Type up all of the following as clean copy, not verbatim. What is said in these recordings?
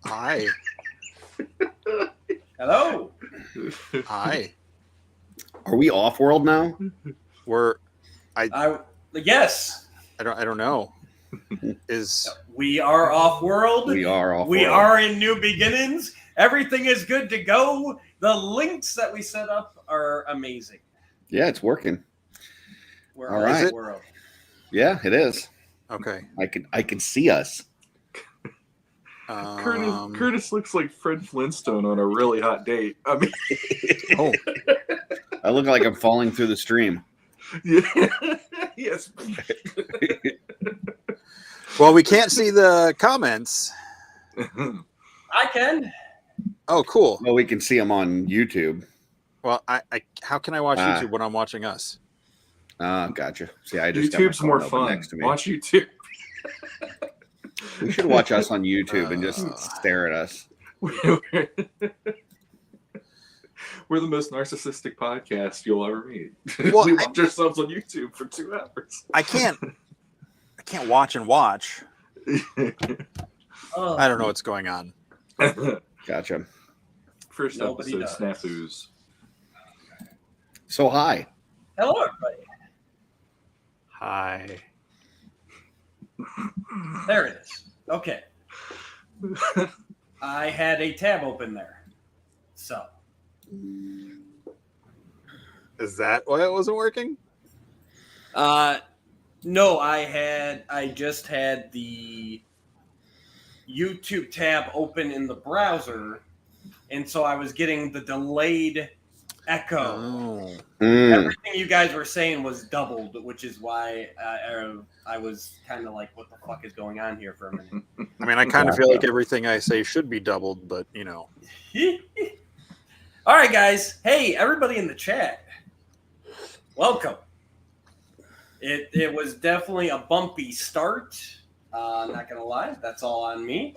Hi. Hello. Hi. Are we off-world now? Yes. I don't know. We are off-world. We are off-world. We are in New Beginnings. Everything is good to go. The links that we set up are amazing. Yeah, it's working. We're all right. World. Yeah, it is. Okay. I can see us. Curtis looks like Fred Flintstone on a really hot date. I mean, oh, I look like I'm falling through the stream. Yeah. Yes. Well, we can't see the comments. I can. Oh, cool. Well, we can see them on YouTube. Well, I how can I watch YouTube when I'm watching us? Gotcha. See, I just YouTube's got my more phone fun. next to me. Watch YouTube. We should watch us on YouTube and just stare at us. We're the most narcissistic podcast you'll ever meet. Well, we watch ourselves on YouTube for 2 hours. I can't watch and watch. I don't know what's going on. Gotcha. First Nobody episode snafus. So hi. Hello, everybody. Hi. There it is. Okay. I had a tab open there. So. Is that why it wasn't working? No, I just had the YouTube tab open in the browser, and so I was getting the delayed echo. Oh. Everything you guys were saying was doubled, which is why I was kind of like, what the fuck is going on here for a minute? I mean, I kind of feel like everything I say should be doubled, but you know. All right, guys. Hey, everybody in the chat. Welcome. It was definitely a bumpy start. Not going to lie. That's all on me.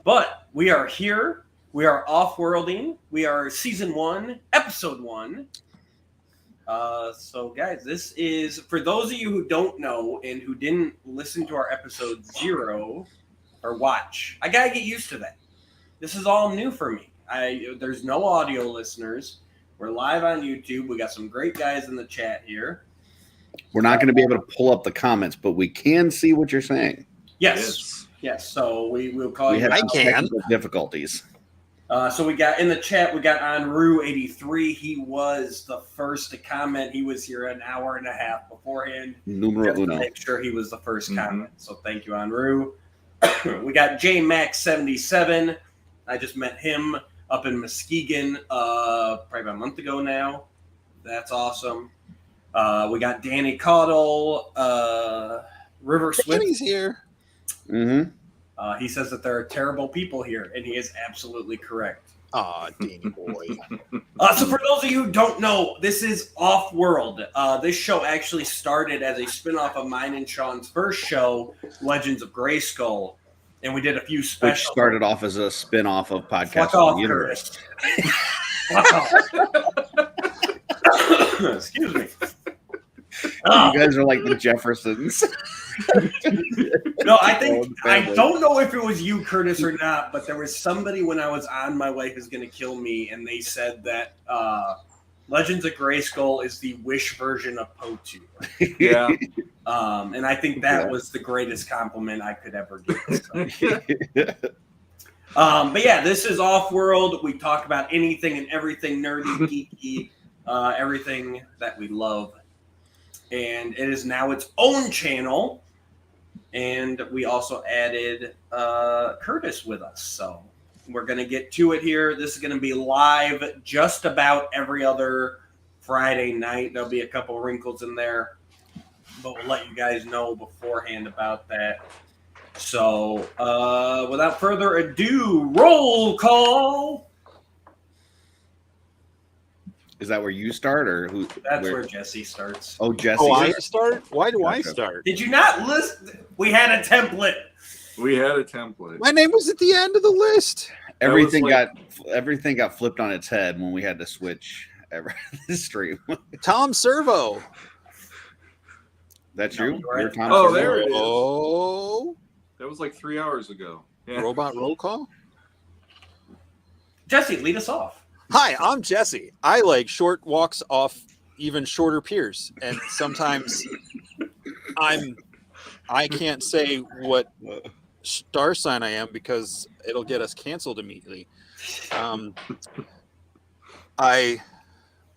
But we are here. We are off-worlding. We are season 1, episode 1. So, guys, this is, for those of you who don't know and who didn't listen to our episode 0 or watch, I got to get used to that. This is all new for me. There's no audio listeners. We're live on YouTube. We got some great guys in the chat here. We're not going to be able to pull up the comments, but we can see what you're saying. Yes. So we'll call you. We have technical difficulties. So we got in the chat, we got Enru83. He was the first to comment. He was here an hour and a half beforehand. Numero uno. To make sure he was the first comment. So thank you, Enru. We got JMax77. I just met him up in Muskegon probably about a month ago now. That's awesome. We got Danny Caudle, River Swift. Danny's here. Mm-hmm. He says that there are terrible people here, and he is absolutely correct. Aw, Danny boy. So for those of you who don't know, this is Off-World. This show actually started as a spinoff of mine and Shawn's first show, Legends of Grayskull. And we did a few specials. Which started off as a spin-off of Podcast Fuck of off, the Universe. Fuck off. Excuse me. You guys are like the Jeffersons. No, I don't know if it was you, Curtis, or not, but there was somebody when I was on My Wife Is Gonna Kill Me, and they said that Legends of Grayskull is the Wish version of Potu. Yeah. And I think that was the greatest compliment I could ever give. So. But yeah, this is Off-World. We talk about anything and everything nerdy, geeky, everything that we love. And it is now its own channel. And we also added Curtis with us. So we're going to get to it here. This is going to be live just about every other Friday night. There'll be a couple wrinkles in there, but we'll let you guys know beforehand about that. So without further ado, roll call. Is that where you start, or who? That's where Jesse starts. Oh, Jesse. Oh, I start? Why do I start? Did you not listen? We had a template. We had a template. My name was at the end of the list. Everything got flipped on its head when we had to switch the stream. Tom Servo. That's you? You're Tom Oh, Servo? there it is. Oh. That was like 3 hours ago. Yeah. Robot roll call? Jesse, lead us off. Hi, I'm Jesse. I like short walks off even shorter piers, and sometimes I can't say what star sign I am because it'll get us canceled immediately. I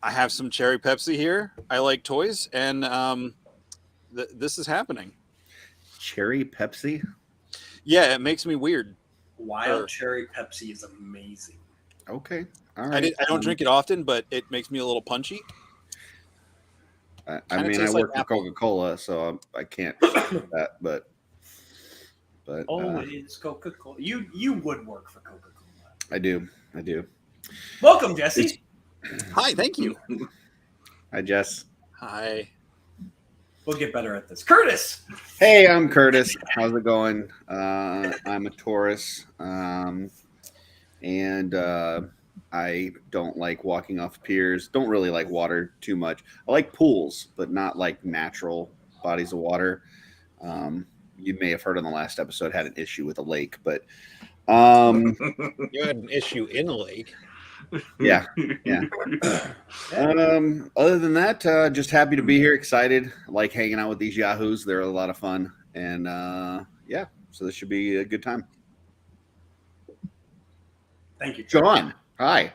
have some cherry Pepsi here. I like toys, and this is happening. Cherry Pepsi? Yeah, it makes me weird. Wild cherry Pepsi is amazing. Okay. All right. I don't drink it often, but it makes me a little punchy. I mean, I work for Coca-Cola, so I can't do that, but it's Coca-Cola. You would work for Coca-Cola. I do. Welcome, Jesse. Hi, thank you. Hi, Jess. Hi. We'll get better at this. Curtis. Hey, I'm Curtis. How's it going? I'm a Taurus, and I don't like walking off piers. Don't really like water too much. I like pools, but not like natural bodies of water. You may have heard on the last episode had an issue with a lake, but You had an issue in a lake. yeah. Other than that, just happy to be here. Excited. I like hanging out with these yahoos. They're a lot of fun, and so this should be a good time. Thank you, Shawn. Hi.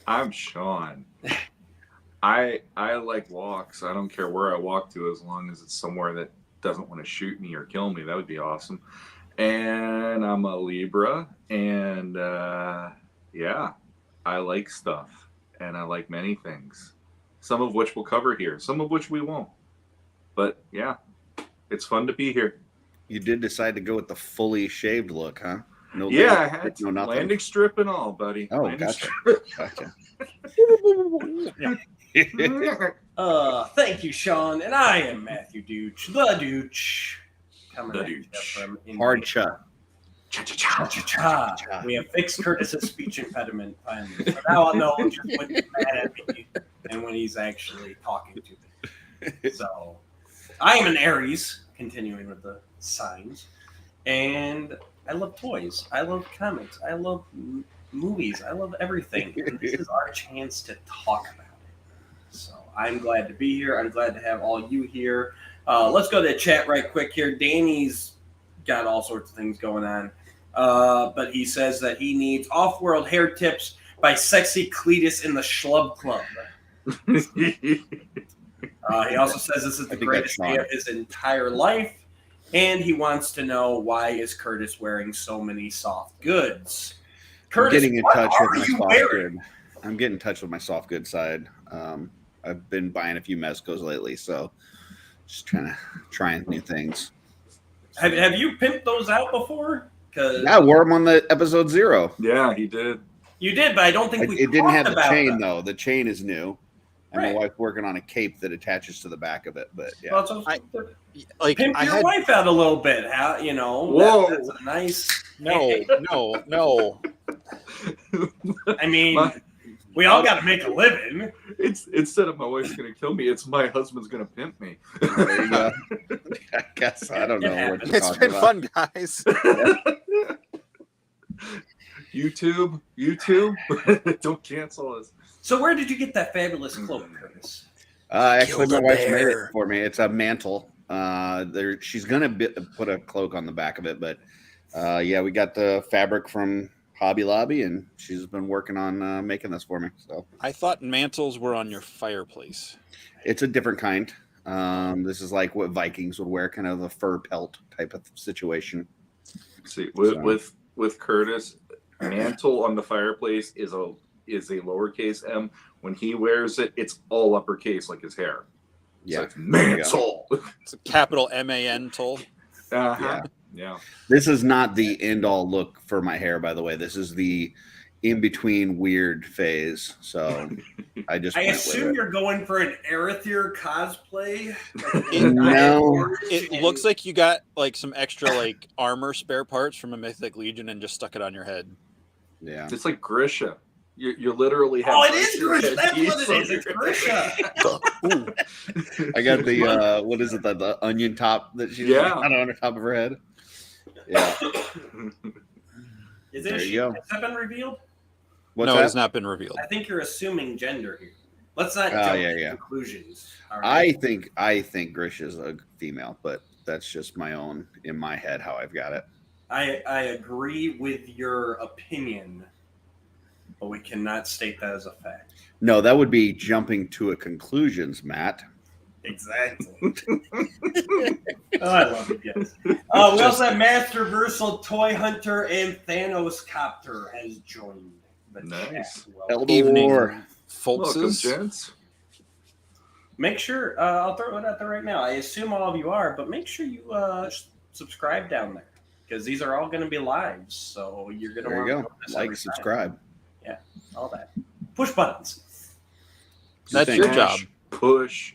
I'm Shawn. I like walks. I don't care where I walk to as long as it's somewhere that doesn't want to shoot me or kill me. That would be awesome. And I'm a Libra, and I like stuff, and I like many things, some of which we'll cover here, some of which we won't. But yeah, it's fun to be here. You did decide to go with the fully shaved look, huh? No, I had no nothing. landing strip and all, buddy. Oh, landing gotcha. Thank you, Shawn. And I am Matthew Dooch, the Dooch. Coming at you from Hard chuck. Cha-cha-cha. We have fixed Curtis's speech impediment finally. So now I'll know just when he's mad at me and when he's actually talking to me. So I am an Aries, continuing with the signs. And I love toys. I love comics. I love movies. I love everything. And this is our chance to talk about it. So I'm glad to be here. I'm glad to have all you here. Let's go to the chat right quick here. Danny's got all sorts of things going on. But he says that he needs off-world hair tips by Sexy Cletus in the Schlub Club. He also says this is the greatest day of his entire life. And he wants to know, why is Curtis wearing so many soft goods? Curtis, I'm getting in touch with my soft good side. I've been buying a few Mezcos lately, so just trying new things. Have you pimped those out before? Yeah, I wore them on the episode 0. Yeah, he did. You did, but I don't think it didn't have the chain though. The chain is new, and my wife's working on a cape that attaches to the back of it. But yeah, pimp your wife out a little bit. How Whoa. That's a nice. No. I mean, we all got to make a living. It's instead of my wife's gonna kill me, it's my husband's gonna pimp me. There you go. I guess I don't know what it's been fun, guys. YouTube, don't cancel us. So where did you get that fabulous cloak, Curtis? Actually, my wife made it for me. It's a mantle. She's gonna put a cloak on the back of it, but we got the fabric from Hobby Lobby, and she's been working on making this for me. So I thought mantles were on your fireplace. It's a different kind. This is like what Vikings would wear, kind of a fur pelt type of situation. See, with Curtis, mantle on the fireplace is a lowercase m. When he wears it, it's all uppercase, like his hair. Yeah, it's like, mantle. It's a capital MAN-tole. Yeah. This is not the end all look for my hair, by the way. This is the in between weird phase. So I assume you're going for an Arethyr cosplay. No, it looks like you got like some extra like armor spare parts from a Mythic Legion and just stuck it on your head. Yeah, it's like Grisha. You literally have. Oh, it is Grisha. That's what it is. It's Grisha. I got the what is it? The onion top that she's on the top of her head. Yeah. Has that been revealed? What's no, that? it has not been revealed. I think you're assuming gender here. Let's not Oh, jump yeah, to yeah. conclusions. All I right. think Grish is a female, but that's just my own in my head how I've got it. I agree with your opinion, but we cannot state that as a fact. No, that would be jumping to a conclusions, Matt. Exactly. I love you guys. We also have Master Versal Toy Hunter and Thanos Copter has joined the Nice. chat. Welcome. Evening, Welcome, folkses. gents. Make sure I'll throw it out there right now. I assume all of you are, but make sure you subscribe down there because these are all going to be lives. So you're going to There want you to go. this Like, every time. subscribe. All that. Push buttons. That's Thank your you. job. Push.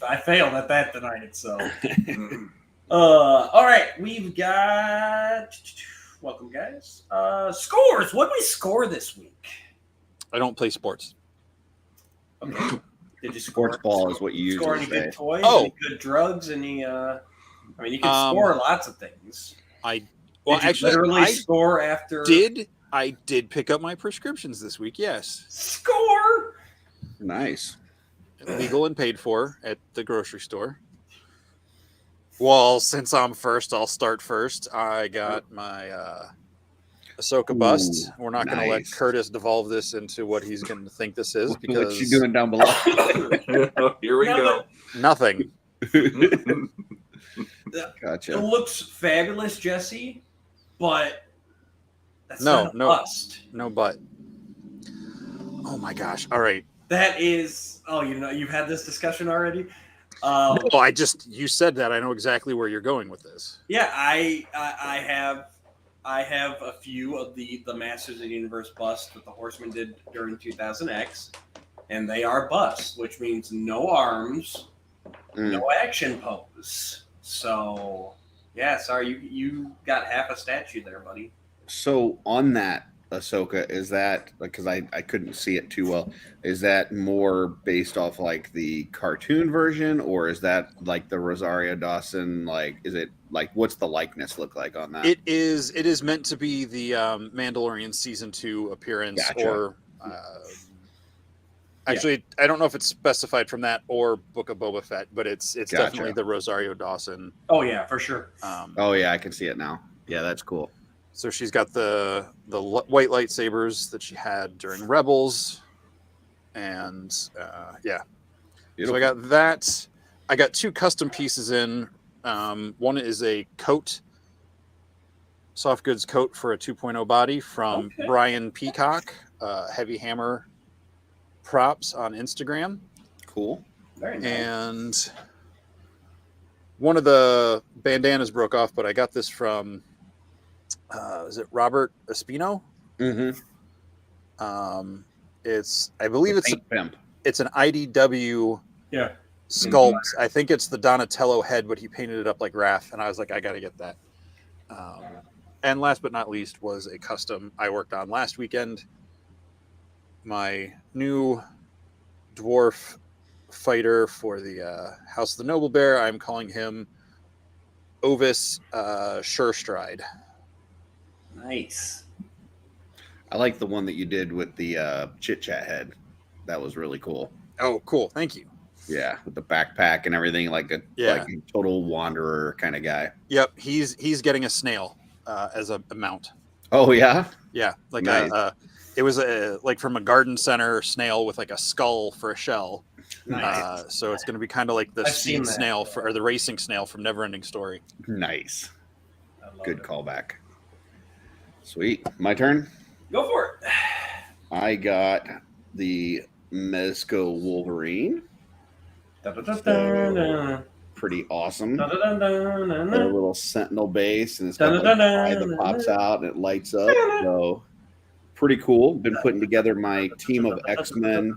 I failed at that tonight, so. All right, we've got. Welcome, guys. Scores. What did we score this week? I don't play sports. Okay. Did you score? Sports ball is what you Score usually any good say. toys? Oh. Any good drugs? Any? I mean, you can Um, score lots of things. Well, Did you actually, literally I score after. I did pick up my prescriptions this week. Yes, Score. Nice. legal and paid for at the grocery store. Well, since I'm first, I'll start first. I got my Ahsoka bust. Ooh, We're not going to let nice. Curtis devolve this into what he's going to think this is What because you doing down below? Here we go. nothing. It Gotcha. looks fabulous, Jesse, but that's No, not a no. bust. No, but oh my gosh! All right. That is. Oh, you've had this discussion already. No, you said that. I know exactly where you're going with this. Yeah, I have a few of the Masters of the Universe busts that the Horsemen did during 2000X, and they are busts, which means no arms, no action pose. So, yeah, sorry, you got half a statue there, buddy. So on that, Ahsoka, is that because I couldn't see it too well? Is that more based off like the cartoon version, or is that like the Rosario Dawson? Like, is it like what's the likeness look like on that? It is meant to be the Mandalorian season 2 appearance, Gotcha. or actually, I don't know if it's specified from that or Book of Boba Fett, but it's Gotcha. definitely the Rosario Dawson. Oh yeah, for sure. Oh yeah, I can see it now. Yeah, that's cool. So she's got the white lightsabers that she had during Rebels, and yeah. Beautiful. So I got that. I got 2 custom pieces in. One is a coat, soft goods coat for a 2.0 body from Okay. Brian Peacock, Heavy Hammer Props on Instagram. Cool. Very nice. And one of the bandanas broke off, but I got this from, is it Robert Espino? Mm-hmm. I believe it's Pimp. an IDW Yeah. sculpt. I think it's the Donatello head, but he painted it up like Raph, and I was like, I got to get that. And last but not least was a custom I worked on last weekend. My new dwarf fighter for the House of the Noble Bear. I'm calling him Ovis Surestride. Nice. I like the one that you did with the Chit Chat head. That was really cool. Oh, cool. Thank you. Yeah, with the backpack and everything, like a total wanderer kind of guy. Yep. He's getting a snail as a mount. Oh yeah, Yeah. Like Nice. it was like from a garden center snail with like a skull for a shell. Nice. So it's going to be kind of like the I've seen speed that. snail or the racing snail from Neverending Story. nice. I love Good it. callback. Sweet. My turn. Go for it. I got the Mezco Wolverine. Da-da-da-da-da. Pretty awesome. Got a Da-da-da-da-da-da. little sentinel base, and it's got like an eye that pops out and it lights up. So pretty cool. Been putting together my team of X-Men,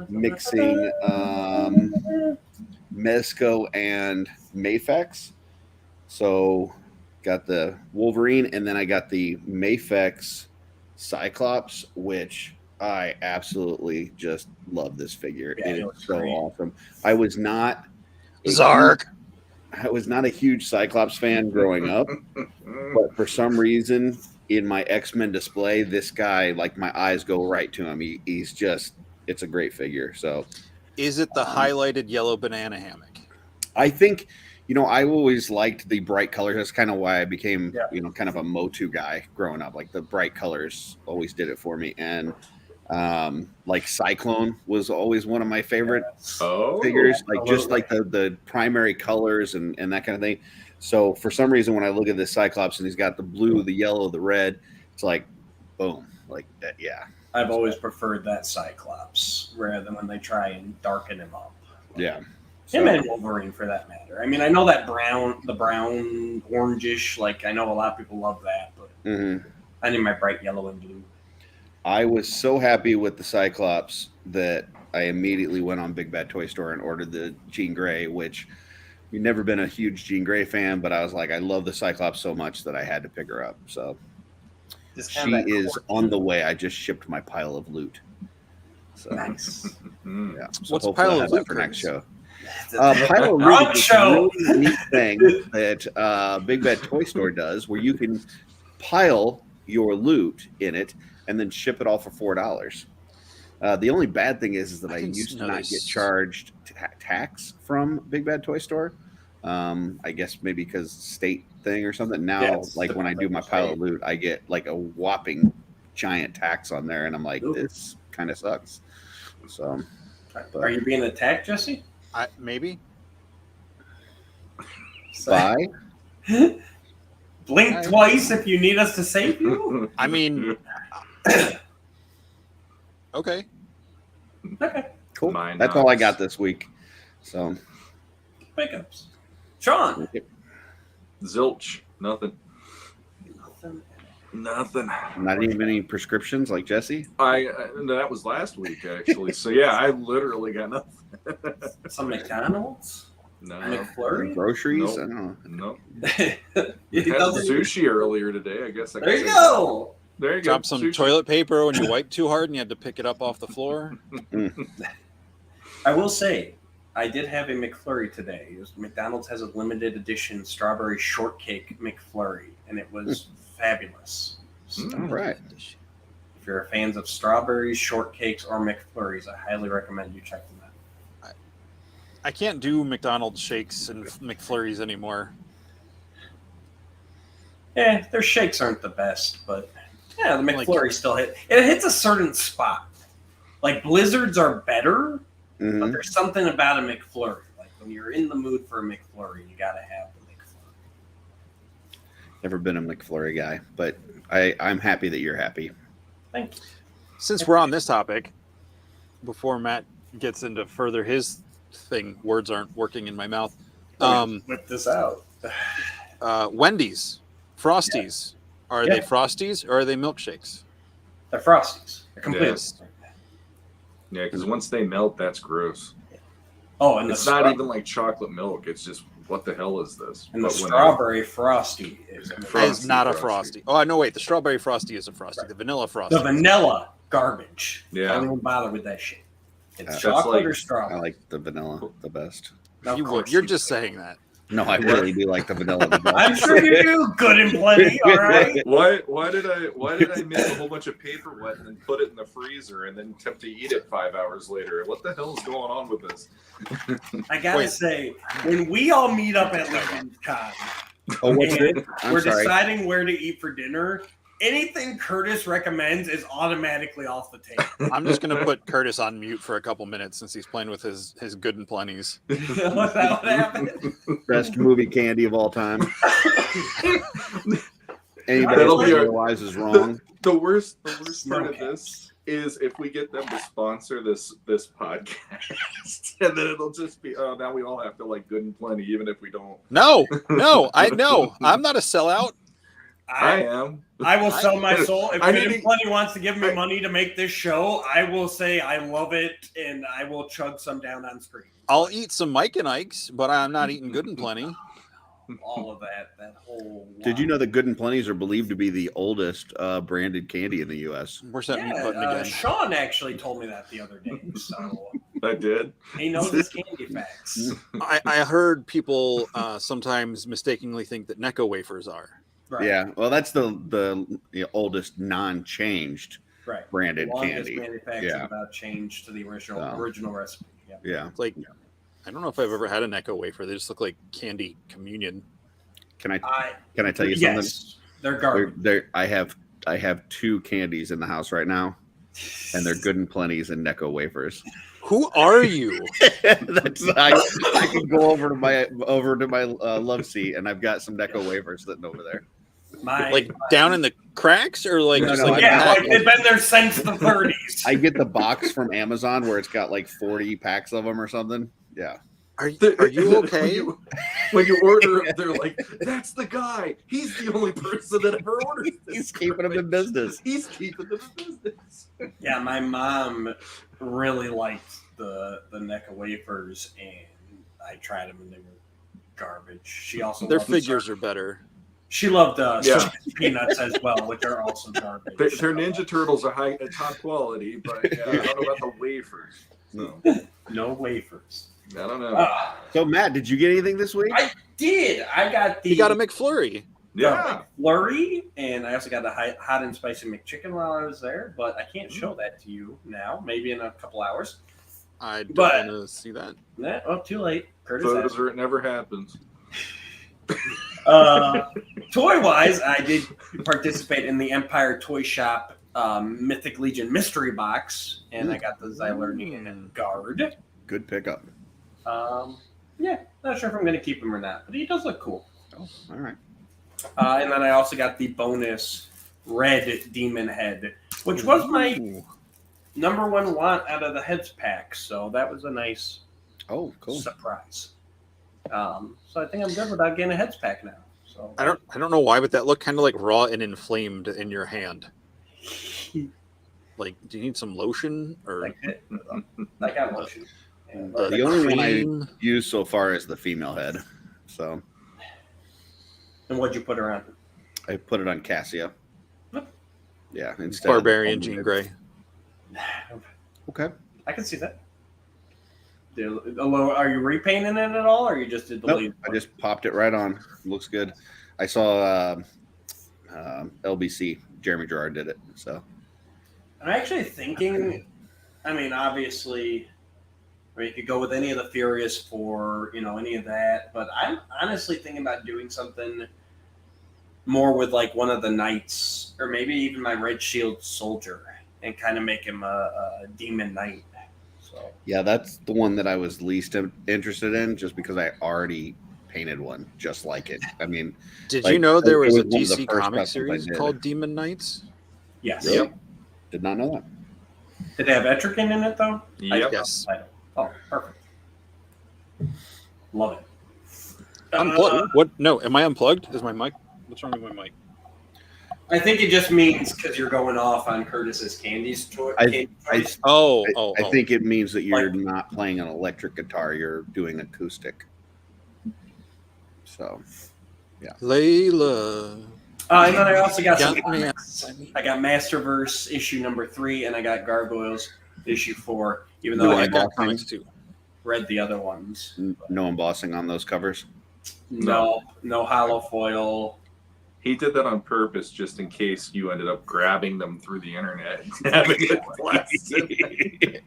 mixing Mezco and Mafex. So got the Wolverine, and then I got the Mafex Cyclops, which I absolutely just love this figure. Yeah, It it is looks so great. awesome. I was not Zark. a huge Cyclops fan growing up, but for some reason in my X-Men display, this guy, like my eyes go right to him. He's just, it's a great figure. So Is it the highlighted yellow banana hammock? I think, I always liked the bright colors. That's kind of why I became, kind of a Motu guy growing up. Like the bright colors always did it for me. And like Cyclone was always one of my favorite figures, like just like the primary colors and that kind of thing. So for some reason, when I look at this Cyclops and he's got the blue, the yellow, the red, it's like, boom, like that. Yeah. I've always preferred that Cyclops rather than when they try and darken him up. Yeah. Him and Wolverine, for that matter. I mean, I know that the brown, orangish, like I know a lot of people love that, but I need my bright yellow and blue. I was so happy with the Cyclops that I immediately went on Big Bad Toy Store and ordered the Jean Grey, which we've never been a huge Jean Grey fan, but I was like, I love the Cyclops so much that I had to pick her up. So she is on the way. I just shipped my pile of loot. So, nice. Yeah. So What's pile of loot for next show? Pile of loot is a really neat thing that Big Bad Toy Store does, where you can pile your loot in it and then ship it all for $4. The only bad thing is that I used to not get charged tax from Big Bad Toy Store. I guess maybe because state thing or something. Now, like when I do my pile of loot, I get like a whopping giant tax on there, and I'm like, this kind of sucks. So, are you being attacked, Jesse? Maybe. Bye. Blink twice if you need us to save you. I mean, okay. Okay. Cool. That's all I got this week. So, pickups. Shawn. Zilch. Nothing. Not even any prescriptions like Jesse? That was last week, actually. So, yeah, I literally got nothing. Some McDonald's? No. McFlurry? Groceries? Nope. I don't know. Nope. Had sushi earlier today. I guess. There you go. There you go. Drop some toilet paper when you wipe too hard and you had to pick it up off the floor. I will say, I did have a McFlurry today. McDonald's has a limited edition strawberry shortcake McFlurry, and it was fabulous. All right. If you're fans of strawberries, shortcakes, or McFlurries, I highly recommend you check them out. I can't do McDonald's shakes and McFlurries anymore. Yeah, their shakes aren't the best, but yeah, the McFlurry still hit. It hits a certain spot. Like Blizzards are better, but there's something about a McFlurry. Like when you're in the mood for a McFlurry, you gotta have the McFlurry. Never been a McFlurry guy, but I'm happy that you're happy. Thank you. Since we're on this topic, before Matt gets into further his thing, words aren't working in my mouth. Whip this out. Wendy's, Frosties. Yeah. Are they Frosties or are they milkshakes? They're Frosties. They're completely. Yeah, because once they melt, that's gross. Oh, and it's not even like chocolate milk. It's just, what the hell is this? And the strawberry Frosty is not a Frosty. Oh, no, wait. The strawberry Frosty is a Frosty. Right. The vanilla Frosty. The vanilla garbage. Yeah. I don't even bother with that shit. It's chocolate or strawberry. I like the vanilla the best. You're just saying that. No, I really do like the vanilla the best. I'm sure you do. Good and plenty. All right. Why did I make a whole bunch of paper wet and then put it in the freezer and then attempt to eat it 5 hours later? What the hell is going on with this? I gotta say, when we all meet up at Lincoln Con, we're deciding where to eat for dinner. Anything Curtis recommends is automatically off the table. I'm just going to put Curtis on mute for a couple minutes since he's playing with his good and plenties. Was that what happened? Best movie candy of all time. Anybody otherwise is wrong. The worst part of this is if we get them to sponsor this podcast, and then it'll just be, oh, now we all have to like good and plenty, even if we don't. No, I'm not a sellout. I am. I will sell my soul. If Good and Plenty wants to give me money to make this show, I will say I love it, and I will chug some down on screen. I'll eat some Mike and Ike's, but I'm not eating Good and Plenty. All of that whole. Did you know that Good and Plenty's are believed to be the oldest branded candy in the U.S.? Where's that mute button again? Shawn actually told me that the other day. So I did. He knows his candy facts. I heard people sometimes mistakenly think that Necco wafers are. Right. Yeah, well, that's the oldest non-changed Right. branded Longest candy. manufactured Yeah. without change to the original recipe. Yeah. Yeah. It's like, I don't know if I've ever had a Necco wafer. They just look like candy communion. Can I tell you something? Yes, they're garbage. I have 2 candies in the house right now, and they're good and plenty's and Necco wafers. Who are you? I can go over to my love seat, and I've got some Necco wafers sitting over there. Like down in the cracks, or like No, just no, like Yeah, a like they've been there since the 30s. I get the box from Amazon where it's got like 40 packs of them or something. Yeah. Are you okay? When you order them, they're like, "That's the guy. He's the only person that ever orders this." He's keeping them in business. He's keeping them in business. Yeah, my mom really liked the Necco wafers, and I tried them, and they were garbage. She also Their loved figures are better. She loved Yeah. Circus peanuts as well, which are also garbage. Their Ninja Turtles are top quality, but I don't know about the wafers. So, No wafers. I don't know. So Matt, did you get anything this week? I did. I got the You got a McFlurry. Yeah. flurry, and I also got the hot and spicy McChicken while I was there, but I can't show that to you now. Maybe in a couple hours. I don't But- want to see that. Nah, oh, too late. Curtis. Photos or it never happens. Toy wise, I did participate in the Empire Toy Shop Mythic Legion mystery box, and I got the Xylernian guard. Good pickup. Yeah, not sure if I'm going to keep him or not, but he does look cool. Oh, all right. And then I also got the bonus red demon head, which was my number 1 want out of the heads pack. So that was a nice Cool. surprise. So I think I'm good without getting a heads pack now. So I don't know why, but that looked kind of like raw and inflamed in your hand. Like, do you need some lotion or I got lotion. And The only one cream? I used so far is the female head. So and what'd you put her on? I put it on Cassia. Yep. Yeah, instead of Barbarian Jean Grey? Okay. I can see that. Are you repainting it at all, or you just did the Nope, lead? I just popped it right on. Looks good. I saw LBC Jeremy Gerard did it. So I'm actually thinking. I mean, obviously, you could go with any of the Furious for any of that, but I'm honestly thinking about doing something more with like one of the knights, or maybe even my Red Shield soldier, and kind of make him a demon knight. So yeah, that's the one that I was least interested in, just because I already painted one just like it. I mean, Did like, you know there it was a was one of the DC first comic customs I series did. called Demon Knights? yes, Really? Did not know that. Did they have Etrigan in it though? Yep. Yes. Oh, perfect. Love it. Unplugged? What? No, am I unplugged? Is my mic? What's wrong with my mic? I think it just means because you're going off on Curtis's candy choice. I think it means that you're not playing an electric guitar; you're doing acoustic. So, Layla. And then I also got some Got me. comics. I got Masterverse issue number 3, and I got Gargoyles issue 4. Even though I I got comics too. read the other ones. no embossing on those covers. No hollow foil. He did that on purpose, just in case you ended up grabbing them through the internet and having it blasted.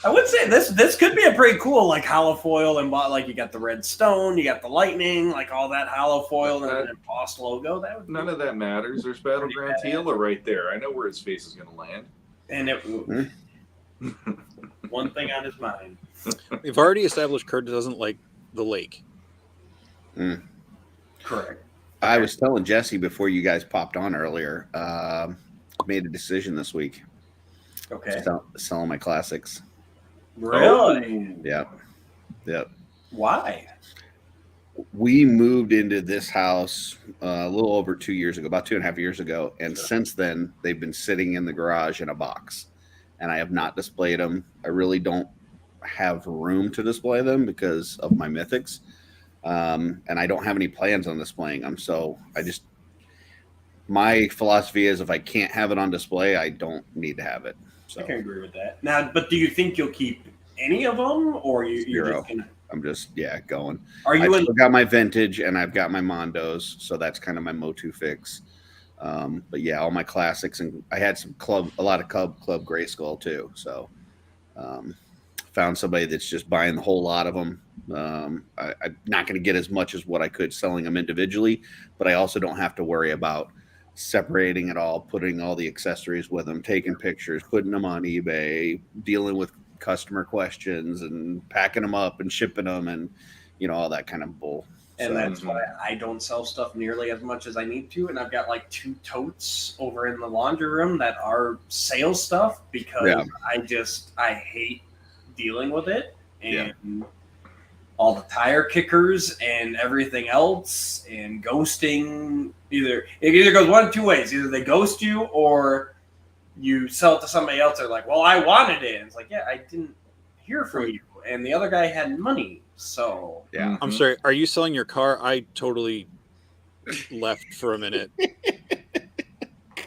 I would say this could be a pretty cool like hollow foil, and like you got the red stone, you got the lightning, like all that hollow foil and an embossed logo. That would None of that matters. There's Battleground Teela right there. I know where his face is going to land. and it one thing on his mind. We've already established Kurt doesn't like the lake. Correct. I was telling Jesse before you guys popped on earlier. Made a decision this week. Okay. Selling my classics. Really? Yep. Why? We moved into this house a little over 2 years ago, about 2.5 years ago, and since then they've been sitting in the garage in a box, and I have not displayed them. I really don't have room to display them because of my mythics, and I don't have any plans on displaying them. So my philosophy is if I can't have it on display, I don't need to have it. So I can agree with that. Now, but do you think you'll keep any of them, or you're Zero. just gonna? I'm just going. Are I've you in? still got my vintage and I've got my Mondos, so that's kind of my Motu fix. But yeah, all my classics, and I had a lot of Club Grayskull too. So found somebody that's just buying the whole lot of them. I'm not going to get as much as what I could selling them individually, but I also don't have to worry about separating it all, putting all the accessories with them, taking pictures, putting them on eBay, dealing with customer questions, and packing them up and shipping them, and all that kind of bull. And that's why I don't sell stuff nearly as much as I need to. And I've got like 2 totes over in the laundry room that are sales stuff because I hate dealing with it. And all the tire kickers and everything else and ghosting. It either goes one of 2 ways. Either they ghost you or you sell it to somebody else. They're like, well, I wanted it. And it's like, yeah, I didn't hear from you. And the other guy had money. So yeah, I'm sorry. Are you selling your car? I totally left for a minute.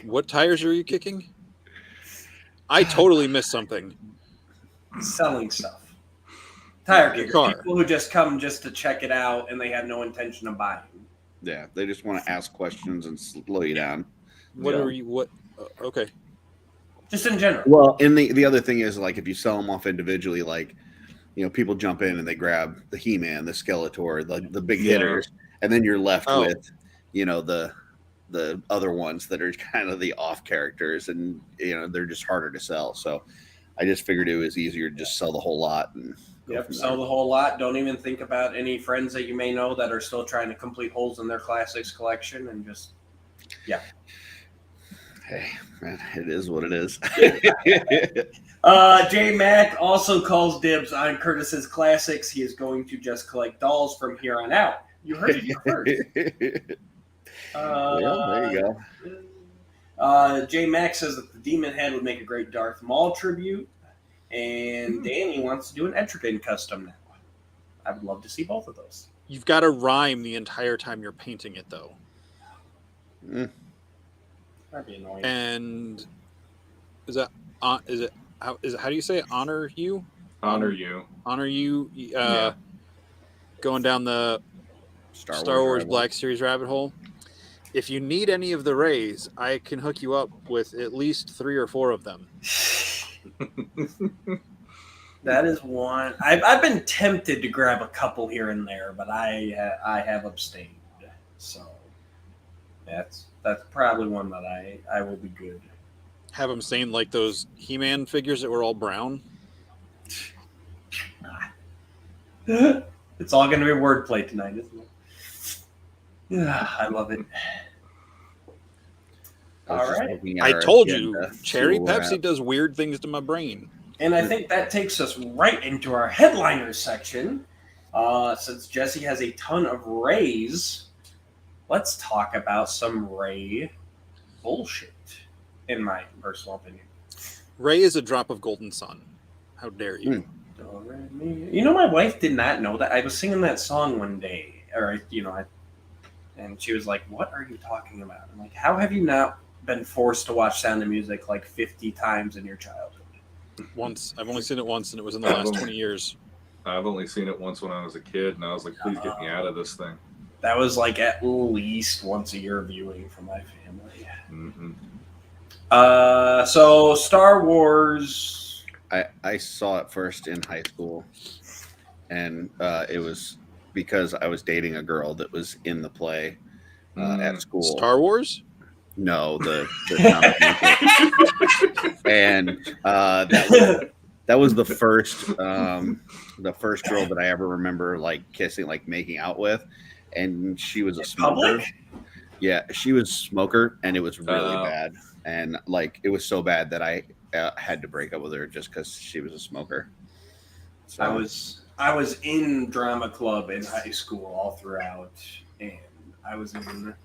What tires are you kicking? I totally missed something. Selling stuff. Tire kickers. Car. People who just come just to check it out and they have no intention of buying. Yeah, they just want to ask questions and slow you down. What are you? What? Okay. Just in general. Well, and the other thing is, like, if you sell them off individually, like, people jump in and they grab the He-Man, the Skeletor, the big hitters, and then you're left with, the other ones that are kind of the off characters, and they're just harder to sell. So I just figured it was easier to just sell the whole lot and sell the whole lot. Don't even think about any friends that you may know that are still trying to complete holes in their classics collection, and just Hey, man, it is what it is. J Mac also calls dibs on Curtis's classics. He is going to just collect dolls from here on out. You heard it here first. There you go. J Mac says that the Demon Head would make a great Darth Maul tribute, and Danny wants to do an Etrigan custom now. I would love to see both of those. You've got to rhyme the entire time you're painting it, though. That'd be annoying. And how do you say it? Honor you? Honor you. Going down the Star Wars Black Series rabbit hole. If you need any of the Rays, I can hook you up with at least 3 or 4 of them. That is one. I've been tempted to grab a couple here and there, but I have abstained. So that's probably one that I will be good. Have them saying like those He-Man figures that were all brown. It's all going to be wordplay tonight, isn't it? Yeah, I love it. All right. I told you, Cherry Pepsi does weird things to my brain. And I think that takes us right into our headliners section. Since Jesse has a ton of Rays, let's talk about some Ray bullshit, in my personal opinion. Ray is a drop of golden sun. How dare you? You know, my wife did not know that. I was singing that song one day, and she was like, "What are you talking about?" I'm like, "How have you not been forced to watch Sound of Music like 50 times in your childhood?" Once. I've only seen it once, and it was in the last 20 years. I've only seen it once when I was a kid, and I was like, please get me out of this thing. That was like at least once a year viewing for my family. Mm-hmm. So Star Wars. I saw it first in high school, and it was because I was dating a girl that was in the play at school. Star Wars? No, the and that was the first girl that I ever remember like kissing, like making out with, and she was a smoker. Public? Yeah, she was a smoker, and it was really bad, and like it was so bad that I had to break up with her just because she was a smoker. So I was in drama club in high school all throughout, and I was in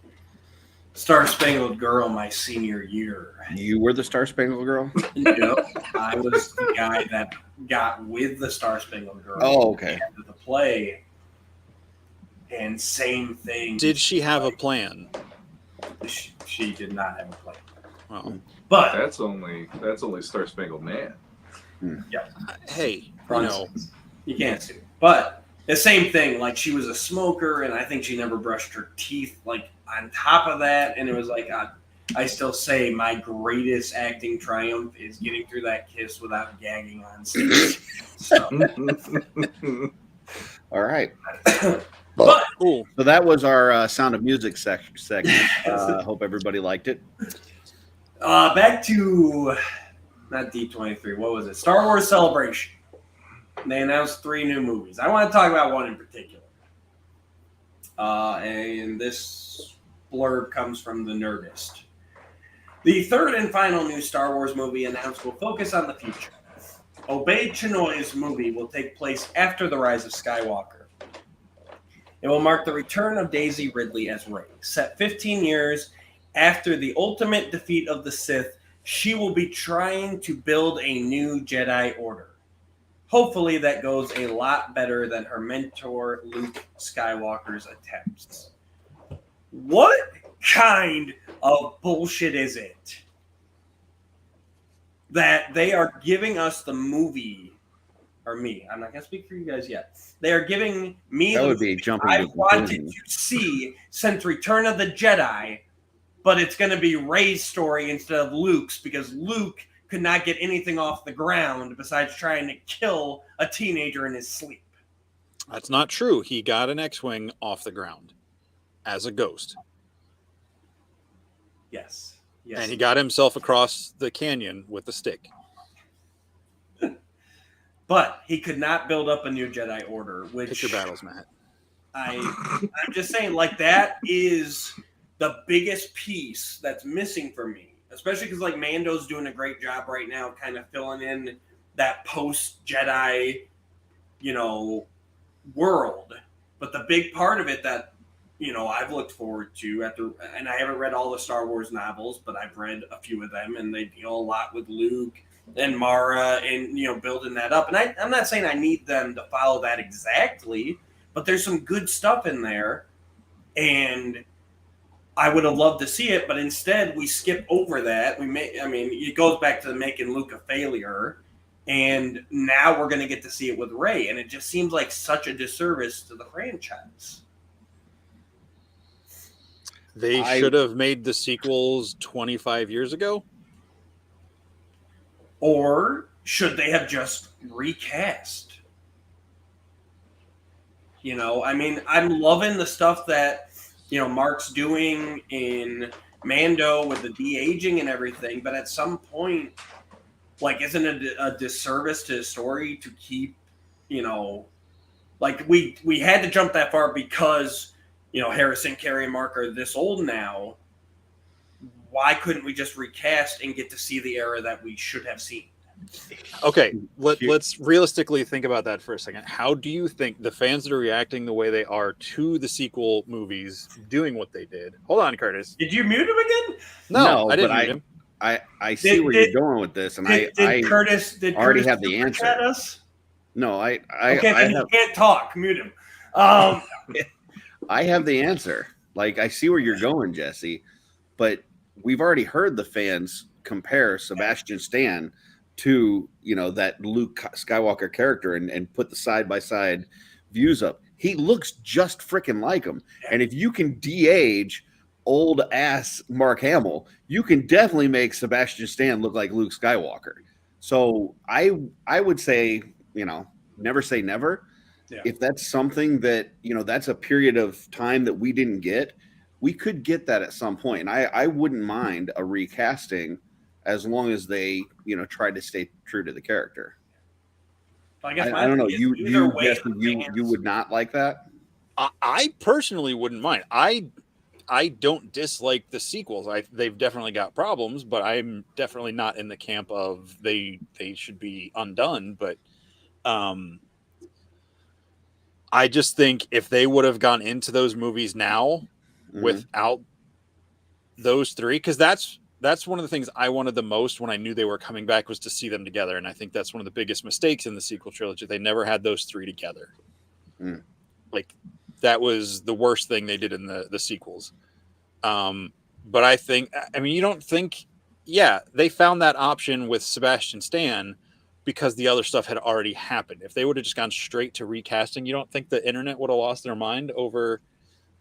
Star Spangled Girl my senior year. You were the Star Spangled Girl? Nope. I was the guy that got with the Star Spangled Girl. Oh, okay. At the play, and same thing. Did she have a plan? She did not have a plan. Well, but that's only Star Spangled Man. Yeah. Hey, You can't sue. But The same thing. Like she was a smoker, and I think she never brushed her teeth. Like on top of that, and it was like I still say my greatest acting triumph is getting through that kiss without gagging on stage. So. All right. But Cool. So that was our Sound of Music segment. Hope everybody liked it. back to not D23. What was it? Star Wars Celebration. They announced 3 new movies. I want to talk about one in particular. And this blurb comes from The Nerdist. The third and final new Star Wars movie announced will focus on the future. Obey Chinoy's movie will take place after the rise of Skywalker. It will mark the return of Daisy Ridley as Rey. Set 15 years after the ultimate defeat of the Sith, she will be trying to build a new Jedi Order. Hopefully that goes a lot better than her mentor Luke Skywalker's attempts. What kind of bullshit is it that they are giving us the movie, or me, I'm not going to speak for you guys yet. They are giving me That the would be movie jumping I to wanted conclusions. to see since Return of the Jedi, but it's going to be Rey's story instead of Luke's because Luke could not get anything off the ground besides trying to kill a teenager in his sleep. That's not true. He got an X-Wing off the ground as a ghost. Yes. And he got himself across the canyon with a stick. But he could not build up a new Jedi Order, which Pick your battles, Matt. I'm just saying, like, that is the biggest piece that's missing for me, especially because, like, Mando's doing a great job right now kind of filling in that post-Jedi, world. But the big part of it that, I've looked forward to and I haven't read all the Star Wars novels, but I've read a few of them, and they deal a lot with Luke and Mara and, building that up. And I'm not saying I need them to follow that exactly, but there's some good stuff in there. And I would have loved to see it, but instead we skip over that. It goes back to making Luke a failure. And now we're going to get to see it with Rey. And it just seems like such a disservice to the franchise. They should have made the sequels 25 years ago. Or should they have just recast? I'm loving the stuff that, Mark's doing in Mando with the de-aging and everything. But at some point, like, isn't it a disservice to the story to keep, like we had to jump that far because, Harrison, Carey, and Mark are this old now. Why couldn't we just recast and get to see the era that we should have seen? Okay, let's realistically think about that for a second. How do you think the fans that are reacting the way they are to the sequel movies doing what they did? Hold on, Curtis. Did you mute him again? No, I didn't mute him. I see where you're going with this, and I already have the answer. At us? No, okay, then you can't talk. Mute him. I have the answer. Like, I see where you're going, Jesse, but we've already heard the fans compare Sebastian Stan to, that Luke Skywalker character and put the side-by-side views up. He looks just freaking like him. And if you can de-age old-ass Mark Hamill, you can definitely make Sebastian Stan look like Luke Skywalker. So I would say, never say never. Yeah. If that's something that, that's a period of time that we didn't get, we could get that at some point. And I wouldn't mind a recasting as long as they, tried to stay true to the character. I don't know. You would not like that? I personally wouldn't mind. I don't dislike the sequels. They've definitely got problems, but I'm definitely not in the camp of they should be undone. But I just think if they would have gone into those movies now without those 3, because that's one of the things I wanted the most when I knew they were coming back was to see them together. And I think that's one of the biggest mistakes in the sequel trilogy. They never had those 3 together. Like, that was the worst thing they did in the sequels. But you don't think, they found that option with Sebastian Stan, because the other stuff had already happened. If they would have just gone straight to recasting, you don't think the internet would have lost their mind over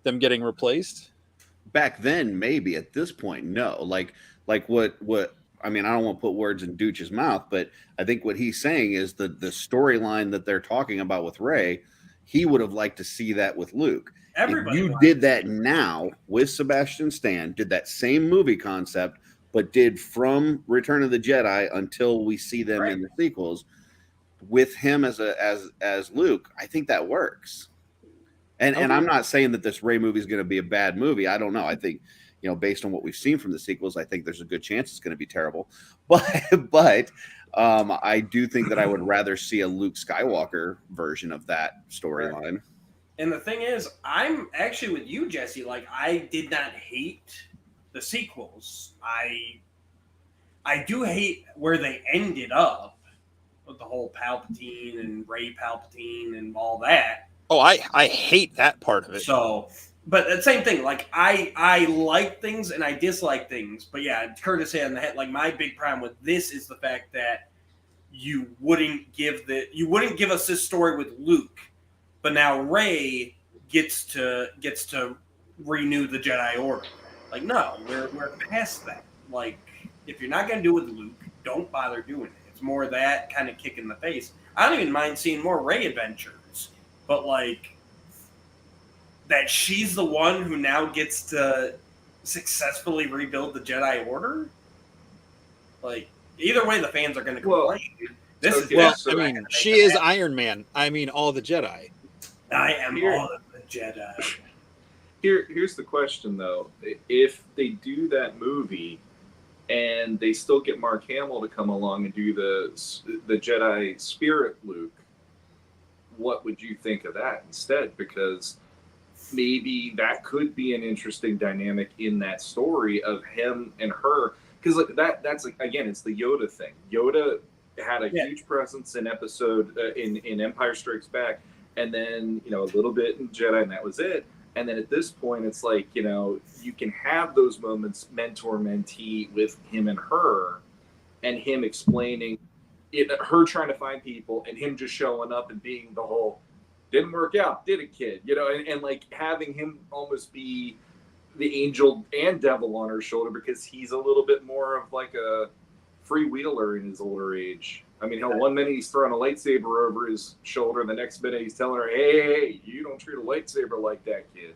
them getting replaced? Back then, maybe. At this point, no. Like what I mean, I don't want to put words in Dooch's mouth, but I think what he's saying is the storyline that they're talking about with Rey, he would have liked to see that with Luke. Everybody If you wanted did to that see it. now with Sebastian Stan, did that same movie concept, but did from Return of the Jedi until we see them Right. in the sequels with him as Luke, I think that works. And I'm not saying that this Rey movie is going to be a bad movie. I don't know. I think, based on what we've seen from the sequels, I think there's a good chance it's going to be terrible. But I do think that I would rather see a Luke Skywalker version of that storyline. And the thing is, I'm actually with you, Jesse. Like, I did not hate the sequels. I do hate where they ended up with the whole Palpatine and Rey Palpatine and all that. Oh, I hate that part of it. So, but the same thing. Like, I like things and I dislike things. But yeah, Curtis hit on the head. Like, my big problem with this is the fact that you wouldn't give us this story with Luke, but now Rey gets to renew the Jedi Order. Like, no, we're past that. Like, if you're not gonna do it with Luke, don't bother doing it. It's more that kind of kick in the face. I don't even mind seeing more Rey adventures, but like that she's the one who now gets to successfully rebuild the Jedi Order. Like, either way, the fans are going to complain. I mean, she is Iron Man. I mean, all the Jedi. I am all of the Jedi. Here's the question, though. If they do that movie and they still get Mark Hamill to come along and do the Jedi Spirit Luke, what would you think of that instead? Because maybe that could be an interesting dynamic in that story of him and her. Because that's again, it's the Yoda thing. Yoda had a huge presence in in Empire Strikes Back, and then a little bit in Jedi, and that was it. And then at this point, it's like you can have those moments, mentor mentee, with him and her, and him explaining it, her trying to find people, and him just showing up and being the whole didn't work out, did it, kid? And like having him almost be the angel and devil on her shoulder, because he's a little bit more of like a freewheeler in his older age. I mean, one minute he's throwing a lightsaber over his shoulder, and the next minute he's telling her, hey, you don't treat a lightsaber like that, kid.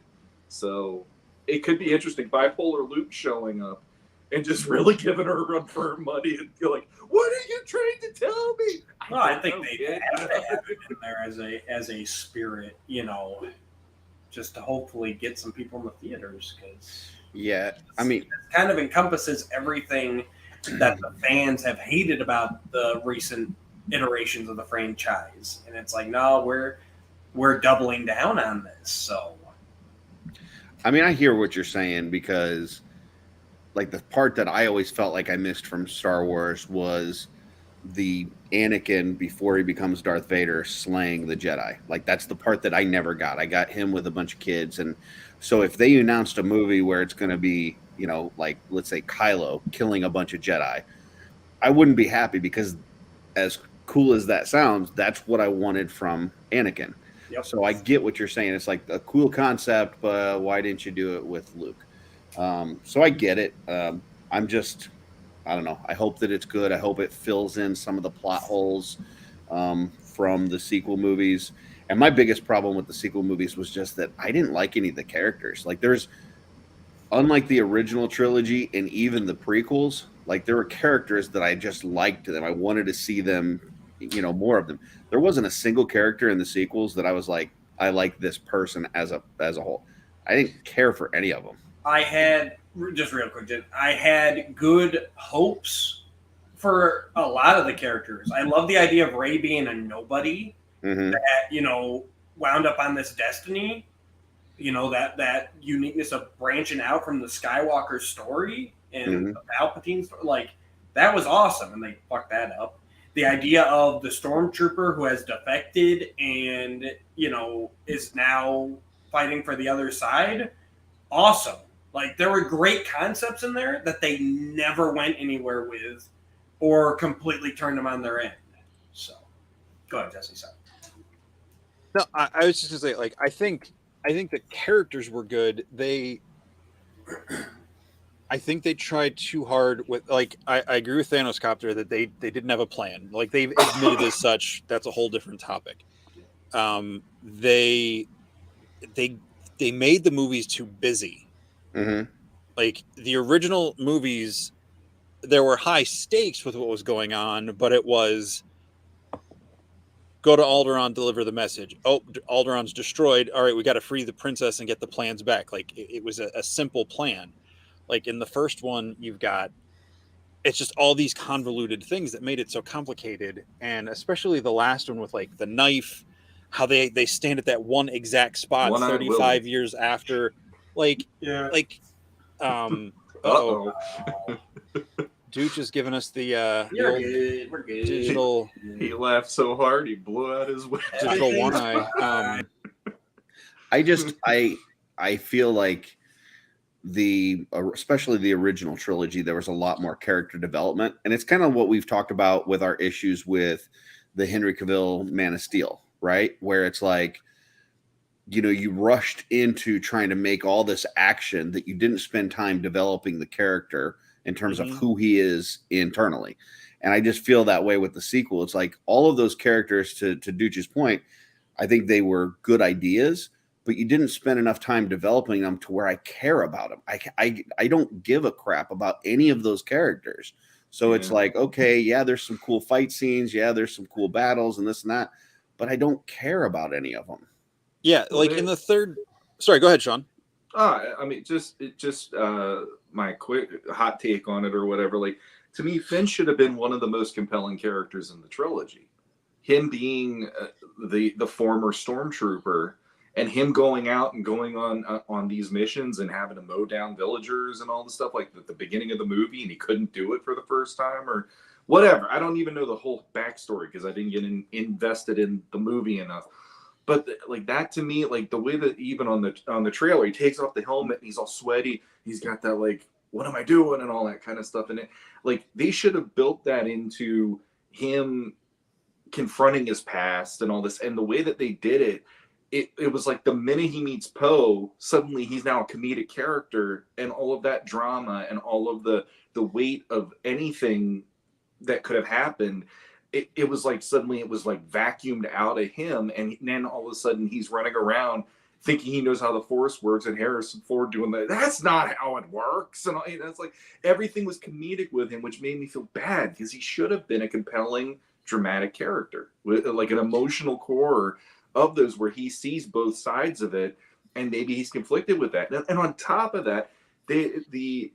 So it could be interesting. Bipolar Luke showing up and just really giving her a run for her money and feel like, what are you trying to tell me? Well, I think they have to have it in there as a spirit, just to hopefully get some people in the theaters, because I mean, it kind of encompasses everything that the fans have hated about the recent iterations of the franchise, and it's like, no, we're doubling down on this. So, I mean, I hear what you're saying, because like the part that I always felt like I missed from Star Wars was the Anakin before he becomes Darth Vader slaying the Jedi. Like that's the part that I never got. I got him with a bunch of kids, and so if they announced a movie where it's going to be, like let's say Kylo killing a bunch of Jedi, I wouldn't be happy, because as cool as that sounds, that's what I wanted from Anakin. Yep. So I get what you're saying. It's like a cool concept, but why didn't you do it with Luke? So I get it. I don't know. I hope that it's good. I hope it fills in some of the plot holes from the sequel movies. And my biggest problem with the sequel movies was just that I didn't like any of the characters. Like unlike the original trilogy and even the prequels, like there were characters that I just liked them. I wanted to see them, more of them. There wasn't a single character in the sequels that I was like, I like this person as a whole. I didn't care for any of them. I had, just real quick, I had good hopes for a lot of the characters. I love the idea of Rey being a nobody that, wound up on this destiny, that uniqueness of branching out from the Skywalker story and the Palpatine story. Like, that was awesome, and they fucked that up. The idea of the stormtrooper who has defected and, is now fighting for the other side, awesome. Like, there were great concepts in there that they never went anywhere with or completely turned them on their end. So, go ahead, Jesse. Sorry. No, I was just gonna say, like, I think the characters were good. I think they tried too hard with, like, I agree with Thanos Copter that they didn't have a plan. Like, they've admitted as such. That's a whole different topic. They made the movies too busy. Mm-hmm. Like, the original movies, there were high stakes with what was going on, but it was go to Alderaan, deliver the message. Oh, Alderaan's destroyed. All right, we got to free the princess and get the plans back. Like, it was a simple plan. Like, in the first one, it's just all these convoluted things that made it so complicated. And especially the last one with, like, the knife, how they stand at that one exact spot One-eyed 35 Willie. years after. Like, Yeah. uh-oh. Dooch is giving us the You're old good. We're good. digital He laughed so hard he blew out his window. digital one eye. I feel like especially the original trilogy, there was a lot more character development, and it's kind of what we've talked about with our issues with the Henry Cavill Man of Steel, right? Where it's like, you rushed into trying to make all this action that you didn't spend time developing the character in terms of who he is internally. And I just feel that way with the sequel. It's like all of those characters, to Dooch's point, I think they were good ideas, but you didn't spend enough time developing them to where I care about them. I don't give a crap about any of those characters. So it's like, okay, yeah, there's some cool fight scenes. Yeah, there's some cool battles and this and that, but I don't care about any of them. Yeah, like in the third. Sorry, go ahead, Shawn. I mean, just my quick hot take on it or whatever. Like, to me, Finn should have been one of the most compelling characters in the trilogy. Him being the former stormtrooper, and him going out and going on these missions and having to mow down villagers and all the stuff, like at the beginning of the movie, and he couldn't do it for the first time or whatever. I don't even know the whole backstory because I didn't get invested in the movie enough. But like that, to me, like the way that even on the trailer, he takes off the helmet and he's all sweaty. He's got that, like, what am I doing, and all that kind of stuff in it. Like, they should have built that into him confronting his past and all this. And the way that they did it was like the minute he meets Poe, suddenly he's now a comedic character, and all of that drama and all of the weight of anything that could have happened. It was like suddenly it was like vacuumed out of him, and then all of a sudden he's running around thinking he knows how the Force works, and Harrison Ford doing that. That's not how it works, and it's like everything was comedic with him, which made me feel bad because he should have been a compelling, dramatic character with like an emotional core of those where he sees both sides of it, and maybe he's conflicted with that. And on top of that, the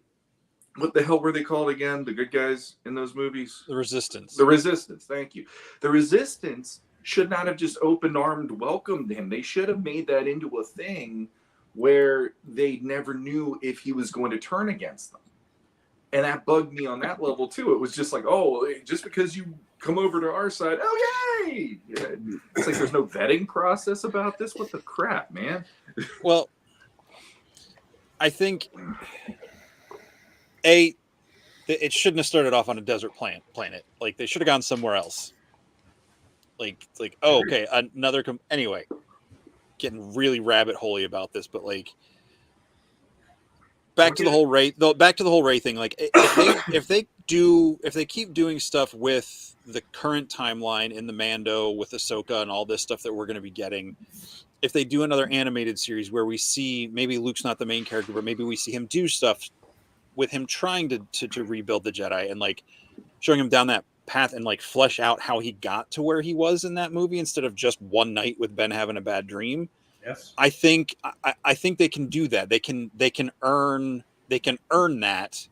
what the hell were they called again? The good guys in those movies? The Resistance. The Resistance. Thank you. The Resistance should not have just open-armed welcomed him. They should have made that into a thing where they never knew if he was going to turn against them. And that bugged me on that level too. It was just like, oh, just because you come over to our side, oh yay! Yeah. It's like there's no vetting process about this. What the crap, man? Well, I think it shouldn't have started off on a desert planet. Like, they should have gone somewhere else. Like, oh, okay, another. Anyway, getting really rabbit holey about this, but like, back to the whole Rey thing. Like, if they keep doing stuff with the current timeline in the Mando with Ahsoka and all this stuff that we're going to be getting, if they do another animated series where we see maybe Luke's not the main character, but maybe we see him do stuff with him trying to rebuild the Jedi and like showing him down that path and like flesh out how he got to where he was in that movie instead of just one night with Ben having a bad dream. Yes. I think they can do that. They can earn that.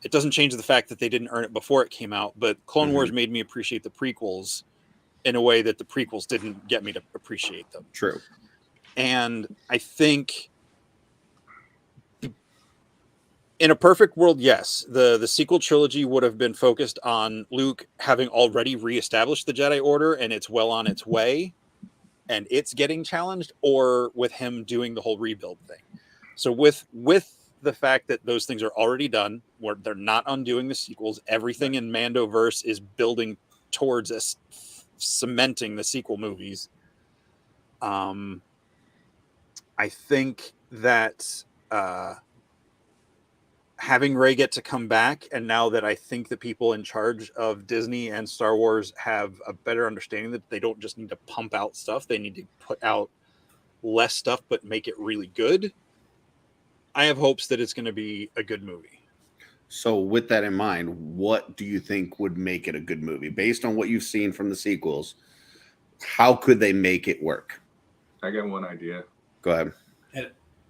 It doesn't change the fact that they didn't earn it before it came out, but Clone Wars made me appreciate the prequels in a way that the prequels didn't get me to appreciate them. True. And I think in a perfect world, yes, the sequel trilogy would have been focused on Luke having already reestablished the Jedi Order and it's well on its way and it's getting challenged, or with him doing the whole rebuild thing. So with the fact that those things are already done, where they're not undoing the sequels, everything in Mandoverse is building towards cementing the sequel movies. I think that having Rey get to come back, and now that I think the people in charge of Disney and Star Wars have a better understanding that they don't just need to pump out stuff, they need to put out less stuff but make it really good. I have hopes that it's going to be a good movie. So with that in mind, what do you think would make it a good movie? Based on what you've seen from the sequels, how could they make it work? I got one idea. Go ahead.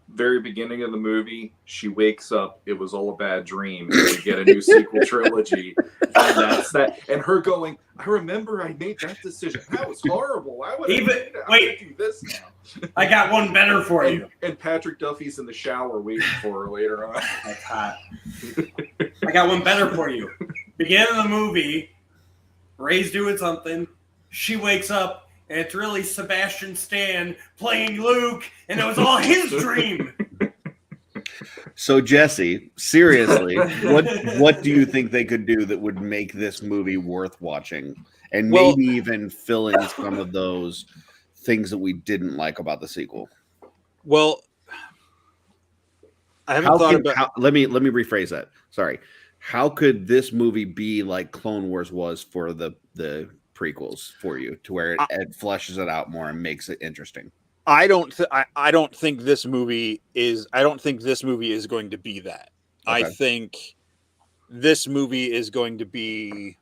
Very beginning of the movie, she wakes up, it was all a bad dream, and we get a new sequel trilogy. And that's that. And her going, I remember I made that decision. That was horrible. Why would I do this now? I got one better for you. And Patrick Duffy's in the shower waiting for her later on. That's hot. I got one better for you. Beginning of the movie, Rey's doing something. She wakes up, and it's really Sebastian Stan playing Luke, and it was all his dream. So Jesse, seriously, what do you think they could do that would make this movie worth watching, and maybe even fill in some of those things that we didn't like about the sequel? Well, I haven't thought about. Let me rephrase that. Sorry. How could this movie be like Clone Wars was for the prequels for you, to where it fleshes it out more and makes it interesting? I don't think this movie is going to be that. Okay. I think this movie is going to be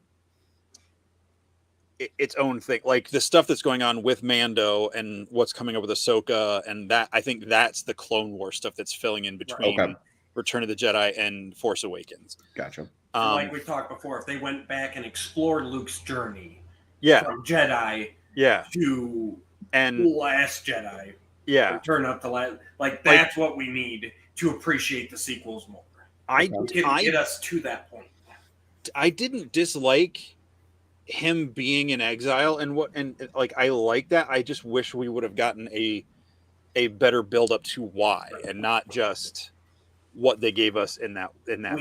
its own thing. Like the stuff that's going on with Mando and what's coming up with Ahsoka, and that, I think that's the Clone War stuff that's filling in between Return of the Jedi and Force Awakens. Gotcha. Like we talked before, if they went back and explored Luke's journey, from Jedi, to Last Jedi, Return up the last, that's what we need to appreciate the sequels more. Get us to that point. I didn't dislike him being in exile, and I like that. I just wish we would have gotten a better build up to why, and not just what they gave us in that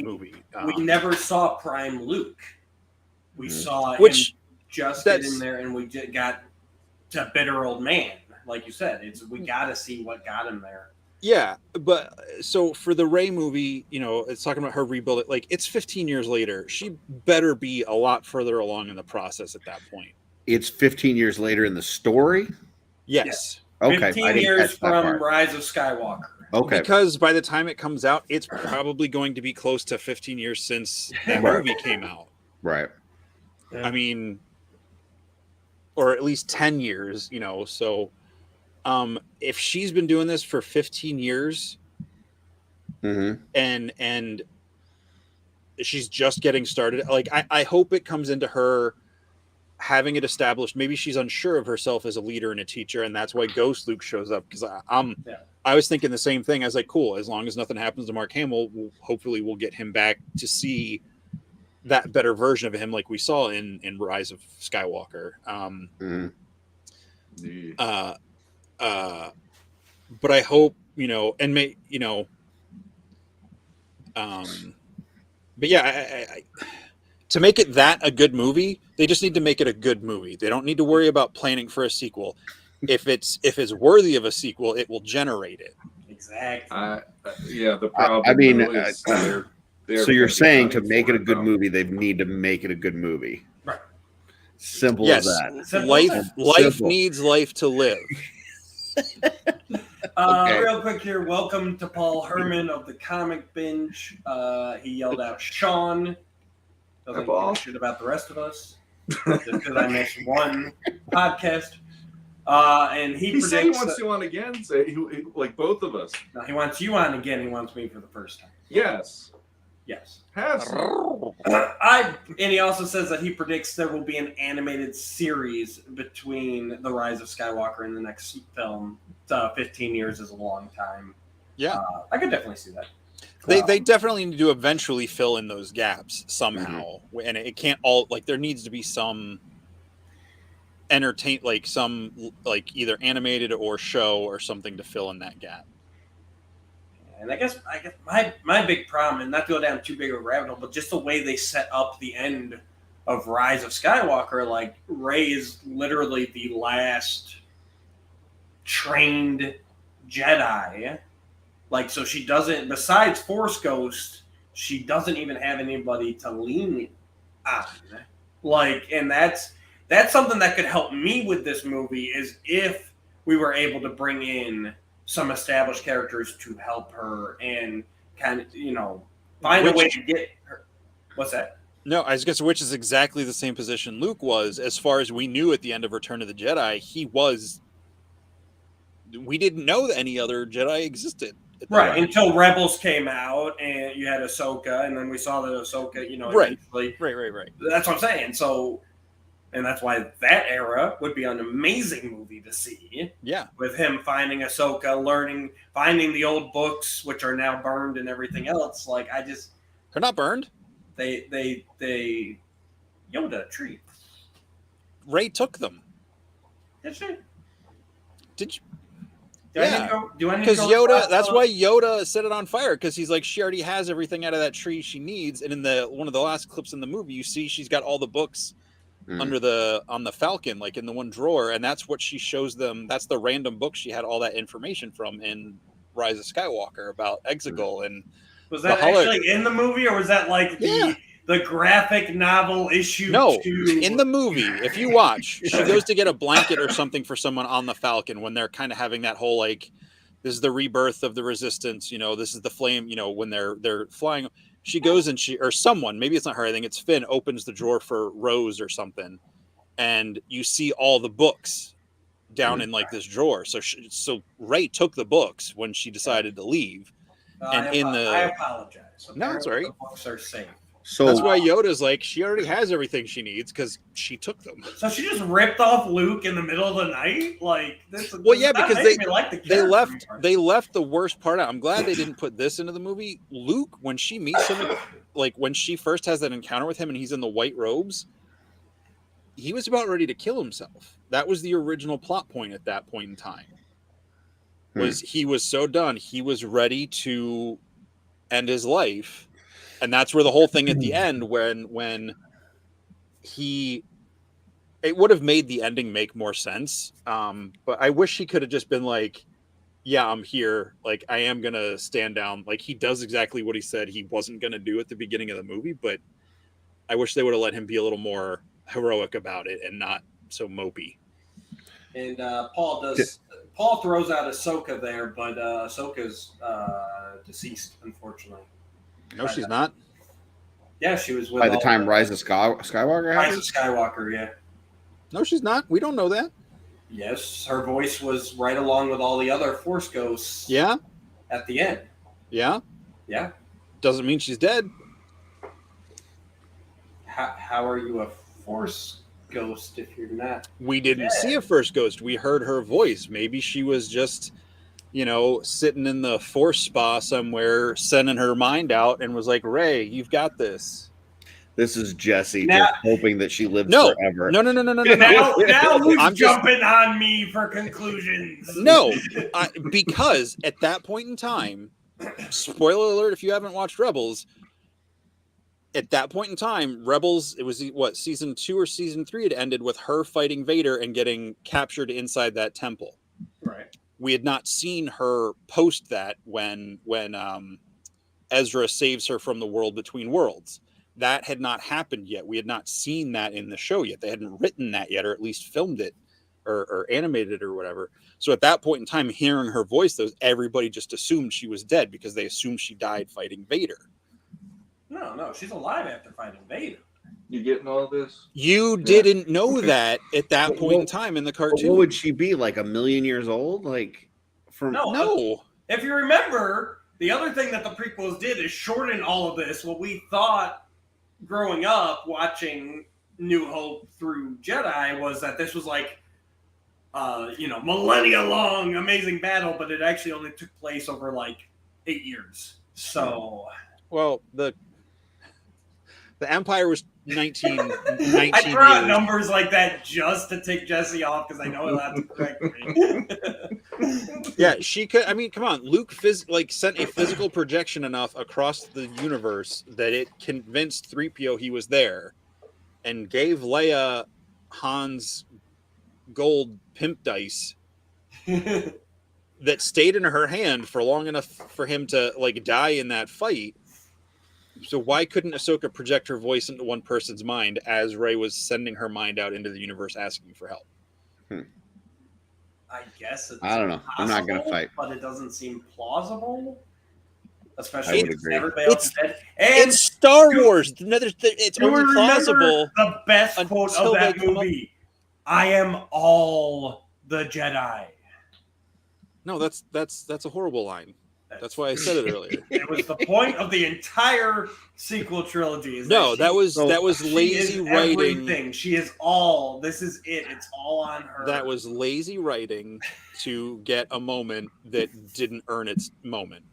movie. We never saw Prime Luke. We saw him just get in there, and we got to bitter old man, like you said. We got to see what got him there. Yeah, but so for the Rey movie, it's talking about her rebuild. Like, it's 15 years later. She better be a lot further along in the process at that point. It's 15 years later in the story? Yes. Okay. 15 years from Rise of Skywalker. Okay. Because by the time it comes out, it's probably going to be close to 15 years since that movie came out. Right. I mean, or at least 10 years, so if she's been doing this for 15 years and she's just getting started, like I hope it comes into her having it established. Maybe she's unsure of herself as a leader and a teacher, and that's why Ghost Luke shows up, because I was thinking the same thing. I was like, cool, as long as nothing happens to Mark Hamill, hopefully we'll get him back to see that better version of him like we saw in Rise of Skywalker. But I hope, but yeah, I to make it that a good movie, they just need to make it a good movie. They don't need to worry about planning for a sequel. If it's worthy of a sequel, it will generate it. Exactly. The problem is so you're saying to make it a good movie, they need to make it a good movie. Right. Simple as that. Life needs life to live. Real quick here, welcome to Paul Herman of the Comic Binge. He yelled out Shawn. Doesn't give a shit about the rest of us. Just because I missed one podcast. And he predicts said he wants you on again. So like both of us. No, he wants you on again. He wants me for the first time. Yes. And he also says that he predicts there will be an animated series between the Rise of Skywalker and the next film. 15 years is a long time. Yeah, I could definitely see that. They definitely need to eventually fill in those gaps somehow, and it can't all there needs to be some either animated or show or something to fill in that gap. And I guess my big problem, and not to go down too big of a rabbit hole, but just the way they set up the end of Rise of Skywalker, like Rey is literally the last trained Jedi. Like, so she doesn't, besides Force Ghost, she doesn't even have anybody to lean on. Like, and that's something that could help me with this movie, is if we were able to bring in some established characters to help her and kind of, you know, find a way to get her. What's that? No, I guess which is exactly the same position Luke was, as far as we knew at the end of Return of the Jedi. He was. We didn't know that any other Jedi existed. Right, until Rebels came out and you had Ahsoka, and then we saw that Ahsoka, you know, eventually. Right. That's what I'm saying. So, and that's why that era would be an amazing movie to see. Yeah. With him finding Ahsoka, finding the old books, which are now burned and everything else. Like, they're not burned. They Yoda tree. Rey took them. Did she? Did you? Yeah, because Yoda. That's why Yoda set it on fire, because he's like, she already has everything out of that tree she needs. And in one of the last clips in the movie, you see she's got all the books on the Falcon, like in the one drawer, and that's what she shows them. That's the random book she had all that information from in Rise of Skywalker about Exegol. And was that actually in the movie, or was that like the graphic novel issue? No, in the movie, if you watch, she goes to get a blanket or something for someone on the Falcon when they're kind of having that whole, like, this is the rebirth of the Resistance, you know, this is the flame, you know, when they're flying. She goes and someone, maybe it's not her, I think it's Finn, opens the drawer for Rose or something, and you see all the books down in like this drawer. So Rey took the books when she decided to leave. I apologize. No, it's all right. The books are safe. So that's why Yoda's like, she already has everything she needs because she took them. So she just ripped off Luke in the middle of the night, like this. Well, yeah, because they left the worst part out. I'm glad they didn't put this into the movie. Luke, when she meets him, like when she first has that encounter with him and he's in the white robes, he was about ready to kill himself. That was the original plot point at that point in time. He was so done, he was ready to end his life. And that's where the whole thing at the end, when it would have made the ending make more sense. But I wish he could have just been like, yeah, I'm here. Like, I am going to stand down. Like, he does exactly what he said he wasn't going to do at the beginning of the movie. But I wish they would have let him be a little more heroic about it and not so mopey. And Paul throws out Ahsoka there, but Ahsoka's deceased, unfortunately. No, she's not. Yeah, she was with by the time Rise of Skywalker Rise of Skywalker, yeah. No, she's not. We don't know that. Yes, her voice was right along with all the other Force ghosts. Yeah. At the end. Yeah. Yeah. Doesn't mean she's dead. How are you a Force ghost if you're not? We didn't see a Force ghost. We heard her voice. Maybe she was just, you know, sitting in the Force spa somewhere, sending her mind out, and was like, "Rey, you've got this." This is Jesse just hoping that she lives forever. No. Now who's jumping on me for conclusions? No, because at that point in time, spoiler alert if you haven't watched Rebels, at that point in time, Rebels, it was season 2 or season 3 had ended with her fighting Vader and getting captured inside that temple. Right. We had not seen her post that when Ezra saves her from the world between worlds. That had not happened yet. We had not seen that in the show yet. They hadn't written that yet, or at least filmed it or animated it or whatever. So at that point in time, hearing her voice, everybody just assumed she was dead because they assumed she died fighting Vader. No, she's alive after fighting Vader. You getting all this? You didn't know that at that point in time in the cartoon. What would she be, like 1,000,000 years old? Like, no. If you remember, the other thing that the prequels did is shorten all of this. What we thought growing up watching New Hope through Jedi was that this was like, millennia long amazing battle, but it actually only took place over like 8 years. So, well, the Empire was 19 I throw out numbers like that just to take Jesse off because I know he'll have to correct me. Yeah, she could. I mean, come on. Luke sent a physical projection enough across the universe that it convinced 3PO he was there. and gave Leia Han's gold pimp dice that stayed in her hand for long enough for him to like die in that fight. So why couldn't Ahsoka project her voice into one person's mind as Rey was sending her mind out into the universe asking for help? I guess it's I don't know. I'm not gonna possible, fight. but it doesn't seem plausible. I Especially would if agree. everybody else is dead. And It's Star Wars. It's do we only remember plausible. the best quote until of that they come up- movie? I am all the Jedi. No, that's a horrible line. That's why I said it earlier. It was the point of the entire sequel trilogy. Is No, that was she lazy is writing. Everything. She is all. This is it. It's all on her. That was lazy writing to get a moment that didn't earn its moment.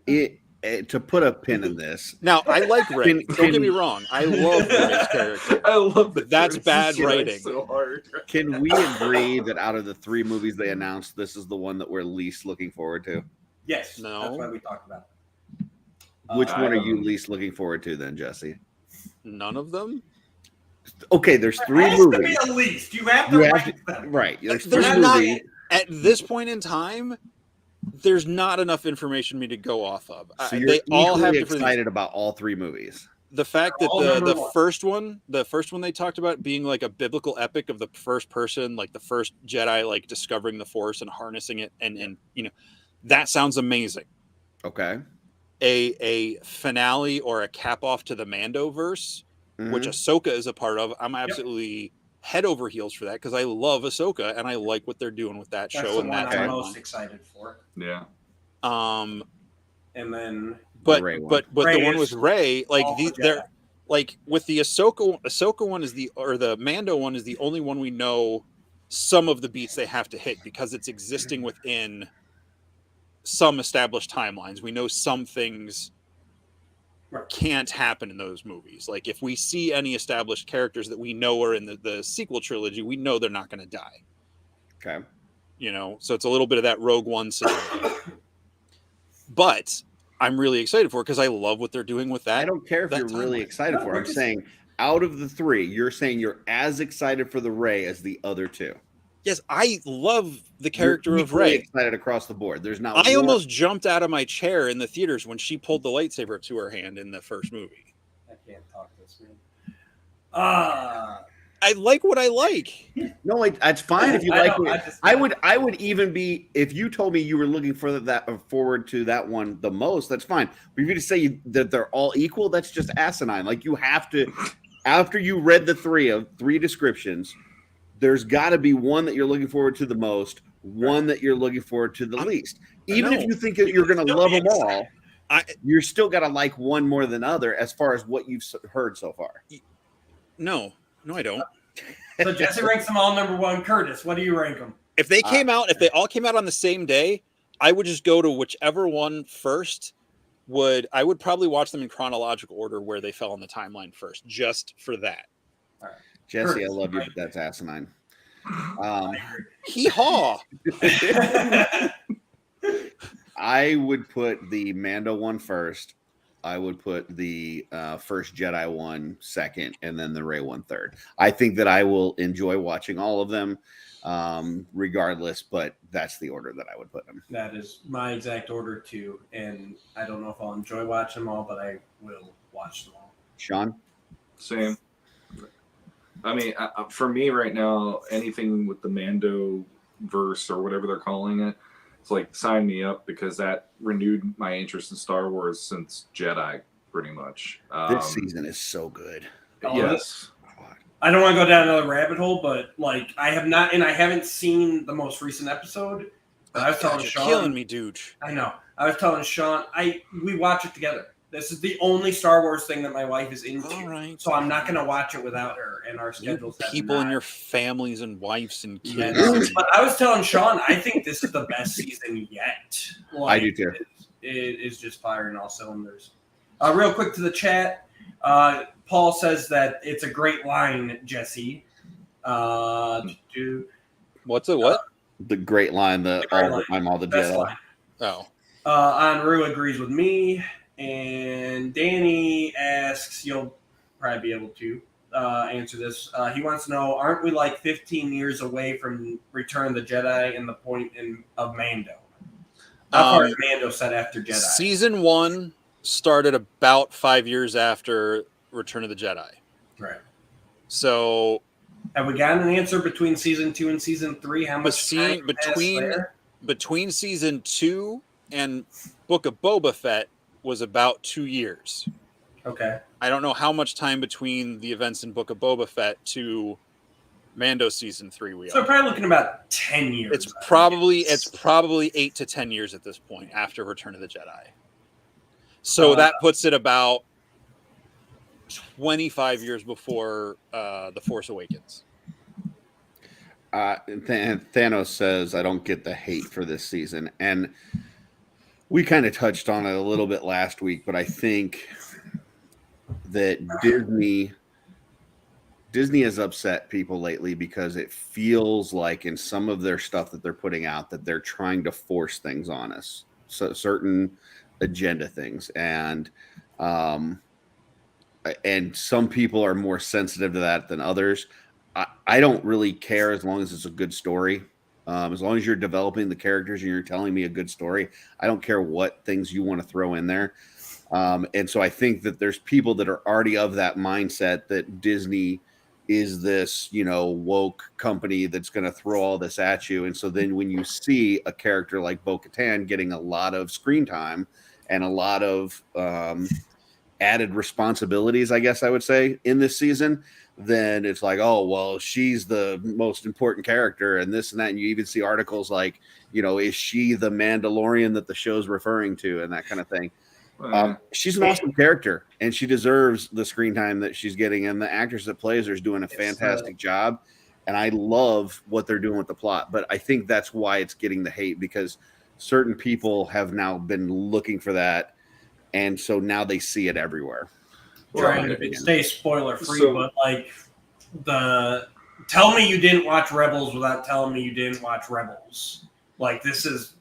To put a pin in this. Now, I like Rey. Can- Don't get me wrong. I love Rey's character. I love But that's Princess bad Jedi writing. so hard. Can we agree that out of the 3 movies they announced, this is the one that we're least looking forward to? Yes. No. That's why we talked about it. Which one are I you don't- least looking forward to then, Jesse? None of them. Okay, there's 3 It has to be movies. at least. You have to You have rank them. Right. There's There's 3 not- movies. At this point in time, there's not enough information for me to go off of. So you're They all have equally different. excited about all 3 movies. The fact that All number the one. first one they talked about being like a biblical epic of the first person, like the first Jedi, like discovering the Force and harnessing it, and that sounds amazing. Okay. A finale or a cap off to the Mandoverse, which Mhm. Ahsoka is a part of. I'm absolutely head over heels for that because I love Ahsoka and I like what they're doing with that That's show the and one that I'm timeline. most excited for. Yeah. Um, And then but Rey one. but Rey the one with is Rey, like all the they're Jedi. like with the Ahsoka one is the Mando one is the only one we know some of the beats they have to hit because it's existing within some established timelines. We know some things Right. can't happen in those movies. Like if we see any established characters that we know are in the sequel trilogy, we know they're not going to die. Okay. So it's a little bit of that Rogue One scenario. But I'm really excited for it because I love what they're doing with that. I don't care if that you're really timeline. excited No, for it. we're I'm just- saying out of the 3, you're saying you're as excited for the Rey as the other 2. Yes, I love the character You're of equally Rey. excited across the board. There's not I one- almost jumped out of my chair in the theaters when she pulled the lightsaber to her hand in the first movie. I can't talk this man. I like what I like. No, it's fine if you I like know, it. I would even be if you told me you were looking for forward to that one the most. That's fine. But if you just say that they're all equal, that's just asinine. Like you have to, after you read the 3 descriptions, there's got to be one that you're looking forward to the most, one that you're looking forward to the least. Even if know. you think that you're going to Still love be them all, you're still got to like one more than other as far as what you've heard so far. No, I don't. So Jesse ranks them all number 1. Curtis, what do you rank them? If they all came out on the same day, I would just go to whichever one first. I would probably watch them in chronological order where they fell on the timeline first, just for that. Jesse, I Curtis, love you, right. but that's asinine. Hee haw! I would put the Mando one first. I would put the first Jedi one second, and then the Rey one third. I think that I will enjoy watching all of them, regardless. But that's the order that I would put them. That is my exact order too, and I don't know if I'll enjoy watching them all, but I will watch them all. Sean, Same. I mean, for me right now, anything with the Mando verse or whatever they're calling it, it's like sign me up because that renewed my interest in Star Wars since Jedi, pretty much. this season is so good. Yes. I don't want to go down another rabbit hole, but like I have not, and I haven't seen the most recent episode. But I was telling You're Shawn, killing me, dude. I know. I was telling Shawn, we watch it together. This is the only Star Wars thing that my wife is into. All right. So I'm not going to watch it without her, and our schedules have People in not- your families and wives and Yeah, kids. but I was telling Shawn, I think this is the best season yet. I do too. It is just firing all cylinders. Real quick to the chat. Paul says that it's a great line, Jesse. What's it? What? The great line, I'm all the Best Jedi. line. Oh, Anru agrees with me, and Danny asks, "You'll probably be able to." answer this. He wants to know, aren't we like 15 years away from Return of the Jedi and the point of Mando? How far is Mando set after Jedi? Season 1 started about 5 years after Return of the Jedi. Right. So have we gotten an answer between season 2 and season 3? How much time between season 2 and Book of Boba Fett was about 2 years. Okay. I don't know how much time between the events in Book of Boba Fett to Mando season 3 we are. So we're probably looking about 10 years. It's probably 8 to 10 years at this point after Return of the Jedi. So that puts it about 25 years before The Force Awakens. Thanos says, I don't get the hate for this season. And we kind of touched on it a little bit last week, but I think that Disney has upset people lately because it feels like in some of their stuff that they're putting out that they're trying to force things on us. So certain agenda things. And some people are more sensitive to that than others. I don't really care as long as it's a good story. As long as you're developing the characters and you're telling me a good story, I don't care what things you want to throw in there. And so I think that there's people that are already of that mindset that Disney is this, woke company that's going to throw all this at you. And so then when you see a character like Bo-Katan getting a lot of screen time and a lot of added responsibilities, I guess I would say, in this season, then it's like, oh, well, she's the most important character and this and that. And you even see articles like, is she the Mandalorian that the show's referring to and that kind of thing. She's an awesome character and she deserves the screen time that she's getting. And the actress that plays her is doing a fantastic job. And I love what they're doing with the plot. But I think that's why it's getting the hate, because certain people have now been looking for that. And so now they see it everywhere. Trying to stay spoiler free, but tell me you didn't watch Rebels without telling me you didn't watch Rebels. Like, this is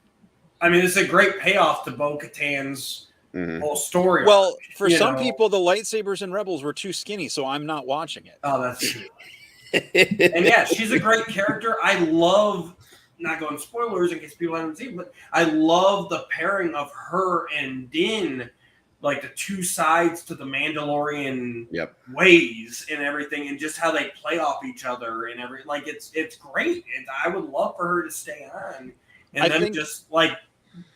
a great payoff to Bo-Katan's whole story. Well, for some people, the lightsabers in Rebels were too skinny, so I'm not watching it. Oh, that's true. And yeah, she's a great character. I love, not going spoilers in case people haven't seen, but I love the pairing of her and Din, like the two sides to the Mandalorian ways and everything, and just how they play off each other and it's great. And I would love for her to stay on and just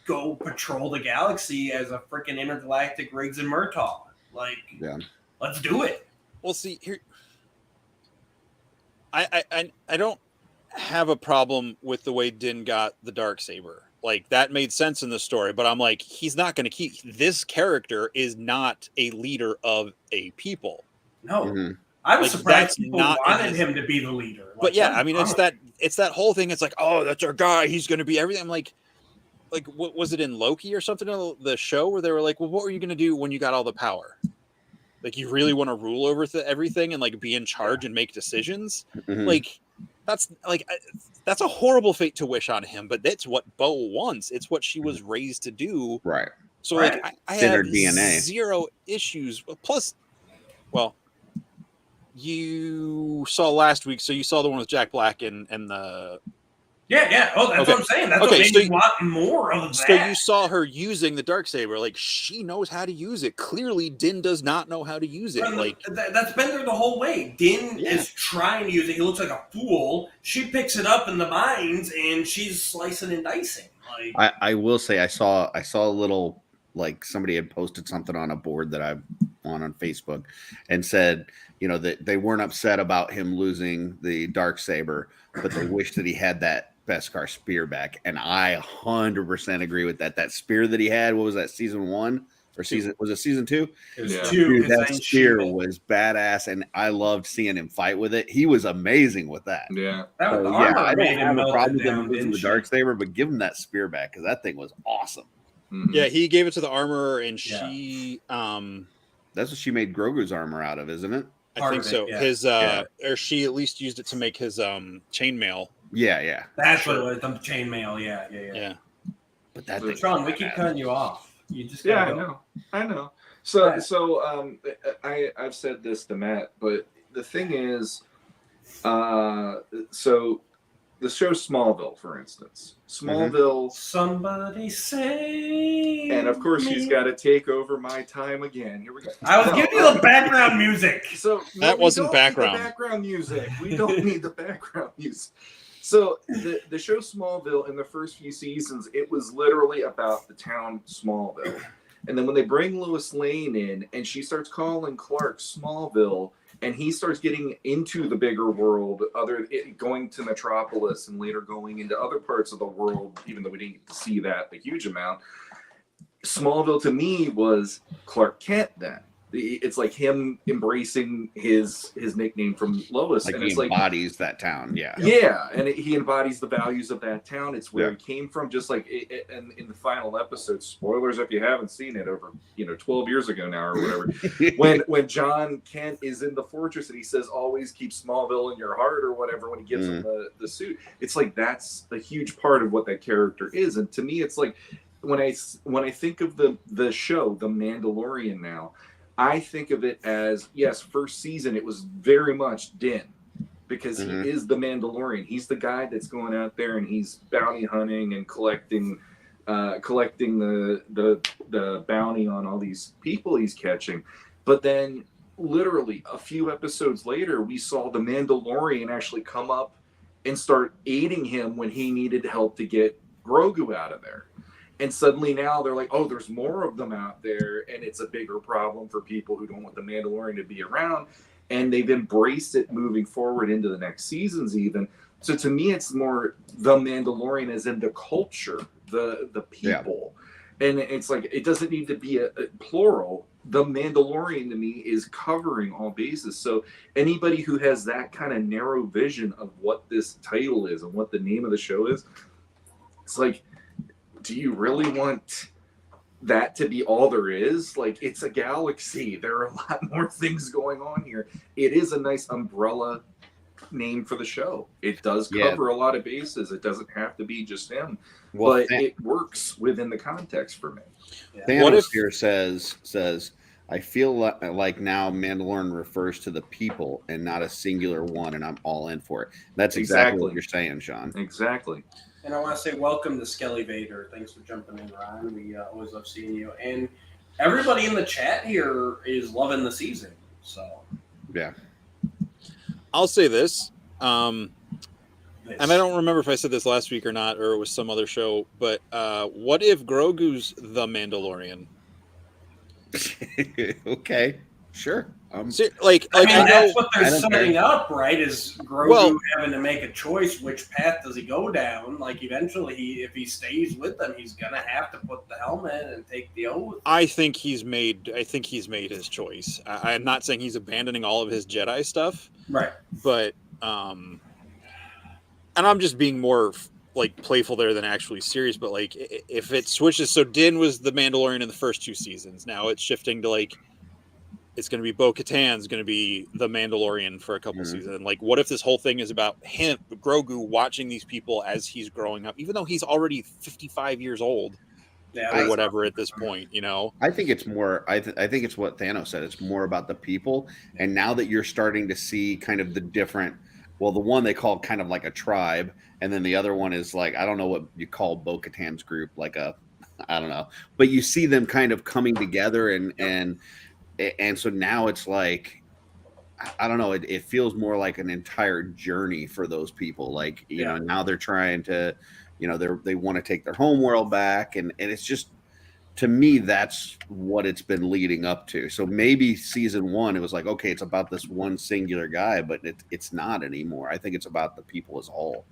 go patrol the galaxy as a freaking intergalactic Riggs and Murtaugh. Let's do it. Well, see here, I don't have a problem with the way Din got the Darksaber. Like, that made sense in the story, but I'm like, he's not going to keep this character is not a leader of a people. No, I was surprised people wanted him to be the leader. But yeah, it's that whole thing. It's like, oh, that's our guy. He's going to be everything. I'm like, what was it in Loki or something? The show where they were like, well, what were you going to do when you got all the power? Like, you really want to rule over everything and be in charge and make decisions? That's a horrible fate to wish on him, but that's what Bo wants. It's what she was raised to do. Right. So I have DNA. Zero issues. Plus, well, you saw last week, so you saw the one with Jack Black and the. Yeah. Oh, that's what I'm saying. That's what made me want more of that. So you saw her using the Darksaber. Like, she knows how to use it. Clearly, Din does not know how to use it. That's been there the whole way. Din is trying to use it. He looks like a fool. She picks it up in the mines, and she's slicing and dicing. I will say I saw a little, somebody had posted something on a board that I'm on Facebook and said, that they weren't upset about him losing the Darksaber, but they wish that he had that Beskar spear back, and I 100% agree with that. That spear that he had, what was that, season 1 or was it season 2? It was 2. Dude, that spear was badass, and I loved seeing him fight with it. He was amazing with that. Yeah, I don't have a problem with him losing the Darksaber, but give him that spear back because that thing was awesome. Mm-hmm. Yeah, he gave it to the armorer, and she that's what she made Grogu's armor out of, isn't it? I think so. Yeah. Or she at least used it to make his chainmail. Yeah. That's what it was, the chainmail. Yeah. But that thing, Shawn, we keep cutting you off. You just I know. So I've said this to Matt, but the thing is, so the show Smallville, for instance, Smallville. Somebody say. And of course, he's got to take over my time again. Here we go. I was giving you the background music. So That wasn't background. The background music. We don't need the background music. So the show Smallville in the first few seasons, it was literally about the town Smallville. And then when they bring Lois Lane in and she starts calling Clark Smallville, and he starts getting into the bigger world, going to Metropolis and later going into other parts of the world, even though we didn't get to see that a huge amount. Smallville to me was Clark Kent then. It's like him embracing his nickname from Lois. Like and he it's embodies that town. Yeah. Yeah, and he embodies the values of that town. It's where he came from, just like and in the final episode, spoilers if you haven't seen it, over 12 years ago now or whatever, when John Kent is in the fortress and he says always keep Smallville in your heart or whatever when he gives him the suit. It's like that's a huge part of what that character is. And to me, it's like when I think of the show, The Mandalorian now, I think of it as, yes, first season, it was very much Din because he is the Mandalorian. He's the guy that's going out there and he's bounty hunting and collecting the bounty on all these people he's catching. But then literally a few episodes later, we saw the Mandalorian actually come up and start aiding him when he needed help to get Grogu out of there. And suddenly now they're like, oh, there's more of them out there, and it's a bigger problem for people who don't want the Mandalorian to be around. And they've embraced it moving forward into the next seasons even. So to me, it's more the Mandalorian as in the culture, the people. Yeah. And it's like, it doesn't need to be a plural. The Mandalorian to me is covering all bases. So anybody who has that kind of narrow vision of what this title is and what the name of the show is, it's like, do you really want that to be all there is? Like, it's a galaxy. There are a lot more things going on here. It is a nice umbrella name for the show. It does cover a lot of bases. It doesn't have to be just him, but it works within the context for me. Yeah. Thanos here says, I feel like now Mandalorian refers to the people and not a singular one, and I'm all in for it. That's exactly what you're saying, Shawn. Exactly. And I want to say welcome to Skelly Vader. Thanks for jumping in, Ryan. We always love seeing you. And everybody in the chat here is loving the season. So, yeah. I'll say this. And I don't remember if I said this last week or not, or it was some other show, but what if Grogu's the Mandalorian? Okay, sure. I mean, that's what they're setting up, right? Is Grogu having to make a choice? Which path does he go down? Like, eventually, if he stays with them, he's gonna have to put the helmet and take the oath. I think he's made his choice. I'm not saying he's abandoning all of his Jedi stuff, right? But and I'm just being more like playful there than actually serious. But like, if it switches, so Din was the Mandalorian in the first 2 seasons. Now it's shifting to like, it's going to be Bo-Katan's going to be the Mandalorian for a couple seasons. And like, what if this whole thing is about him, Grogu, watching these people as he's growing up, even though he's already 55 years old or whatever at this point, I think it's more, I think it's what Thanos said. It's more about the people. And now that you're starting to see kind of the different, well, the one they call kind of like a tribe. And then the other one is like, I don't know what you call Bo-Katan's group, like I don't know, but you see them kind of coming together and so now it's like, I don't know, it feels more like an entire journey for those people. Like, you know, now they're trying to, they want to take their home world back. And it's just, to me, that's what it's been leading up to. So maybe season 1, it was like, okay, it's about this one singular guy, but it's not anymore. I think it's about the people as a whole.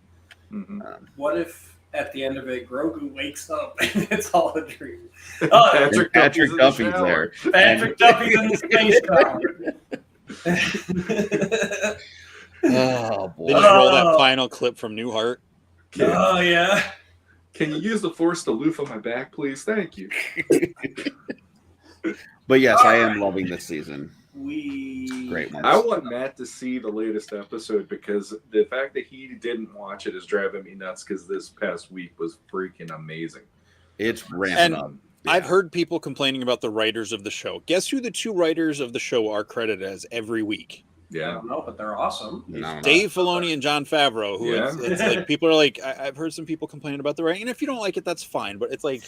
Mm-hmm. What if at the end of it, Grogu wakes up and it's all a dream? Patrick Duffy's there. Patrick Duffy's in the space car. Oh boy! They just roll that final clip from Newhart. Oh yeah. Can you use the Force to loof on my back, please? Thank you. But yes, I am loving this season. Great one. I want Matt to see the latest episode because the fact that he didn't watch it is driving me nuts because this past week was freaking amazing. It's ramping up. Yeah. I've heard people complaining about the writers of the show. Guess who the 2 writers of the show are credited as every week? I Yeah. don't know, but they're awesome. No. Dave Filoni and Jon Favreau, who Yeah. it's like people are like, I've heard some people complaining about the writing, and if you don't like it, that's fine. But it's like,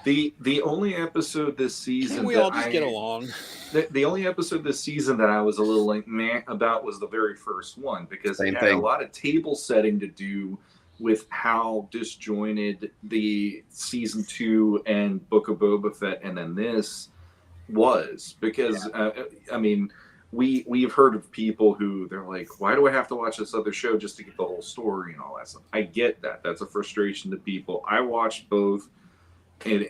The only episode this season can't we that all just get along? The only episode this season that I was a little like meh about was the very first one, because Same it had thing. a lot of table setting to do with how disjointed the season 2 and Book of Boba Fett and then this was. Because I mean, we've heard of people who they're like, why do I have to watch this other show just to get the whole story and all that stuff? I get that. That's a frustration to people. I watched both. And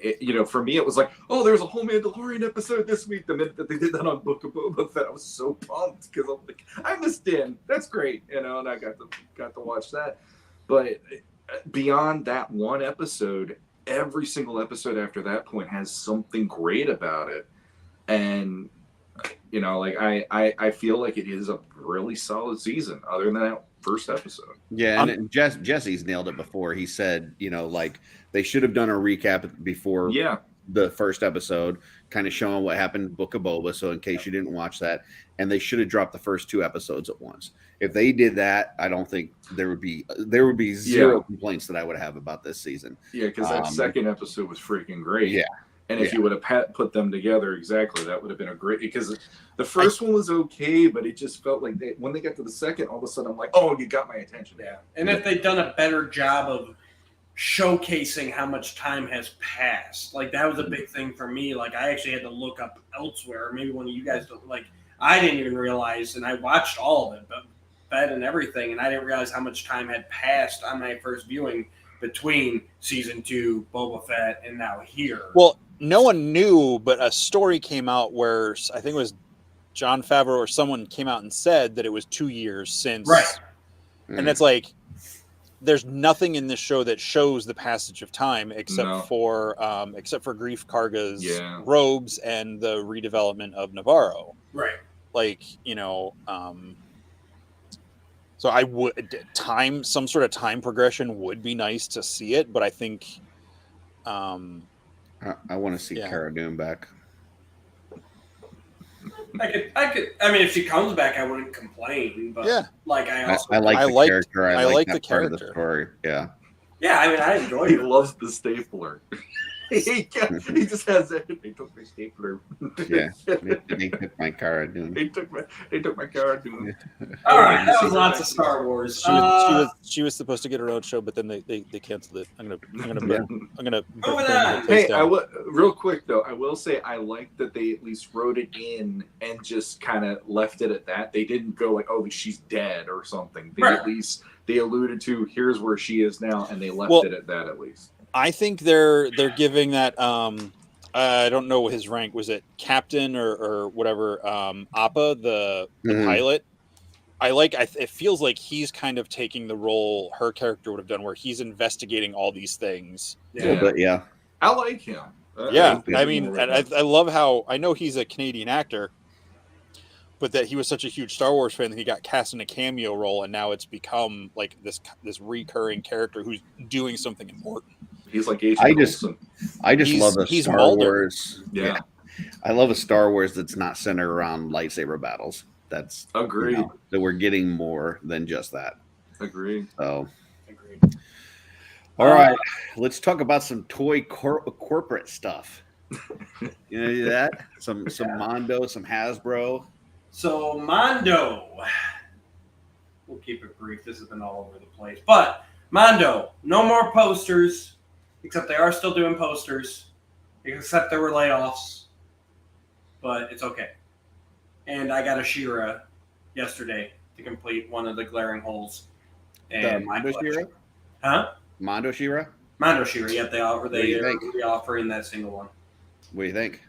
for me, it was like, oh, there's a whole Mandalorian episode this week. The minute that they did that on Book of Boba Fett, I was so pumped because I'm like, I missed Din. That's great, and I got to watch that. But beyond that one episode, every single episode after that point has something great about it, and I feel like it is a really solid season. Other than that first episode. Yeah, and Jesse's nailed it before. He said, like they should have done a recap before the first episode, kind of showing what happened in Book of Boba. So in case you didn't watch that, and they should have dropped the first 2 episodes at once. If they did that, I don't think there would be zero complaints that I would have about this season. Yeah, because that second episode was freaking great. Yeah. And if you would have put them together exactly, that would have been a great, because the first one was okay, but it just felt like when they got to the second, all of a sudden I'm like, oh, you got my attention. Yeah. And if they'd done a better job of showcasing how much time has passed, like that was a big thing for me. Like I actually had to look up elsewhere. Maybe one of you guys don't, like I didn't even realize, and I watched all of it, but fed and everything, and I didn't realize how much time had passed on my first viewing between season 2, Boba Fett, and now here. Well, no one knew, but a story came out where I think it was Jon Favreau or someone came out and said that it was 2 years since. Right. And it's like, there's nothing in this show that shows the passage of time except for Grief Karga's robes and the redevelopment of Navarro. Right. Like, so I would some sort of time progression would be nice to see it, but I think I want to see Cara Dune back. I mean, if she comes back, I wouldn't complain. But yeah, like I like the character. I like the character. Part of the story. Yeah. Yeah, I mean, I enjoy it. He loves the stapler. He just has it. They took my stapler. Yeah, they took my Cara Dune. They took my Cara Dune. All right, that was lots of Star Wars. She was supposed to get her own show, but then they canceled it. I'm gonna. Hey, real quick though, I will say I like that they at least wrote it in and just kind of left it at that. They didn't go like, oh, she's dead or something. At least they alluded to here's where she is now, and they left it at that at least. I think they're giving that. I don't know his rank. Was it captain or whatever? Appa, the pilot. It feels like he's kind of taking the role her character would have done, where he's investigating all these things. Yeah. I like him. I mean, I love how I know he's a Canadian actor, but that he was such a huge Star Wars fan that he got cast in a cameo role, and now it's become like this recurring character who's doing something important. He's like Agent Coulson. I just love a Star Wars. Yeah. I love a Star Wars that's not centered around lightsaber battles. That's agreed. That we're getting more than just that. Agreed. So, all right, let's talk about some toy corporate stuff. You know, do that? Some Mondo, some Hasbro. So Mondo, we'll keep it brief. This has been all over the place, but Mondo, no more posters. Except they are still doing posters. Except there were layoffs. But it's okay. And I got a She-Ra yesterday to complete one of the glaring holes. And Mondo She-Ra? Huh? Mondo She-Ra? Mondo She-Ra, yeah, they are reoffering that single one. What do you think?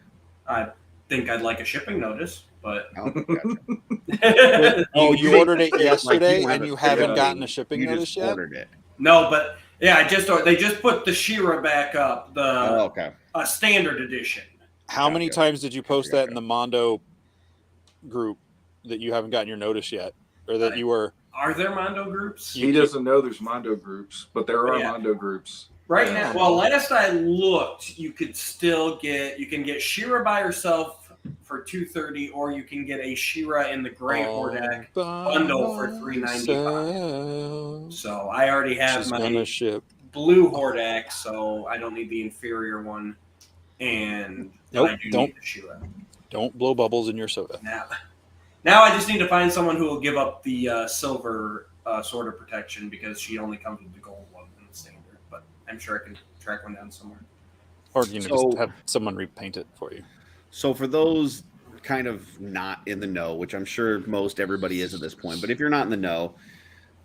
I think I'd like a shipping notice, but gotcha. You ordered it yesterday and you haven't gotten a shipping notice yet? Ordered it. No, but yeah, they just put the She-Ra back up, a standard edition. How many times did you post that in the Mondo group that you haven't gotten your notice yet, or that you were? Are there Mondo groups? He doesn't know there's Mondo groups, but there are Mondo groups right now. Well, last I looked, you can get She-Ra by herself for $230, or you can get a She-Ra in the gray Hordak All bundle for by $395. myself. So I already have She's my gonna ship. blue Hordak, so I don't need the inferior one. But I do need the She-Ra. Don't blow bubbles in your soda. Now I just need to find someone who will give up the silver sword of protection, because she only comes with the gold one in the standard. But I'm sure I can track one down somewhere. Or just have someone repaint it for you. So for those kind of not in the know, which I'm sure most everybody is at this point, but if you're not in the know,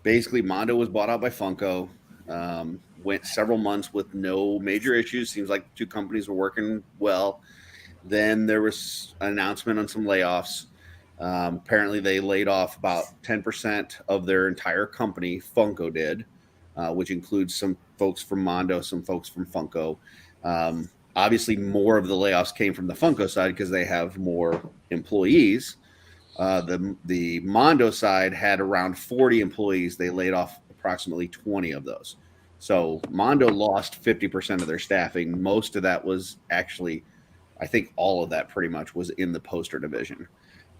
basically Mondo was bought out by Funko. Went several months with no major issues. Seems like the two companies were working well. Then there was an announcement on some layoffs. Apparently they laid off about 10% of their entire company. Funko did, which includes some folks from Mondo, some folks from Funko. Obviously, more of the layoffs came from the Funko side because they have more employees. The Mondo side had around 40 employees. They laid off approximately 20 of those. So Mondo lost 50% of their staffing. Most of that was actually, I think all of that pretty much was in the poster division.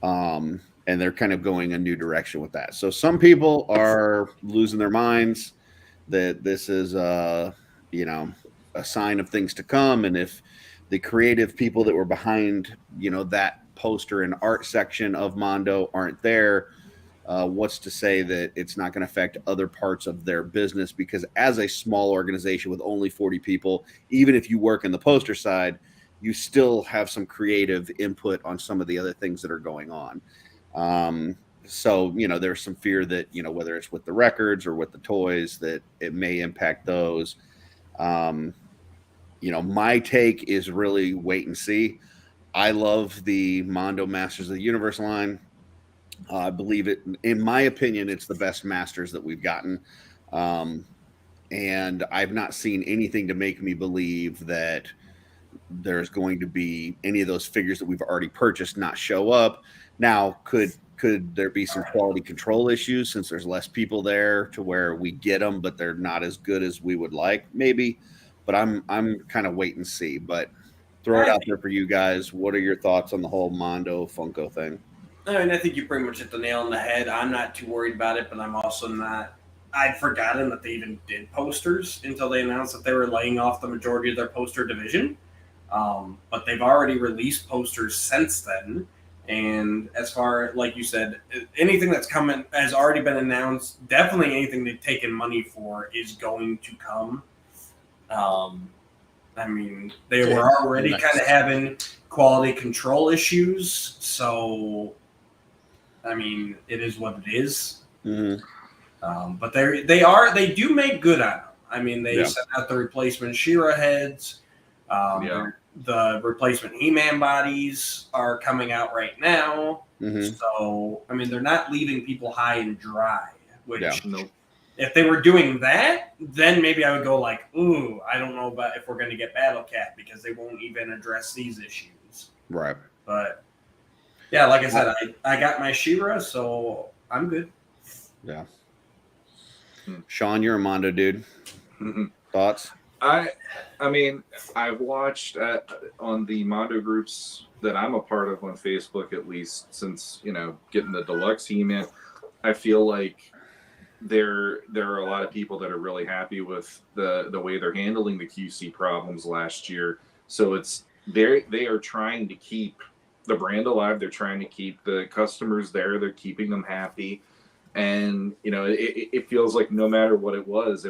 And they're kind of going a new direction with that. So some people are losing their minds that this is, a sign of things to come. And if the creative people that were behind, that poster and art section of Mondo aren't there, what's to say that it's not going to affect other parts of their business? Because as a small organization with only 40 people, even if you work in the poster side, you still have some creative input on some of the other things that are going on. So, there's some fear that, whether it's with the records or with the toys, that it may impact those. My take is really wait and see. I love the Mondo Masters of the Universe line. I believe it, in my opinion, it's the best Masters that we've gotten. And I've not seen anything to make me believe that there's going to be any of those figures that we've already purchased not show up. Now, could there be some quality control issues since there's less people there to where we get them, but they're not as good as we would like? Maybe, but I'm kind of wait and see. But throw it out there for you guys. What are your thoughts on the whole Mondo Funko thing? I think you pretty much hit the nail on the head. I'm not too worried about it, but I'm also not. I'd forgotten that they even did posters until they announced that they were laying off the majority of their poster division. But they've already released posters since then. And as far, like you said, anything that's coming has already been announced. Definitely anything they've taken money for is going to come. They were already kind of having quality control issues. So, it is what it is. Mm-hmm. But they do make good on them. They sent out the replacement She-Ra heads. The replacement He-Man bodies are coming out right now. Mm-hmm. So, they're not leaving people high and dry, which if they were doing that, then maybe I would go like, ooh, I don't know about if we're going to get Battle Cat, because they won't even address these issues. Right. But, yeah, like I said, I got my She-Ra, so I'm good. Yeah. Shawn, you're a Mondo dude. Mm-hmm. Thoughts? I've watched on the Mondo groups that I'm a part of on Facebook, at least since, getting the deluxe He-Man. I feel like there are a lot of people that are really happy with the way they're handling the QC problems last year. So they are trying to keep the brand alive. They're trying to keep the customers there. They're keeping them happy. And, it feels like no matter what it was,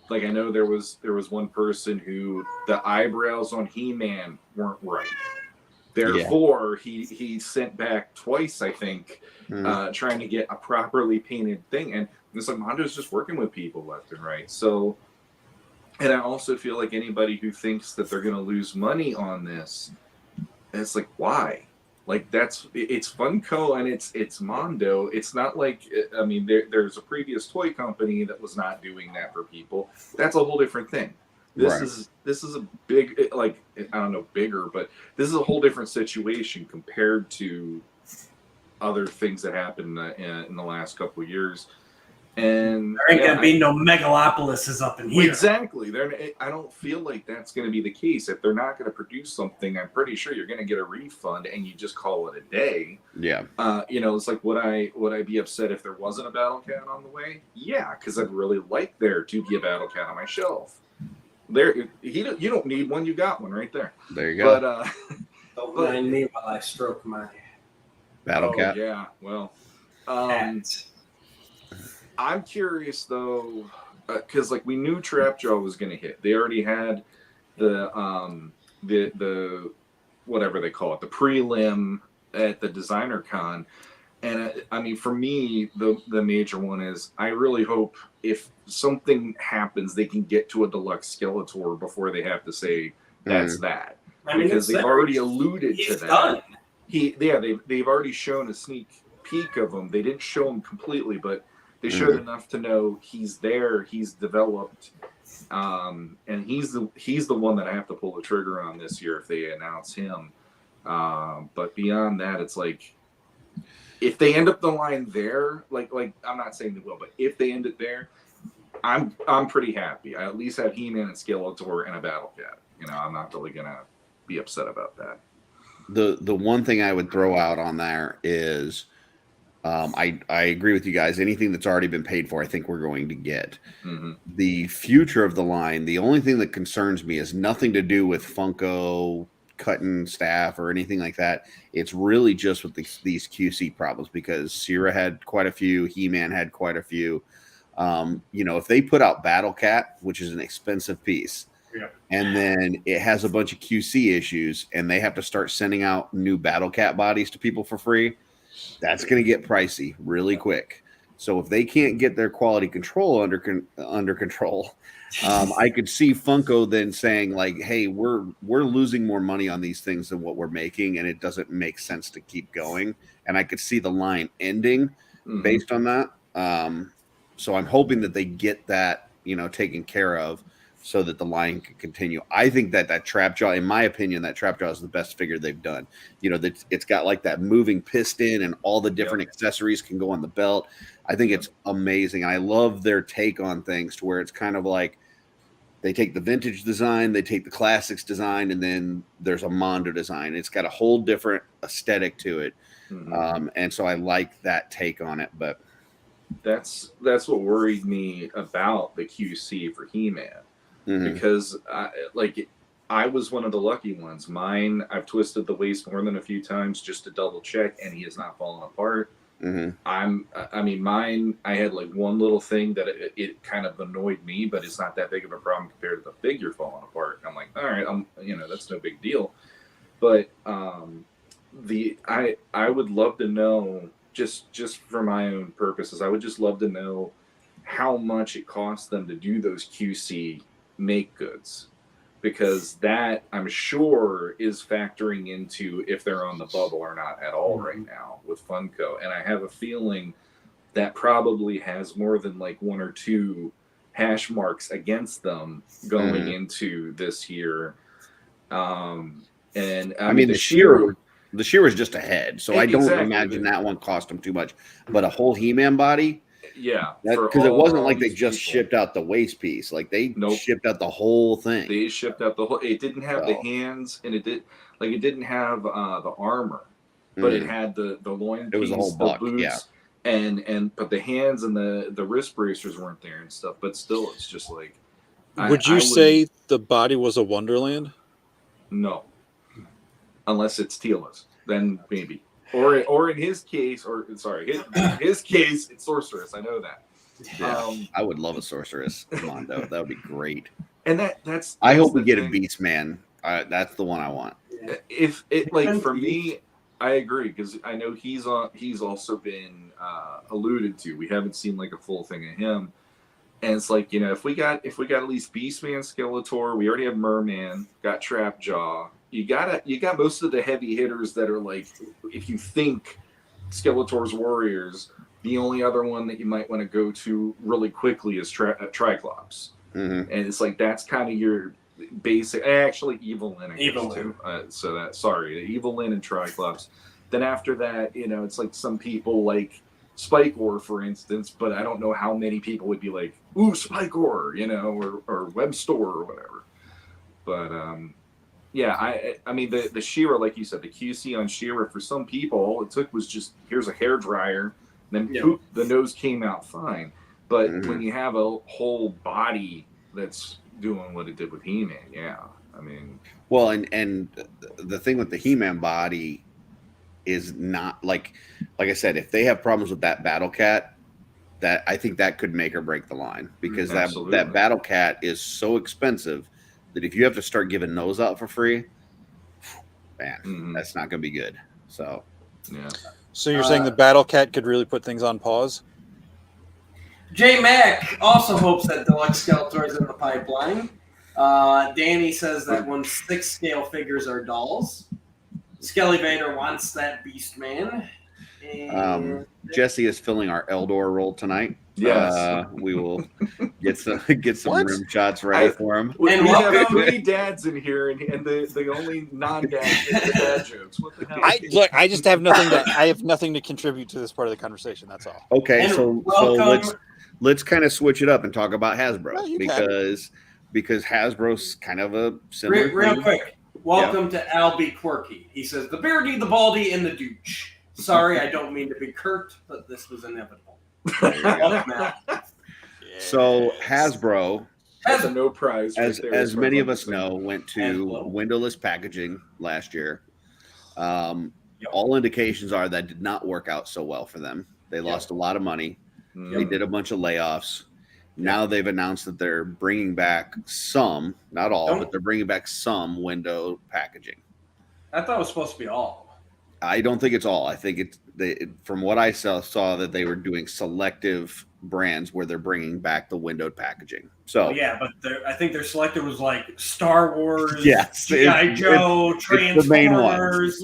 I know there was one person who the eyebrows on He-Man weren't right. Therefore, he sent back twice, I think, trying to get a properly painted thing. And it's like Mondo's just working with people left and right. So, and I also feel like anybody who thinks that they're going to lose money on this, it's like, why? Like, it's Funko and it's Mondo. It's not like, there's a previous toy company that was not doing that for people. That's a whole different thing. This is a big, I don't know, bigger, but this is a whole different situation compared to other things that happened in the last couple of years. And there ain't gonna be no megalopolises up in here. Exactly. I don't feel like that's going to be the case. If they're not going to produce something, I'm pretty sure you're going to get a refund, and you just call it a day. Yeah. It's like, would I be upset if there wasn't a Battle Cat on the way? Yeah, because I'd really like there to be a Battle Cat on my shelf. You don't need one. You got one right there. There you go. But don't mind me while I stroke my Battle Cat. Yeah. Well, cat. I'm curious though, because like we knew Trapjaw was going to hit. They already had the whatever they call it, the prelim at the Designer Con, and I mean for me the major one is I really hope if something happens they can get to a deluxe Skeletor before they have to say that's that. I mean, because they've already alluded to that. Done. They've already shown a sneak peek of him. They didn't show him completely, but they showed enough to know he's there, he's developed, and he's the one that I have to pull the trigger on this year if they announce him. But beyond that, it's like if they end up the line there, like I'm not saying they will, but if they end it there, I'm pretty happy. I at least have He-Man and Skeletor and a Battle Cat. I'm not really gonna be upset about that. The one thing I would throw out on there is. I agree with you guys. Anything that's already been paid for, I think we're going to get. Mm-hmm. The future of the line, the only thing that concerns me is nothing to do with Funko cutting staff or anything like that. It's really just with these QC problems because Sierra had quite a few, He-Man had quite a few. If they put out Battle Cat, which is an expensive piece, and then it has a bunch of QC issues and they have to start sending out new Battle Cat bodies to people for free, that's going to get pricey really quick. So if they can't get their quality control under control, I could see Funko then saying like, "Hey, we're losing more money on these things than what we're making, and it doesn't make sense to keep going." And I could see the line ending based on that. So I'm hoping that they get that taken care of so that the line can continue. I think that Trapjaw, in my opinion, that Trapjaw is the best figure they've done. That it's got like that moving piston and all the different accessories can go on the belt. I think it's amazing. I love their take on things to where it's kind of like they take the vintage design, they take the classics design, and then there's a Mondo design. It's got a whole different aesthetic to it. And so I like that take on it. But that's what worried me about the QC for He-Man. Because I was one of the lucky ones. Mine, I've twisted the waist more than a few times just to double check, and he has not fallen apart. Mine, I had like one little thing that it kind of annoyed me, but it's not that big of a problem compared to the figure falling apart. I'm like, all right, that's no big deal. But I would love to know, just for my own purposes, I would just love to know how much it costs them to do those QC make goods, because that I'm sure is factoring into if they're on the bubble or not at all right now with Funko. And I have a feeling that probably has more than like one or two hash marks against them going into this year. And I mean the Shearer is just a head, so I don't imagine that one cost them too much. But a whole He-Man body, because it wasn't like they just shipped out the waist piece. Like they shipped out the whole thing. They shipped out the whole. It didn't have the hands, and it didn't have the armor, but it had the loin piece, it was the whole buck, boots, and but the hands and the wrist bracers weren't there and stuff. But still, it's just like. Would you say the body was a Wonderland? No, unless it's Tila's, then maybe. Or in his case, his case, it's Sorceress. I know that. Yeah, I would love a Sorceress Mondo. That would be great. And that's I hope we get a Beast Man. That's the one I want. If it like for me, I agree because I know he's also been alluded to. We haven't seen like a full thing of him, and it's like if we got at least Beastman, Skeletor, we already have Merman, got Trapjaw. You got most of the heavy hitters that are like, if you think Skeletor's Warriors, the only other one that you might want to go to really quickly is Triclops. And it's like that's kind of your basic. Actually, Evelyn. Too. The Evelyn and Triclops. Then after that, it's like some people like Spike Ore, for instance, but I don't know how many people would be like, ooh, Spike Ore, or Web Store or whatever. But yeah, I mean the Shearer, like you said, the QC on Shearer for some people, all it took was just here's a hair dryer, then poop, the nose came out fine. But when you have a whole body that's doing what it did with He-Man, yeah, I mean, well, and the thing with the He-Man body is not like I said, if they have problems with that Battle Cat, that I think that could make or break the line, because that Battle Cat is so expensive that if you have to start giving those out for free, man, that's not going to be good. So, yeah. So you're saying the Battle Cat could really put things on pause? J Mac also hopes that Deluxe Skeletor is in the pipeline. Danny says that when 6 scale figures are dolls. Skelly Vader wants that Beast Man. And Jesse is filling our Eldor role tonight. Yes. We will get some rim shots ready for him. We have 3 dads in here, and the only non-dads are the dad jokes. What the hell? I just have nothing to contribute to this part of the conversation. That's all. Okay, And so let's kind of switch it up and talk about Hasbro, because Hasbro's kind of a similar real quick. Welcome to Al B. Quirky. He says, the beardy, the baldy, and the douche. Sorry, I don't mean to be curt, but this was inevitable. So Hasbro, that's a no prize. As many of us know, went to windowless packaging last year. All indications are that did not work out so well for them. They lost a lot of money. They did a bunch of layoffs. Now they've announced that they're bringing back some, not all, but they're bringing back some window packaging. I thought it was supposed to be all. I don't think it's all. I think from what I saw that they were doing selective brands where they're bringing back the windowed packaging. So but I think their selective was like Star Wars, G.I. Joe, Transformers,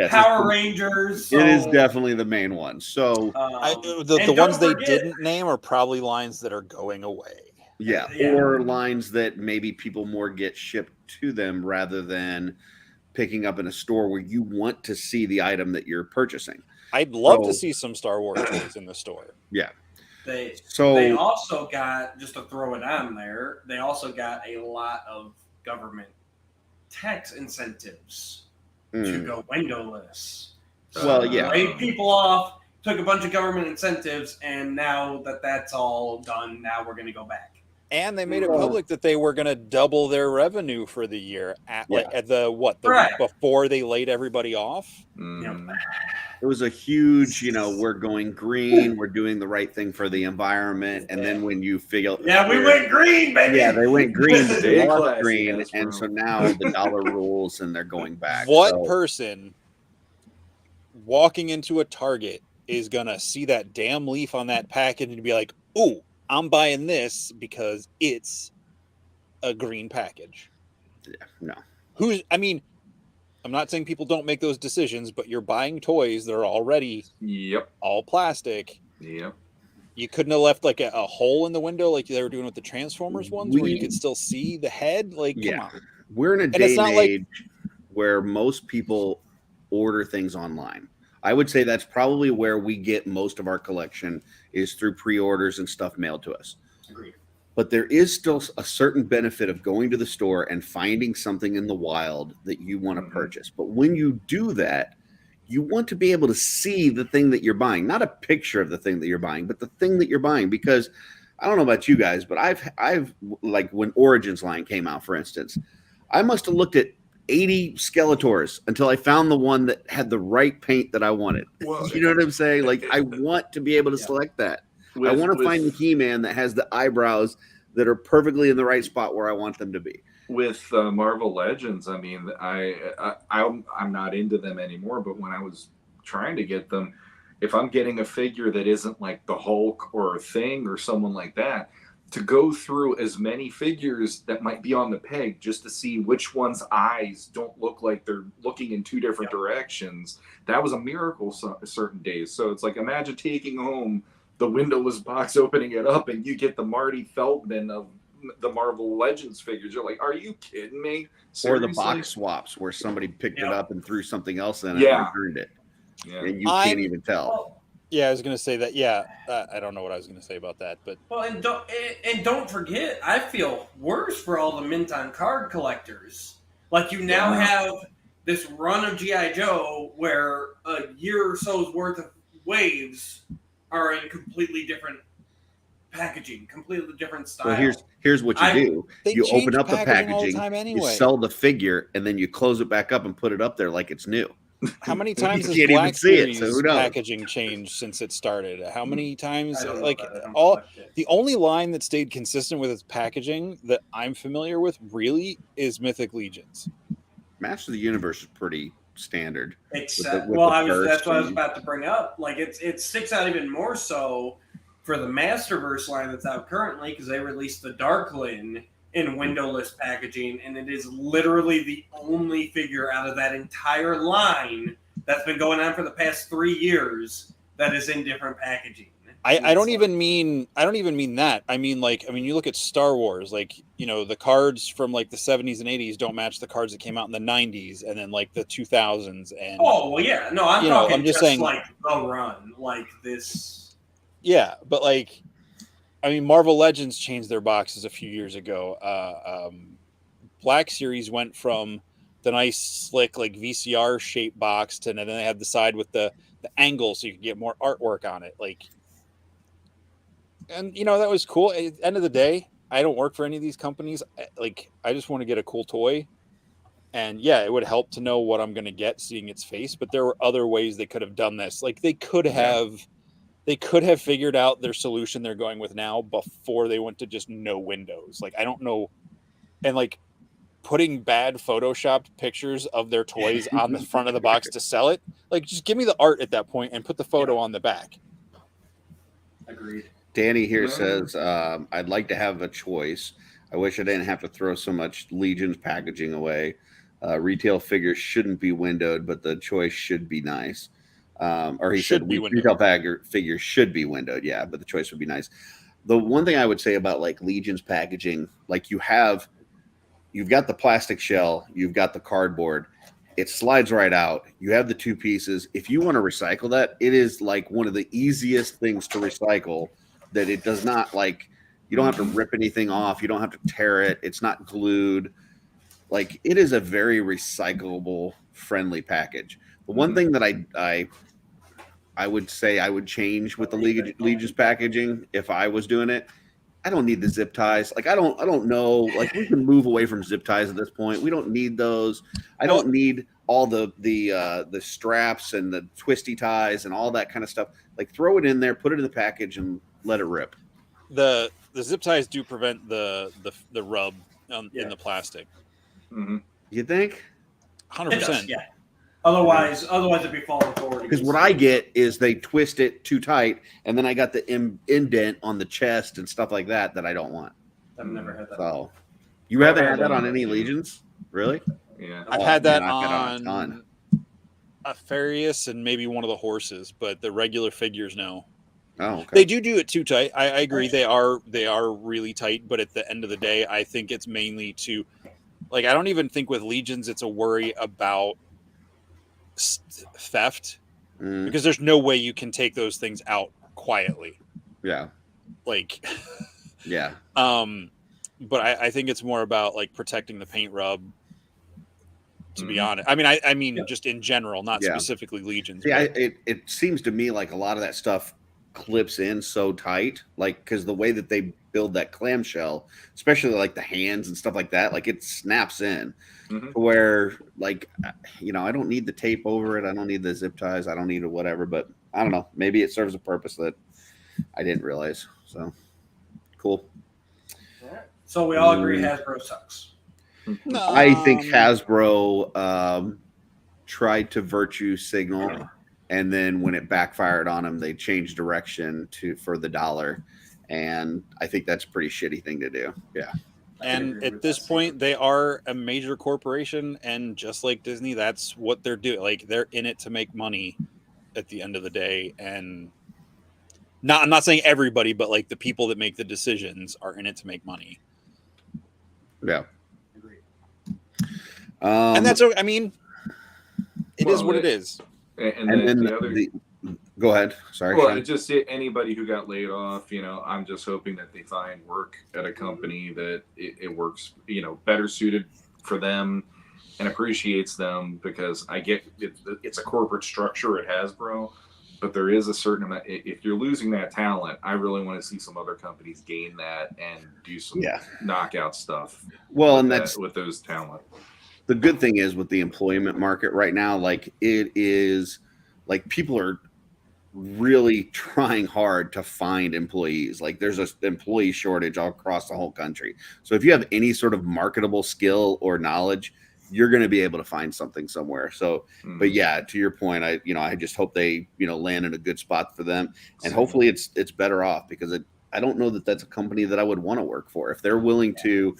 Power Rangers. So, it is definitely the main one. So the ones they didn't name are probably lines that are going away. Yeah, or lines that maybe people more get shipped to them rather than picking up in a store where you want to see the item that you're purchasing. I'd love to see some Star Wars toys in the store. Yeah. They also got, just to throw it on there, they also got a lot of government tax incentives to go windowless. So laid people off, took a bunch of government incentives, and now that that's all done, now we're going to go back. And they made it public that they were going to double their revenue for the year week before they laid everybody off. It was a huge, we're going green, we're doing the right thing for the environment, and then when you figure, we went green, baby. Yeah, they went green, but they lost green, and so now the dollar rules, and they're going back. What person walking into a Target is gonna see that damn leaf on that package and be like, "Ooh, I'm buying this because it's a green package"? Yeah, no. I'm not saying people don't make those decisions, but you're buying toys that are already all plastic. Yep. You couldn't have left like a hole in the window like they were doing with the Transformers ones where you could still see the head. Like, come on. We're in a day and age where most people order things online. I would say that's probably where we get most of our collection is through pre-orders and stuff mailed to us. Agreed. But there is still a certain benefit of going to the store and finding something in the wild that you want to purchase. But when you do that, you want to be able to see the thing that you're buying, not a picture of the thing that you're buying, but the thing that you're buying. Because I don't know about you guys, but I've like when Origins line came out, for instance, I must have looked at 80 Skeletors until I found the one that had the right paint that I wanted. Well, you know what I'm saying? Like, I want to be able to select that. I want to find the He-Man that has the eyebrows that are perfectly in the right spot where I want them to be. With Marvel Legends, I mean, I'm not into them anymore, but when I was trying to get them, if I'm getting a figure that isn't like the Hulk or a Thing or someone like that, to go through as many figures that might be on the peg just to see which one's eyes don't look like they're looking in two different directions, that was a miracle certain days. So it's like, imagine taking home the windowless box, opening it up, and you get the Marty Feldman of the Marvel Legends figures. You're like, are you kidding me? Seriously? Or the box swaps where somebody picked it up and threw something else in it and returned it. Yeah. And you can't even tell. Yeah, I was gonna say that. Yeah, I don't know what I was gonna say about that, but Well, and don't forget, I feel worse for all the mint on card collectors. Like you now have this run of GI Joe where a year or so's worth of waves are in completely different packaging, completely different style. Well, here's what you do. they You change open up the packaging all the packaging, time you anyway. sell the figure, and then you close it back up and put it up there like it's new. How many times You has can't even Black see it, Series so who knows? packaging changed since it started? How many times? I don't know Like that. I don't all collect it. the only line that stayed consistent with its packaging that I'm familiar with really is Mythic Legions. Master of the Universe is pretty standard. Except, with well, the that's burst what I was and- about to bring up. Like it sticks out even more so for the Masterverse line that's out currently because they released the Darklin in windowless packaging, and it is literally the only figure out of that entire line that's been going on for the past 3 years that is in different packaging. I don't even mean that. I mean you look at Star Wars, like, you know, the cards from like the 70s and 80s don't match the cards that came out in the 90s and then like the 2000s and Oh well, yeah, no, I'm you know, talking I'm just just saying- like the run, like this. yeah, but like I mean Marvel Legends changed their boxes a few years ago. Black Series went from the nice slick like VCR shaped box to, and then they had the side with the angle so you could get more artwork on it, like. And you know that was cool. At the end of the day, I don't work for any of these companies. Like I just want to get a cool toy, and yeah, it would help to know what I'm going to get seeing its face. But there were other ways they could have done this. Like they could have figured out their solution they're going with now before they went to just no windows. Like I don't know, and like putting bad photoshopped pictures of their toys on the front of the box to sell it. Like just give me the art at that point and put the photo on the back. Agreed. Danny here says, I'd like to have a choice. I wish I didn't have to throw so much Legion's packaging away. Retail figures shouldn't be windowed, but the choice should be nice. Or he Should said be retail figures should be windowed. Yeah, but the choice would be nice. The one thing I would say about like Legion's packaging, like you've got the plastic shell, you've got the cardboard. It slides right out. You have the two pieces. If you want to recycle that, it is like one of the easiest things to recycle. That it does not, like, you don't have to rip anything off. You don't have to tear it. It's not glued. Like, it is a very recyclable, friendly package. The one thing that I would say I would change with the Legion's packaging if I was doing it, I don't need the zip ties. Like, I don't know. Like, we can move away from zip ties at this point. We don't need those. I don't need all the straps and the twisty ties and all that kind of stuff. Like, throw it in there, put it in the package, and let it rip. The zip ties do prevent the rub in the plastic. Mm-hmm. You think? 100%. Yeah. Otherwise it'd be falling forward. Because what I get is they twist it too tight, and then I got the indent on the chest and stuff like that I don't want. I've never had that. So, you haven't had that on any Legions, really? Yeah. I've had that man, I've had on on a Farius and maybe one of the horses, but the regular figures, no. Oh, okay. They do it too tight. I agree. They are really tight, but at the end of the day, I think it's mainly to, like, I don't even think with Legions it's a worry about theft because there's no way you can take those things out quietly. Yeah. Like, yeah. But I think it's more about like protecting the paint rub. To be honest, I mean, just in general, not specifically Legions. Yeah, it seems to me like a lot of that stuff clips in so tight, like because the way that they build that clamshell, especially like the hands and stuff like that, like it snaps in. Where, like, you know, I don't need the tape over it. I don't need the zip ties. I don't need it, whatever. But I don't know. Maybe it serves a purpose that I didn't realize. So cool. So we all agree Hasbro sucks. I think Hasbro tried to virtue signal, and then when it backfired on them, they changed direction for the dollar, and I think that's a pretty shitty thing to do. Yeah. And at this point, they are a major corporation, and just like Disney, that's what they're doing. Like, they're in it to make money at the end of the day. And I'm not saying everybody, but like the people that make the decisions are in it to make money. Yeah. And that's, I mean, it is what it is. And then Go ahead. Sorry. Well, Shawn. just anybody who got laid off, I'm just hoping that they find work at a company that it works, better suited for them and appreciates them, because I get it's a corporate structure at Hasbro, but there is a certain amount. If you're losing that talent, I really want to see some other companies gain that and do some knockout stuff. Well, and that's with those talent. The good thing is with the employment market right now, like it is like people are really trying hard to find employees. Like there's an employee shortage all across the whole country. So if you have any sort of marketable skill or knowledge, you're going to be able to find something somewhere. So, but yeah, to your point, I just hope they, land in a good spot for them, and hopefully it's better off, because I don't know that that's a company that I would want to work for. If they're willing to,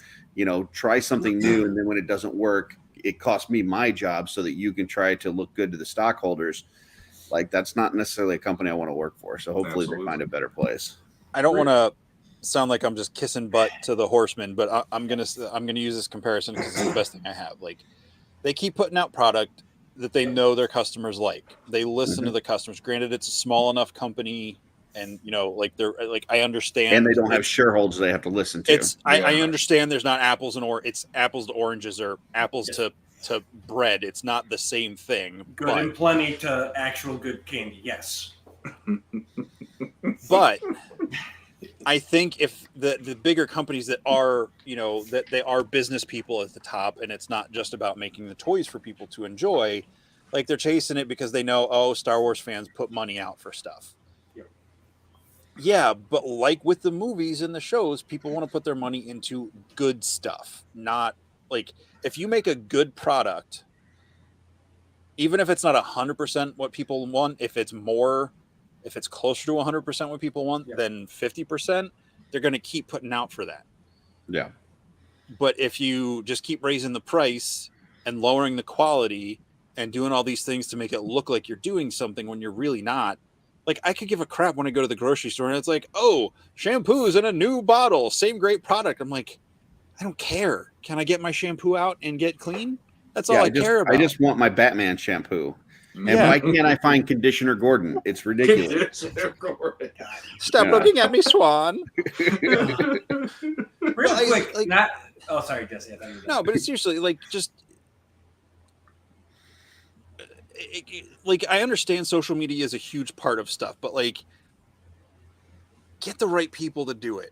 try something new, and then when it doesn't work, it costs me my job so that you can try to look good to the stockholders. Like that's not necessarily a company I want to work for. So hopefully they find a better place. I don't want to sound like I'm just kissing butt to the horsemen, but I'm gonna use this comparison because it's the best thing I have. Like they keep putting out product that they know their customers like. They listen to the customers. Granted, it's a small enough company, and I understand. And they don't have shareholders they have to listen to. I understand there's not apples and it's apples to oranges or apples to bread. It's not the same thing. Good and plenty to actual good candy. Yes. But I think if the bigger companies that are, that they are business people at the top, and it's not just about making the toys for people to enjoy, like they're chasing it because they know, Star Wars fans put money out for stuff. Yep. Yeah, but like with the movies and the shows, people want to put their money into good stuff, not like if you make a good product, even if it's not 100% what people want, if it's closer to 100% what people want than 50%, they're going to keep putting out for that. Yeah. But if you just keep raising the price and lowering the quality and doing all these things to make it look like you're doing something when you're really not, like I could give a crap when I go to the grocery store and it's like, shampoo's in a new bottle, same great product. I'm like, I don't care. Can I get my shampoo out and get clean? That's all I care about. I just want my Batman shampoo. And why can't I find Conditioner Gordon? It's ridiculous. Stop looking at me, Swan. Real quick, sorry, Jesse. No, but it's usually like just I understand social media is a huge part of stuff, but like get the right people to do it.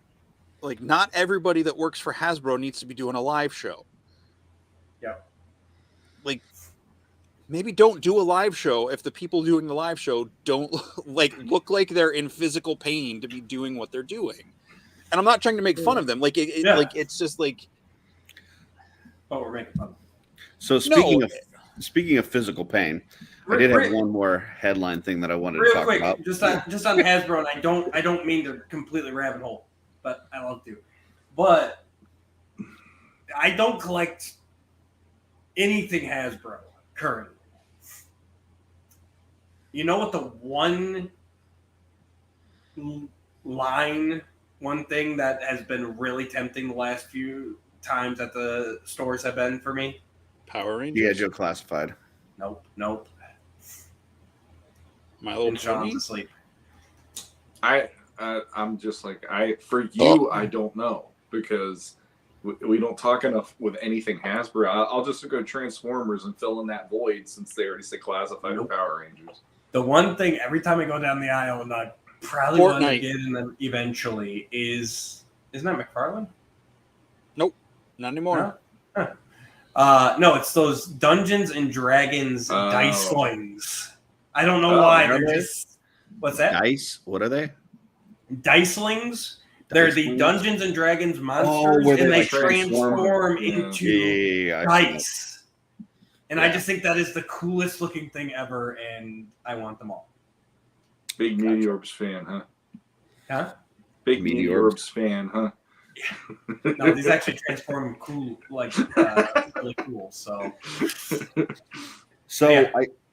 Like not everybody that works for Hasbro needs to be doing a live show. Yeah. Like maybe don't do a live show if the people doing the live show don't look like they're in physical pain to be doing what they're doing. And I'm not trying to make fun of them. Like it's just like. Oh, we're making fun. So speaking of physical pain, I did have one more headline thing that I wanted to talk about. Just on Hasbro, and I don't mean to completely rabbit hole, but I love to. But I don't collect anything Hasbro currently. You know what the one thing that has been really tempting the last few times that the stores have been for me? Power Rangers? Yeah, Joe Classified. Nope. My little Shawn's asleep. I'm just like, I don't know, because we don't talk enough with anything Hasbro. I'll just go Transformers and fill in that void, since they already say Classified or Power Rangers. The one thing every time I go down the aisle and I probably want to get in them eventually isn't that McFarlane? Nope, not anymore. No, it's those Dungeons and Dragons Dicelings. I don't know why. They're just what's that? Dice? What are they? Dicelings. They're the Dungeons and Dragons monsters, and they transform into dice. And I just think that is the coolest looking thing ever, and I want them all. Big Meteorbs fan, huh? Huh? Big Meteorbs fan, huh? No, these actually transform cool, really cool. So yeah.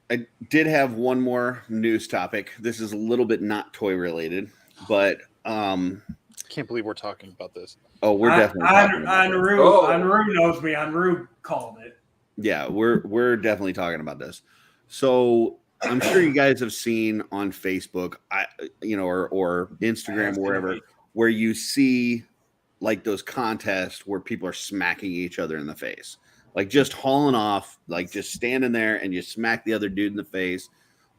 I did have one more news topic. This is a little bit not toy related, but can't believe we're talking about this. Oh, we're definitely talking about it. Anru knows me. Anru called it. Yeah, we're definitely talking about this. So I'm sure you guys have seen on Facebook, or Instagram, or wherever, where you see like those contests where people are smacking each other in the face, like just hauling off, like just standing there and you smack the other dude in the face,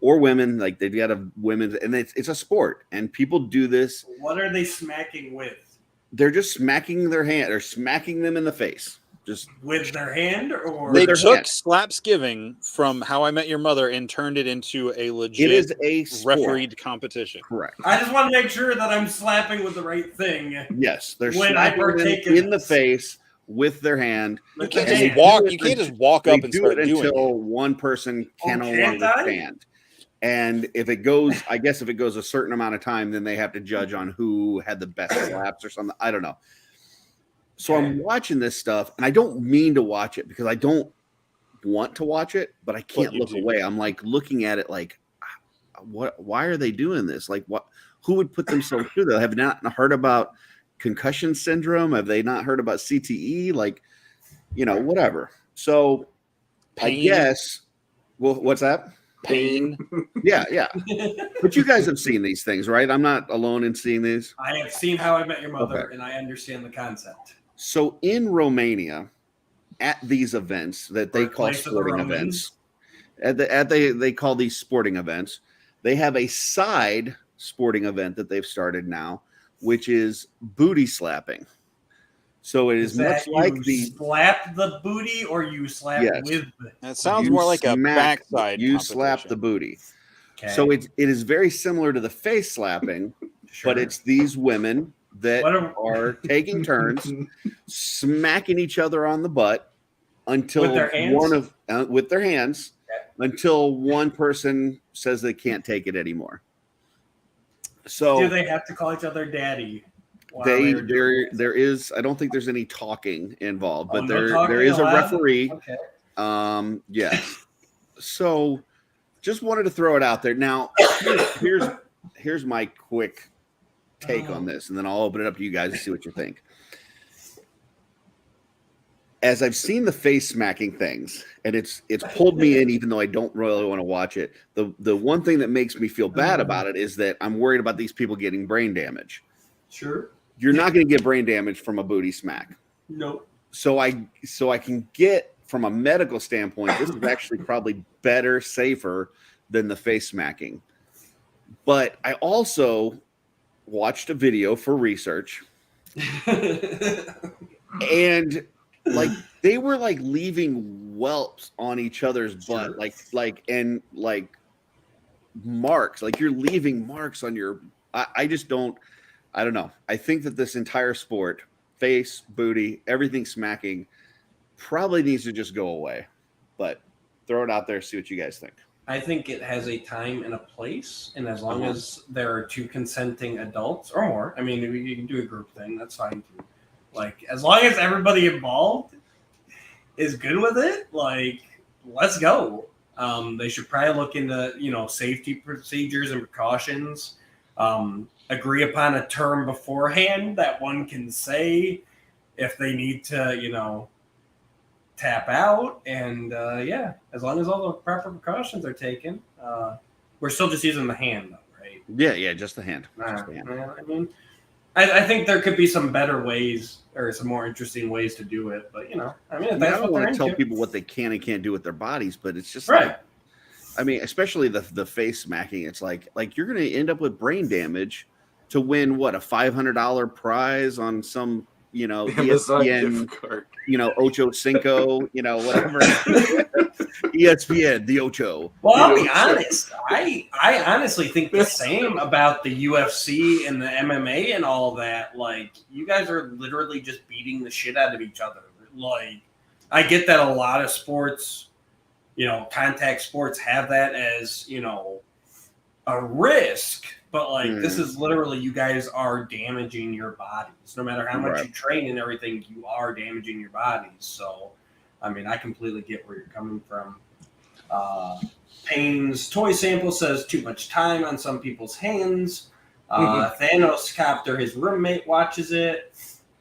or women, like they've got a women, and it's a sport, and people do this. What are they smacking with? They're just smacking their hand or smacking them in the face. Just with their hand, or They their took hand. Slapsgiving from How I Met Your Mother and turned it into a legit it is a sport. refereed competition. Correct. I just want to make sure that I'm slapping with the right thing. Yes, they're When I smacking partake them in in the this. face with their hand. You can't And just they walk. do it You can't just until- walk They up and do start it doing until it. one person can no can't longer I? stand. And if it goes, I guess if it goes a certain amount of time, then they have to judge on who had the best slaps or something. I don't know. So I'm watching this stuff, and I don't mean to watch it because I don't want to watch it, but I can't you look do. away. I'm like looking at it like, what? Why are they doing this? Like, what? Who would put themselves through that? Have not heard about concussion syndrome? Have they not heard about CTE? Like, whatever. So Pain. I guess. Well, what's that? Pain. Yeah. But you guys have seen these things, right? I'm not alone in seeing these. I have seen How I Met Your Mother, Okay. and I understand the concept. So in Romania, at these events that they call Birthplace of the sporting Romans. events, they call these sporting events, they have a side sporting event that they've started now, which is booty slapping. So it is much that like you the slap the booty, or you slap Yes. with the That sounds you more like a smack- backside. You slap the booty. Okay. So it is very similar to the face slapping, Sure. but it's these women that What are- are taking turns smacking each other on the butt until With their hands? one of with their hands Okay. until one person says they can't take it anymore. So do they have to call each other daddy? while they they're doing it? there is, I don't think there's any talking involved, Oh, but no there talking is a allowed? referee. Okay. Yes. So just wanted to throw it out there. Now here's my quick take on this, and then I'll open it up to you guys to see what you think. As I've seen the face smacking things, and it's pulled me in, even though I don't really want to watch it. The one thing that makes me feel bad about it is that I'm worried about these people getting brain damage. Sure. You're not going to get brain damage from a booty smack. Nope. So I can get, from a medical standpoint, this is actually probably better, safer than the face smacking. But I also watched a video for research, and like they were like leaving whelps on each other's butt, like marks, like you're leaving marks on your. I just don't. I don't know. I think that this entire sport, face, booty, everything smacking, probably needs to just go away. But throw it out there, see what you guys think. I think it has a time and a place, and as long as there are two consenting adults or more, I mean, you can do a group thing, that's fine too. Like, as long as everybody involved is good with it, like, let's go. They should probably look into, safety procedures and precautions. Agree upon a term beforehand that one can say if they need to, tap out, and as long as all the proper precautions are taken, we're still just using the hand, though, right? Yeah, just the hand. Just the hand. I mean, I think there could be some better ways or some more interesting ways to do it, but I that's don't what want they're to tell into. people what they can and can't do with their bodies, but it's just Right. like, I mean, especially the face smacking. It's like you're going to end up with brain damage to win what, a $500 prize on some Amazon ESPN, gift card. Ocho Cinco, whatever. ESPN, the Ocho. Well, I'll be honest. I honestly think the same about the UFC and the MMA and all that. Like, you guys are literally just beating the shit out of each other. Like, I get that a lot of sports, contact sports have that as, a risk. But, like, this is literally, you guys are damaging your bodies. No matter how much you train and everything, you are damaging your bodies. So, I mean, I completely get where you're coming from. Payne's toy sample says too much time on some people's hands. Thanos Copter, his roommate, watches it.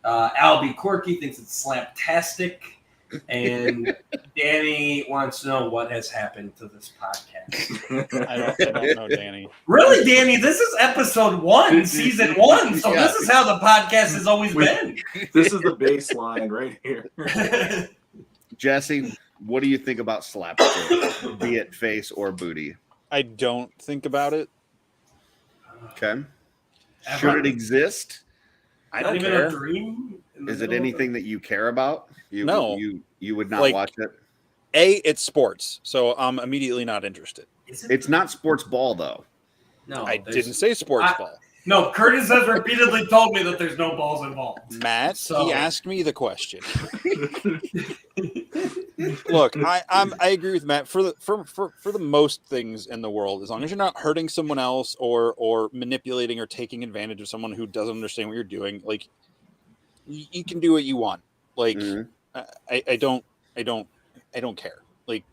Albie Corky thinks it's slaptastic. And Danny wants to know what has happened to this podcast. I don't know, Danny. Really, Danny? This is episode 1, season 1. So this is how the podcast has always been. This is the baseline right here. Jesse, what do you think about slapstick, be it face or booty? I don't think about it. Okay. Should it exist? I Not don't even care. a dream? Is it anything that you care about? No. You would not Like, watch it? It's sports, so I'm immediately not interested. It's not sports ball, though. No, I didn't say sports ball. No, Curtis has repeatedly told me that there's no balls involved. Matt, So- he asked me the question. Look, I agree with Matt for the most things in the world, as long as you're not hurting someone else or manipulating or taking advantage of someone who doesn't understand what you're doing. Like, you can do what you want. Like, I don't care. Like,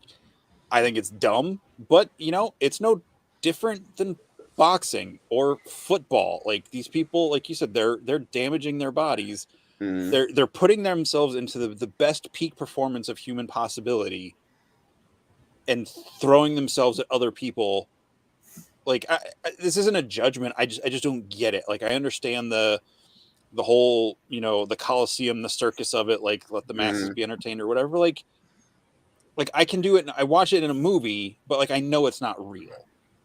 I think it's dumb, but it's no different than boxing or football. Like, these people, like you said, they're damaging their bodies. They're putting themselves into the best peak performance of human possibility and throwing themselves at other people. Like, this isn't a judgment. I just don't get it. Like, I understand the whole, the Coliseum, the circus of it, like, let the masses be entertained or whatever. Like I can do it and I watch it in a movie, but like, I know it's not real.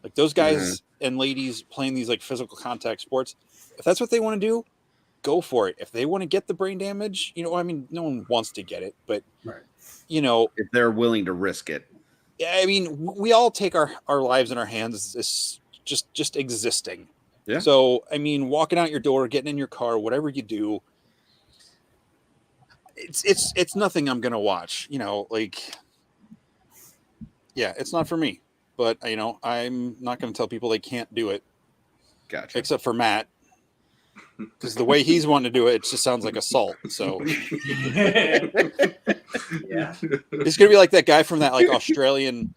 Like, those guys and ladies playing these like physical contact sports, if that's what they want to do, go for it. If they want to get the brain damage, I mean, no one wants to get it, but if they're willing to risk it. I mean, we all take our lives in our hands as just existing. Yeah. So, I mean, walking out your door, getting in your car, whatever you do, it's nothing I'm going to watch, like, yeah, it's not for me, but I'm not going to tell people they can't do it. Gotcha. Except for Matt. Because the way he's wanting to do it just sounds like assault. So Yeah. It's gonna be like that guy from that like Australian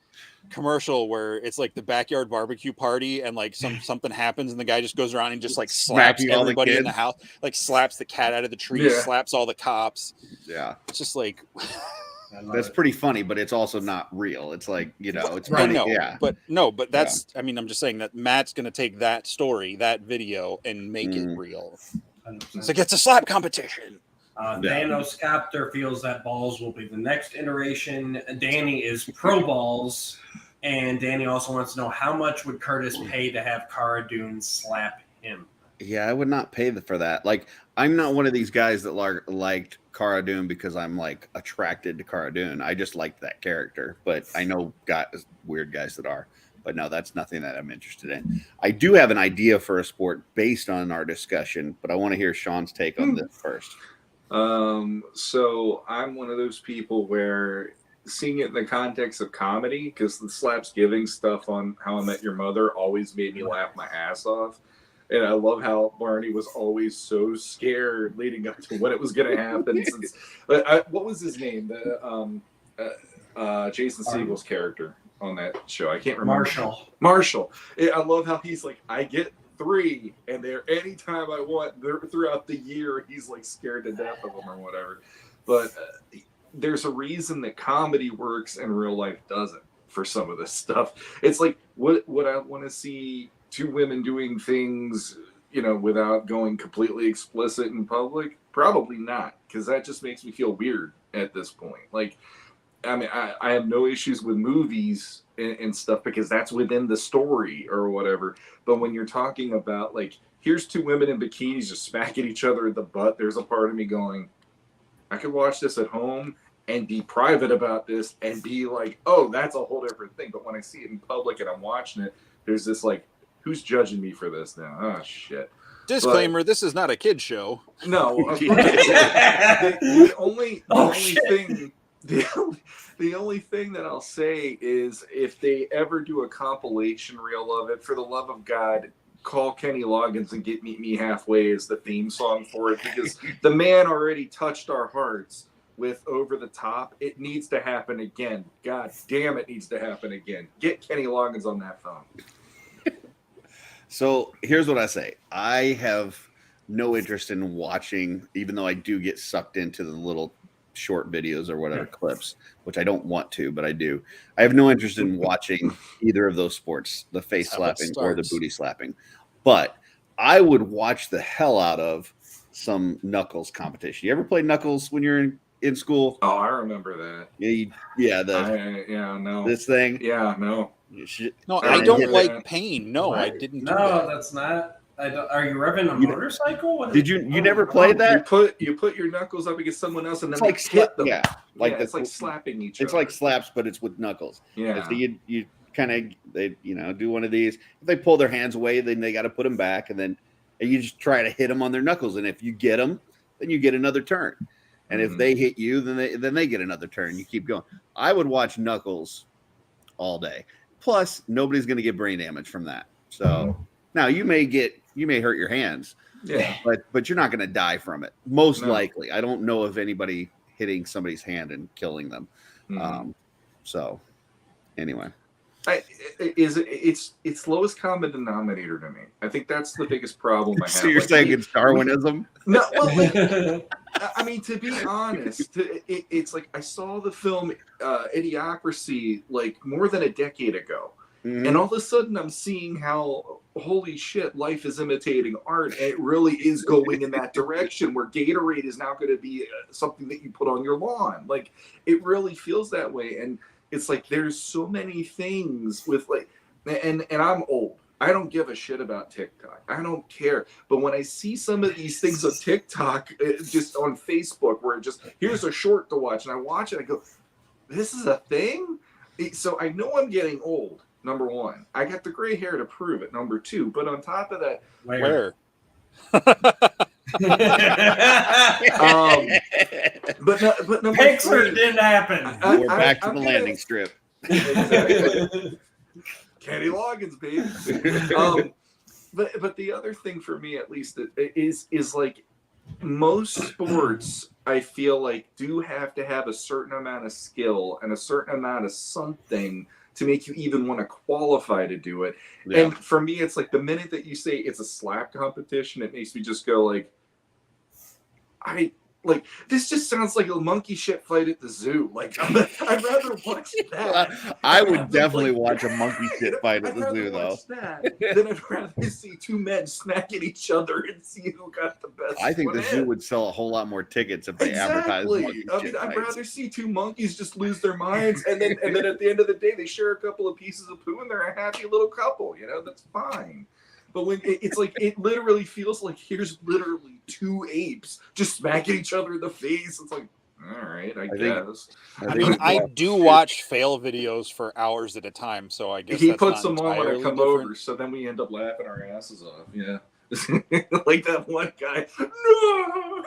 commercial where it's like the backyard barbecue party and like something happens and the guy just goes around and just like slaps Smacking all the everybody in the kids. house, like slaps the cat out of the tree, Yeah. slaps all the cops. Yeah. It's just like That's pretty funny, but it's also not real. It's like, it's I funny. know, Yeah. but that's I mean, I'm just saying that Matt's gonna take that story, that video, and make it real. 100%. It's like it's a slap competition. Thanos Copter feels that balls will be the next iteration. Danny is pro balls, and Danny also wants to know how much would Curtis pay to have Cara Dune slap him. Yeah, I would not pay for that. Like, I'm not one of these guys that liked Cara Dune because I'm like attracted to Cara Dune. I just liked that character, but I know weird guys that are. But no, that's nothing that I'm interested in. I do have an idea for a sport based on our discussion, but I want to hear Shawn's take on this first. So I'm one of those people where seeing it in the context of comedy, because the slapsgiving stuff on How I Met Your Mother always made me laugh my ass off. And I love how Barney was always so scared leading up to when it was going to happen. Since what was his name? Jason Segel's character on that show. I can't remember. Marshall. I love how he's like, I get 3, and they're anytime I want. Throughout the year, he's like scared to death of them or whatever. But there's a reason that comedy works and real life doesn't for some of this stuff. It's like, would I want to see 2 women doing things, without going completely explicit in public? Probably not, because that just makes me feel weird at this point. Like, I mean, I have no issues with movies and stuff because that's within the story or whatever. But when you're talking about, like, here's 2 women in bikinis just smacking each other in the butt, there's a part of me going, I could watch this at home and be private about this and be like, oh, that's a whole different thing. But when I see it in public and I'm watching it, there's this like, who's judging me for this now? Oh, shit. Disclaimer, this is not a kid show. No. The only thing that I'll say is if they ever do a compilation reel of it, for the love of God, call Kenny Loggins and get Meet Me Halfway as the theme song for it, because the man already touched our hearts with Over the Top. It needs to happen again. God damn, it needs to happen again. Get Kenny Loggins on that phone. So here's what I say. I have no interest in watching, even though I do get sucked into the little short videos or whatever clips, which I don't want to, but I do. I have no interest in watching either of those sports, the face That's how it slapping or the starts. booty slapping. But I would watch the hell out of some knuckles competition. You ever play knuckles when you're in school? Oh, I remember that. This thing. Yeah, no. No, I I don't remember like that. pain. No, I What? didn't do No, that. that's not. I don't, are you revving a You- motorcycle? What Did is- you oh, never no. played that? You put your knuckles up against someone else and then It's like hit them. yeah, like It's the- like slapping each It's other. like slaps, but it's with knuckles. Yeah. And so you kind of they do one of these. If they pull their hands away, then they got to put them back, and you just try to hit them on their knuckles. And if you get them, then you get another turn. And if they hit you, then they get another turn. You keep going. I would watch knuckles all day. Plus, nobody's going to get brain damage from that. So now you may hurt your hands, Yeah. but you're not going to die from it. Most No. likely. I don't know of anybody hitting somebody's hand and killing them. Mhm. So anyway, it's lowest common denominator to me. I think that's the biggest problem I have. so you're saying it's Darwinism? No, well, I mean, to be honest, it's like I saw the film Idiocracy like more than a decade ago. Mhm. And all of a sudden, I'm seeing how, holy shit, life is imitating art. And it really is going in that direction where Gatorade is now going to be something that you put on your lawn. Like, it really feels that way. And it's like there's so many things with like, and I'm old. I don't give a shit about TikTok. I don't care. But when I see some of these things on TikTok, just on Facebook, where it just, here's a short to watch, and I watch it, I go, this is a thing? So I know I'm getting old. Number one, I got the gray hair to prove it. Number two, but on top of that, Where? but number Pixar three, didn't happen. We're back to I'm the gonna- landing strip. Exactly. Kenny Loggins, baby. But the other thing for me, at least, is like most sports, I feel like do have to have a certain amount of skill and a certain amount of something to make you even want to qualify to do it. Yeah. And for me, it's like the minute that you say it's a slap competition, it makes me just go like, this just sounds like a monkey shit fight at the zoo. Like, I'd rather watch that. I would definitely watch a monkey shit fight at I'd the rather zoo, though. watch that than I'd rather see two men smack at each other and see who got the best. I think the one zoo in. would sell a whole lot more tickets if they advertised Exactly. monkey I shit mean, I'd fights. rather see two monkeys just lose their minds, and then at the end of the day, they share a couple of pieces of poo, and they're a happy little couple. You know, that's fine. But when it's like, it literally feels like here's literally two apes just smacking each other in the face. It's like, all right, I guess. I mean, I do watch fail videos for hours at a time, so I guess He that's puts not them on when I entirely come different. over, so then we end up laughing our asses off. Yeah. Like that one guy. No!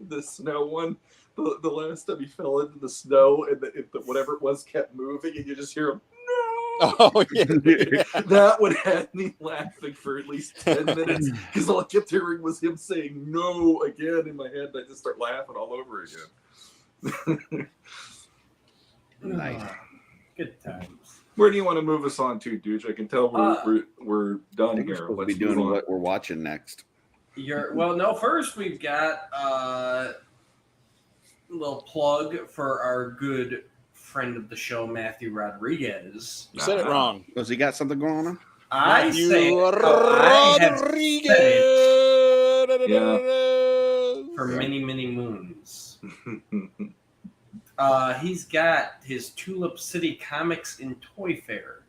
The snow one. The last time he fell into the snow and the whatever it was kept moving, and you just hear him, no! Oh yeah. That would have me laughing for at least 10 minutes because all I kept hearing was him saying no again in my head, and I just start laughing all over again. Nice. Good times. Where do you want to move us on to, Dooch? I can tell we're I done think we're here. supposed to Let's be doing move on. what we're watching next. First we've got a little plug for our good friend of the show, Matthew Rodriguez. You said it wrong. Has he got something going on? I Matthew say I have said it for many, many moons. He's got his Tulip City Comics and Toy Fair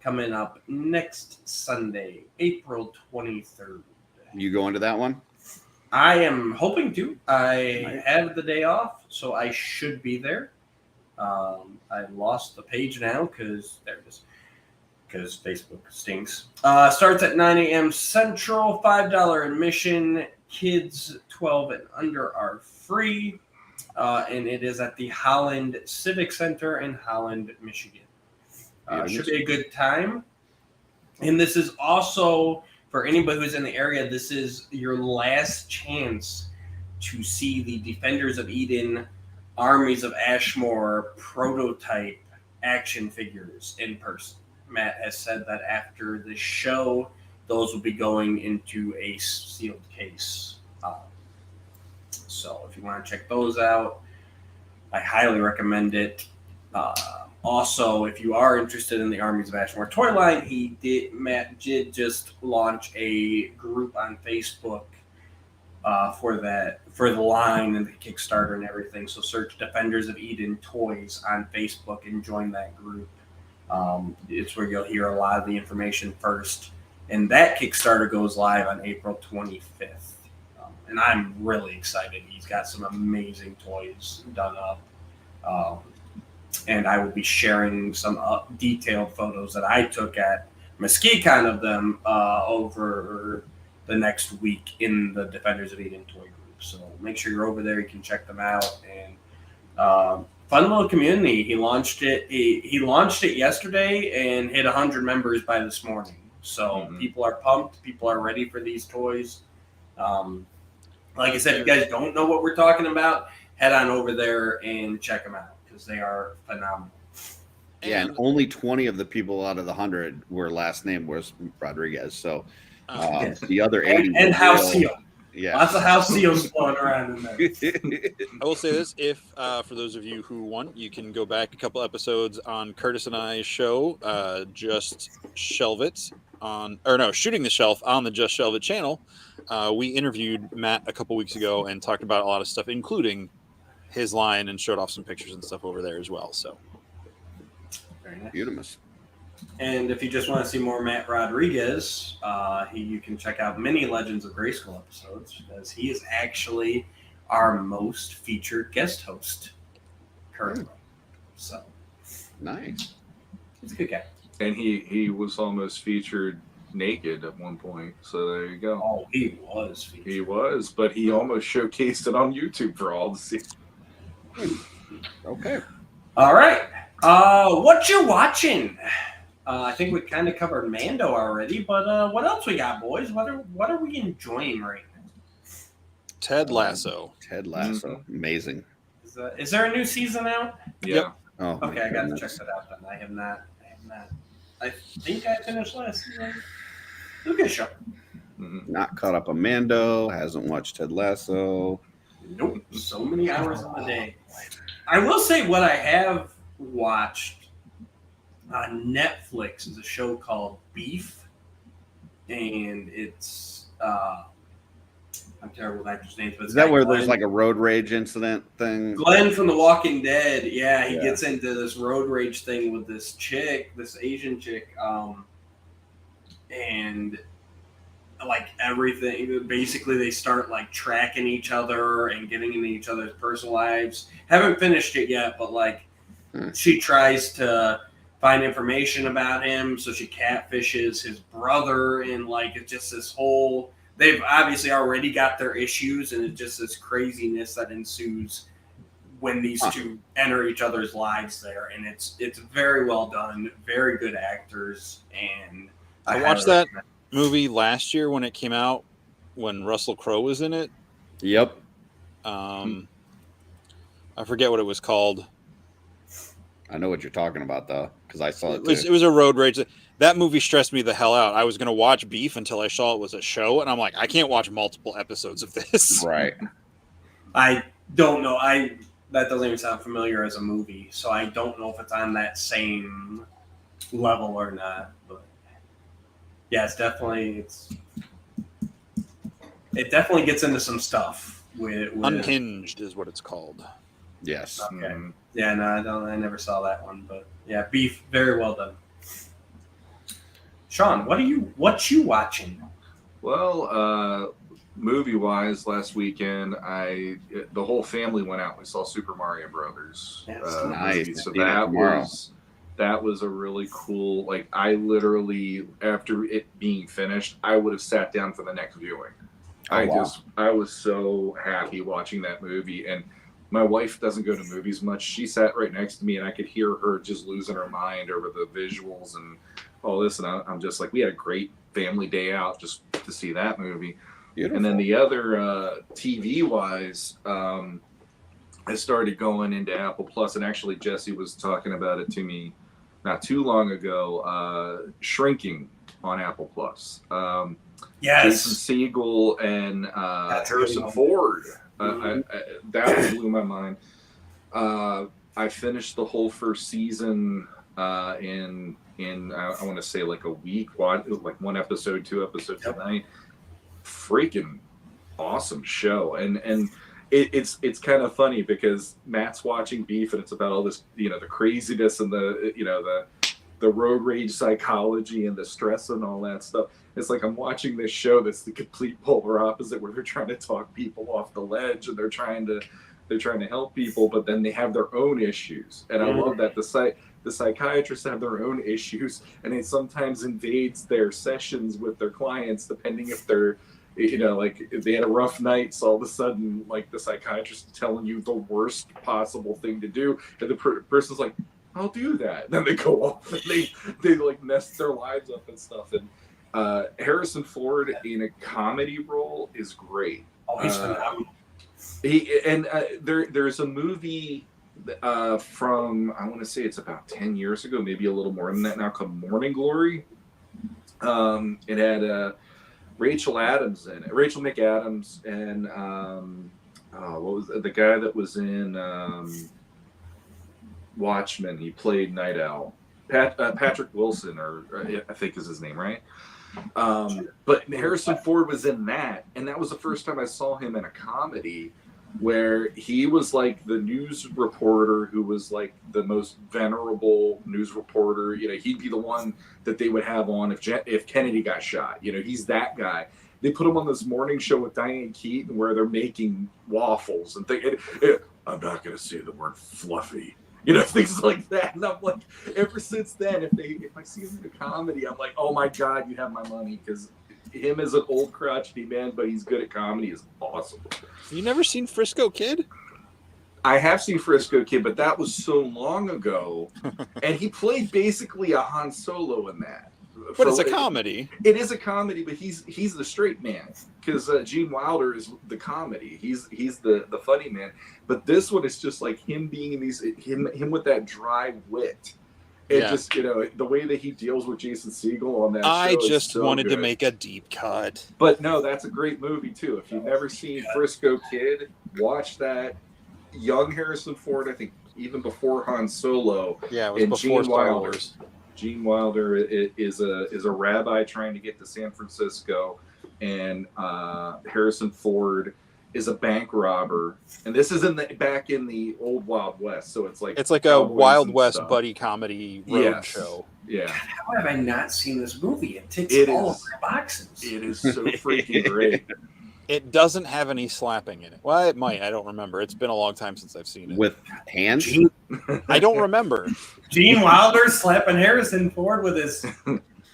coming up next Sunday, April 23rd. You going to that one? I am hoping to. I have the day off, so I should be there. I lost the page now because there it is. Because Facebook stinks. Starts at 9 a.m. Central, $5 admission. Kids 12 and under are free. And it is at the Holland Civic Center in Holland, Michigan. Should be a good time. And this is also, for anybody who's in the area, this is your last chance to see the Defenders of Eden, Armies of Ashmore prototype action figures in person. Matt has said that after the show, those will be going into a sealed case. So if you want to check those out, I highly recommend it. Also, if you are interested in the Armies of Ashmore toy line, Matt did just launch a group on Facebook for the line and the Kickstarter and everything. So search Defenders of Eden Toys on Facebook and join that group. It's where you'll hear a lot of the information first. And that Kickstarter goes live on April 25th. And I'm really excited. He's got some amazing toys done up. And I will be sharing some detailed photos that I took at MesquiCon of them over the next week in the Defenders of Eden toy group. So make sure you're over there. You can check them out. And fun little community. He launched it. He launched it yesterday and hit 100 members by this morning. So people are pumped. People are ready for these toys. Like I said, if you guys don't know what we're talking about, head on over there and check them out because they are phenomenal. Yeah, and only 20 of the people out of the 100 were last name was Rodriguez. So the other 80 and house seal. Yeah, lots of house seals floating around in there. I will say this: if for those of you who want, you can go back a couple episodes on Curtis and I's show, Just Shelve It Shooting the Shelf on the Just Shelve It channel. We interviewed Matt a couple weeks ago and talked about a lot of stuff, including his line, and showed off some pictures and stuff over there as well. So, very nice. Beautiful. And if you just want to see more Matt Rodriguez, you can check out many Legends of Grayskull episodes, as he is actually our most featured guest host currently. So Nice. He's a good guy. And he was almost featured naked at one point. So there you go. Oh, he was featured. He was, but he almost showcased it on YouTube for all to see. Okay. All right. What you watching? I think we kind of covered Mando already, but what else we got, boys? What are we enjoying right now? Ted Lasso. Ted Lasso. Amazing. Is there a new season out? Yeah. Yep. Oh, Okay, I got to check that out then. I have not. I think I finished last season. It was a good show. Not caught up on Mando. Hasn't watched Ted Lasso. Nope. So many hours in the day. I will say what I have watched on Netflix is a show called Beef, and it's I'm terrible with actors' names, but Is that where there's like a road rage incident thing? Glenn from The Walking Dead. Yeah, he gets into this road rage thing with this chick, this Asian chick, and like everything. Basically, they start like tracking each other and getting into each other's personal lives. Haven't finished it yet, but like she tries to find information about him, so she catfishes his brother, and like it's just this whole. They've obviously already got their issues, and it's just this craziness that ensues when these two enter each other's lives there, and it's very well done, very good actors, and I watched that movie last year when it came out, when Russell Crowe was in it. Yep. I forget what it was called. I know what you're talking about, though, because I saw it too. It was a road rage. That movie stressed me the hell out. I was going to watch Beef until I saw it was a show, and I'm like, I can't watch multiple episodes of this. Right. I don't know. That doesn't even sound familiar as a movie, so I don't know if it's on that same level or not. But yeah, it definitely gets into some stuff with Unhinged is what it's called. Yes. Okay. Yeah, no, I never saw that one, but yeah, Beef, very well done. Shawn, what you watching? Well, movie-wise, last weekend, the whole family went out. We saw Super Mario Brothers. That's nice. Movie. So that was a really cool. Like, I literally, after it being finished, I would have sat down for the next viewing. I was so happy watching that movie. And my wife doesn't go to movies much. She sat right next to me, and I could hear her just losing her mind over the visuals and all this. And I'm just like, we had a great family day out just to see that movie. Beautiful. And then the other TV-wise, I started going into Apple Plus, and actually Jesse was talking about it to me not too long ago. Shrinking on Apple Plus. Yes. Jason Segel and Harrison Ford. That blew my mind. I finished the whole first season in I want to say like a week, like one episode, 2 episodes a night. Freaking awesome show, and it's kind of funny because Matt's watching Beef, and it's about all this, the craziness and the road rage psychology and the stress and all that stuff. It's like I'm watching this show that's the complete polar opposite, where they're trying to talk people off the ledge and they're trying to help people, but then they have their own issues. And I love that the psychiatrists have their own issues, and it sometimes invades their sessions with their clients, depending if they're, like if they had a rough night, so all of a sudden, like the psychiatrist is telling you the worst possible thing to do, and the person's like, I'll do that. Then they go off and they like mess their lives up and stuff. And Harrison Ford in a comedy role is great. Oh, he's phenomenal. There's a movie from, I want to say it's about 10 years ago, maybe a little more than that now, called Morning Glory. It had Rachel McAdams, and what was the guy that was in Watchmen? He played Night Owl. Patrick Wilson, or I think is his name, right? But Harrison Ford was in that, and that was the first time I saw him in a comedy where he was like the news reporter who was like the most venerable news reporter. He'd be the one that they would have on if Kennedy got shot. He's that guy. They put him on this morning show with Diane Keaton where they're making waffles and thinking, I'm not going to say the word fluffy. Things like that. And I'm like, ever since then, if I see him in a comedy, I'm like, oh my God, you have my money, because him as an old crotchety man, but he's good at comedy, is awesome. You never seen Frisco Kid? I have seen Frisco Kid, but that was so long ago, and he played basically a Han Solo in that. But it's a comedy. It is a comedy, but he's the straight man, because Gene Wilder is the comedy. He's the funny man. But this one is just like him being in him with that dry wit. Just the way that he deals with Jason Segel on that show. I just so wanted good. to make a deep cut. But no, that's a great movie too. If you've never seen Frisco Kid, watch that. Young Harrison Ford, I think even before Han Solo. Yeah, it was before Star Wars. Gene Wilder is a rabbi trying to get to San Francisco, and Harrison Ford is a bank robber. And this is back in the old Wild West, so it's like a Wild West buddy comedy road show. Yeah. God, how have I not seen this movie? It ticks all of my boxes. It is so freaking great. It doesn't have any slapping in it. Well, it might. I don't remember. It's been a long time since I've seen it. With hands? I don't remember. Gene Wilder slapping Harrison Ford with his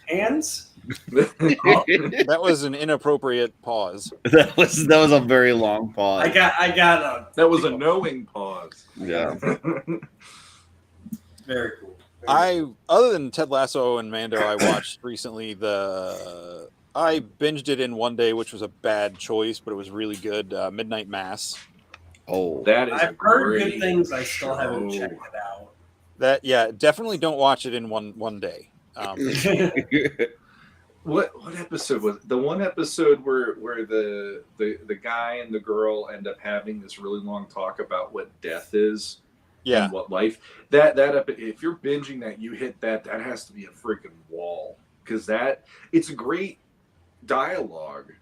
hands? That was an inappropriate pause. That was a very long pause. That was a knowing pause. Yeah. Very cool. Other than Ted Lasso and Mando, I watched recently I binged it in one day, which was a bad choice, but it was really good. Midnight Mass. Oh, that is. I've heard good things. I still haven't checked it out. Definitely don't watch it in one day. What episode was it? The one episode where the guy and the girl end up having this really long talk about what death is, and what life. That if you're binging that, you hit that has to be a freaking wall, because it's a great dialogue,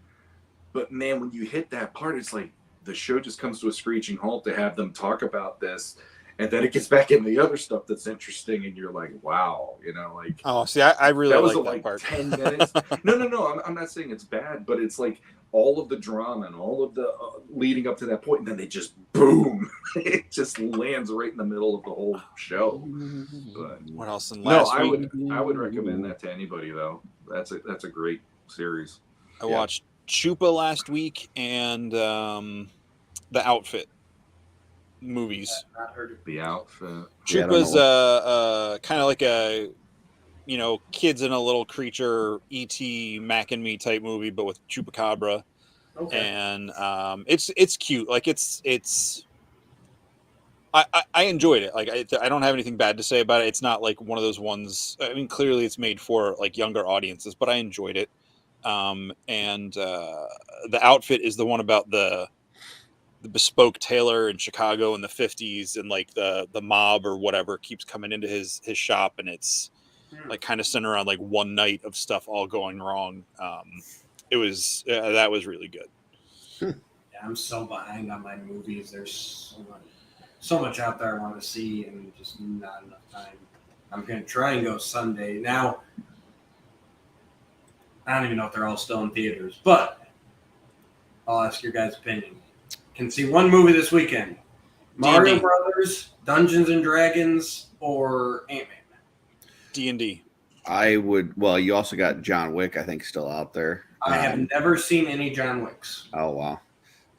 but man, when you hit that part, it's like the show just comes to a screeching halt to have them talk about this, and then it gets back in the other stuff that's interesting, and you're like, wow, like, oh, see, I really that was like that like part. 10 minutes. No, I'm not saying it's bad, but it's like all of the drama and all of the leading up to that point, and then they just boom, it just lands right in the middle of the whole show. But what else in last week? I would recommend that to anybody, though. That's a great series. I watched Chupa last week, and The Outfit movies. I've not heard of The Outfit. Chupa's kind of like a kids in a little creature, E.T. Mac and Me type movie, but with Chupacabra. Okay. And it's cute. Like it's I enjoyed it. Like I don't have anything bad to say about it. It's not like one of those ones. I mean, clearly it's made for like younger audiences, but I enjoyed it. The Outfit is the one about bespoke tailor in Chicago in the 50s, and like the mob or whatever keeps coming into his shop, and it's like kind of centered around like one night of stuff all going wrong. It was that was really good. Yeah, I'm so behind on my movies. There's so much out there I want to see, and just not enough time. I'm gonna try and go Sunday. Now, I don't even know if they're all still in theaters, but I'll ask your guys' opinion. Can see one movie this weekend: Mario D&D. Brothers, Dungeons and Dragons, or Ant-Man. D&D. I would. Well, you also got John Wick, I think, still out there. I have never seen any John Wicks. Oh wow.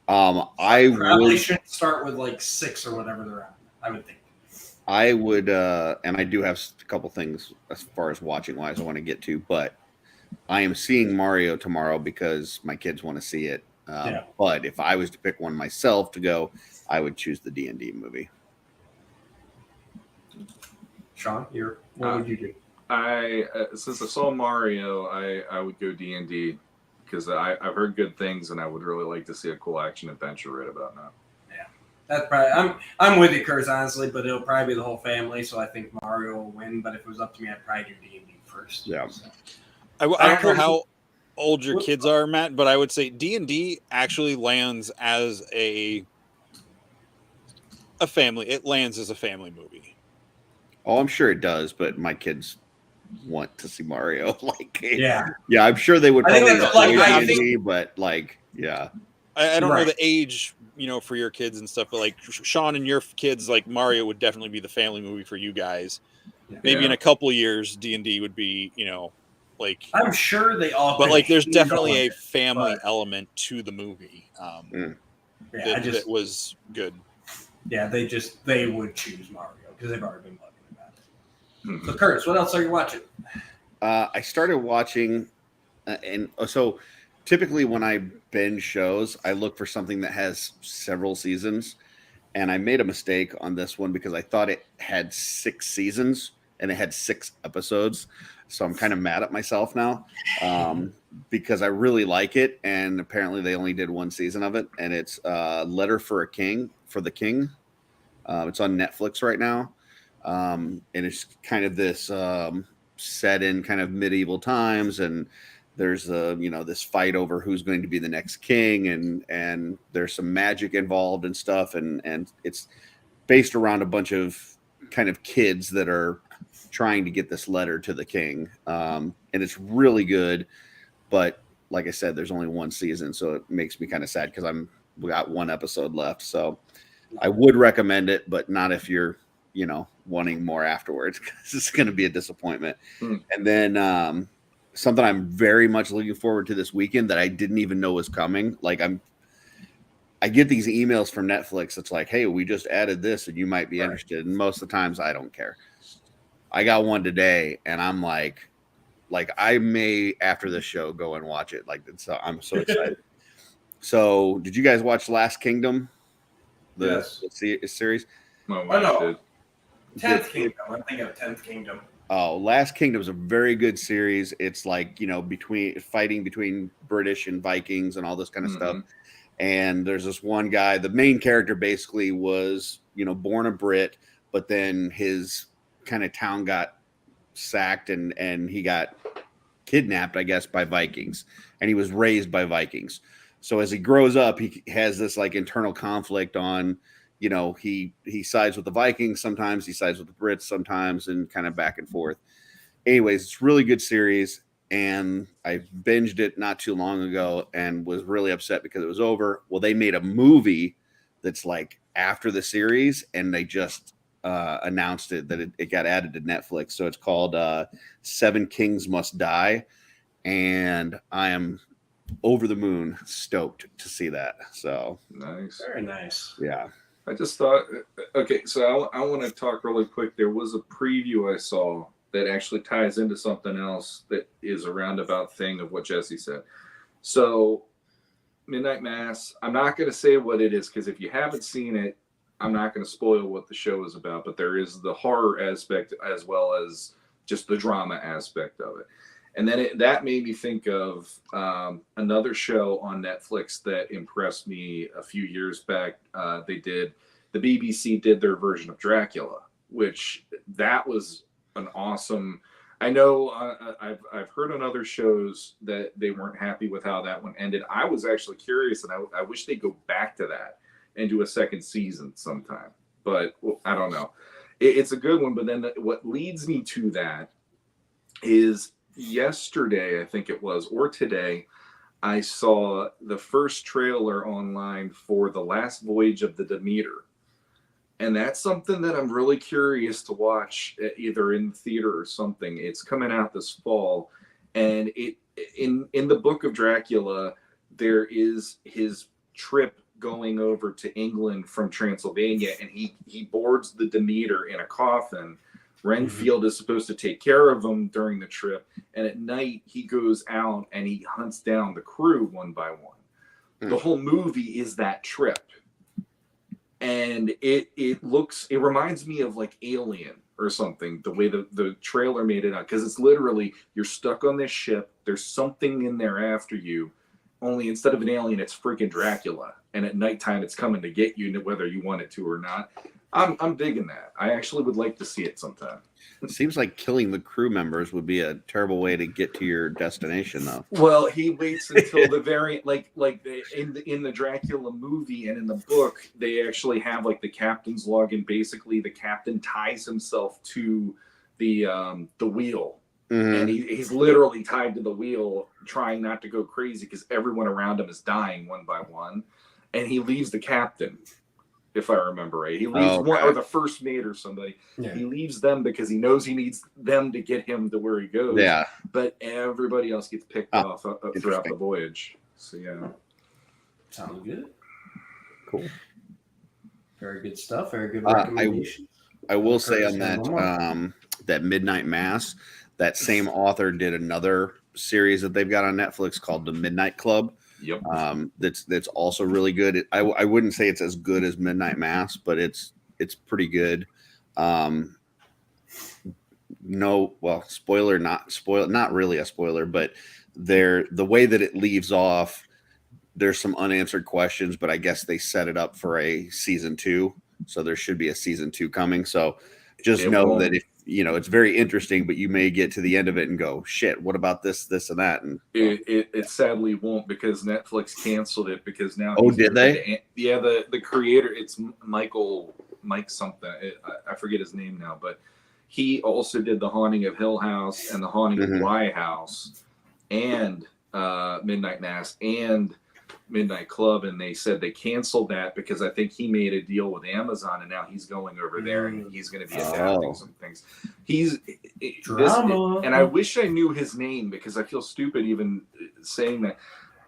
I Probably would. should start with like 6 or whatever they're on. I would think. I would, and I do have a couple things as far as watching wise I want to get to, but I am seeing Mario tomorrow because my kids want to see it. Yeah. But if I was to pick one myself to go, I would choose the D&D movie. Shawn, what would you do? Since I saw Mario, I would go D&D because I've heard good things, and I would really like to see a cool action adventure right about now. Yeah, that's probably. I'm with you, Curtis, honestly, but it'll probably be the whole family. So I think Mario will win. But if it was up to me, I'd probably do D&D first. Yeah. So. I don't know how old your kids are, Matt, but I would say D&D actually lands as a family. It lands as a family movie. Oh, I'm sure it does, but my kids want to see Mario. Yeah, I'm sure they would I think probably that's like- enjoy I D&D, but yeah. I don't know Right. the age, for your kids and stuff, but like Shawn and your kids, like Mario would definitely be the family movie for you guys. Yeah. Maybe in a couple of years, D&D would be, like. I'm sure they all. But like, there's could definitely enjoy a it, family but- element to the movie. Yeah, that was good. Yeah, they would choose Mario because they've already been talking about it. Mhm. So, Curtis, what else are you watching? I started watching, and so typically when I binge shows, I look for something that has several seasons. And I made a mistake on this one because I thought it had 6 seasons and it had 6 episodes. So I'm kind of mad at myself now because I really like it. And apparently they only did 1 season of it. And it's Letter for the King. It's on Netflix right now. And it's kind of this set in kind of medieval times, and there's this fight over who's going to be the next king, and there's some magic involved and stuff, and it's based around a bunch of kind of kids that are trying to get this letter to the king, and it's really good. But like I said, there's only 1 season, so it makes me kind of sad because we got 1 episode left. So I would recommend it, but not if you're wanting more afterwards, because it's going to be a disappointment. And then something I'm very much looking forward to this weekend that I didn't even know was coming. Like I get these emails from Netflix. It's like, hey, we just added this and you might be interested. And most of the times I don't care. I got one today and I'm like I may after this show go and watch it. I'm so excited. So did you guys watch Last Kingdom? The series? My wife did. 10th Kingdom. I'm thinking of 10th Kingdom. Oh, Last Kingdom is a very good series. It's like, fighting between British and Vikings and all this kind of stuff. And there's this one guy, the main character basically was, born a Brit, but then his kind of town got sacked and he got kidnapped, I guess, by Vikings. And he was raised by Vikings. So as he grows up, he has this like internal conflict on, he sides with the Vikings sometimes, he sides with the Brits sometimes, and kind of back and forth. Anyways, it's a really good series, and I binged it not too long ago and was really upset because it was over. Well, they made a movie that's like after the series, and they just announced it that it got added to Netflix. So it's called 7 Kings Must Die, and I am over the moon stoked to see that. So nice. Very nice. Yeah. I just thought, okay, so I want to talk really quick. There was a preview I saw that actually ties into something else that is a roundabout thing of what Jesse said. So, Midnight Mass, I'm not going to say what it is because if you haven't seen it, I'm not going to spoil what the show is about, but there is the horror aspect as well as just the drama aspect of it. And then that made me think of another show on Netflix that impressed me a few years back. The BBC did their version of Dracula, which that was an awesome. I know I've heard on other shows that they weren't happy with how that one ended. I was actually curious, and I wish they'd go back to that and do a second season sometime. But I don't know. It's a good one. But then what leads me to that is yesterday, I think it was, or today, I saw the first trailer online for The Last Voyage of the Demeter. And that's something that I'm really curious to watch, either in theater or something. It's coming out this fall. And in the book of Dracula, there is his trip going over to England from Transylvania, and he boards the Demeter in a coffin. Renfield is supposed to take care of him during the trip, and at night he goes out and he hunts down the crew one by one. The whole movie is that trip, and it reminds me of like Alien or something, the way the trailer made it out, because it's literally you're stuck on this ship, there's something in there after you, only instead of an alien it's freaking Dracula, and at nighttime it's coming to get you whether you want it to or not. I'm digging that. I actually would like to see it sometime. It seems like killing the crew members would be a terrible way to get to your destination, though. Well, he waits until the very in the Dracula movie and in the book, they actually have like the captain's log, and basically the captain ties himself to the wheel, and he's literally tied to the wheel, trying not to go crazy because everyone around him is dying one by one, and he leaves the captain. If I remember right, he leaves one, or the first mate or somebody. Yeah. He leaves them because he knows he needs them to get him to where he goes. Yeah. But everybody else gets picked off throughout the voyage. So yeah. Sounds good. Cool. Very good stuff. Very good recommendations. I will say on that that Midnight Mass, that same author did another series that they've got on Netflix called The Midnight Club. Yep. That's also really good. I wouldn't say it's as good as Midnight Mass, but it's pretty good. Spoiler, not really a spoiler, but the way that it leaves off, there's some unanswered questions, but I guess they set it up for a season 2, so there should be a season 2 coming. So just know that if it's very interesting, but you may get to the end of it and go, shit, what about this, and that? And it sadly won't, because Netflix canceled it because now. Oh, did they? Yeah, the creator, it's Mike something. I forget his name now, but he also did The Haunting of Hill House and The Haunting of Bly House and Midnight Mass and Midnight Club, and they said they canceled that because I think he made a deal with Amazon, and now he's going over there and he's going to be adapting some things. And I wish I knew his name because I feel stupid even saying that,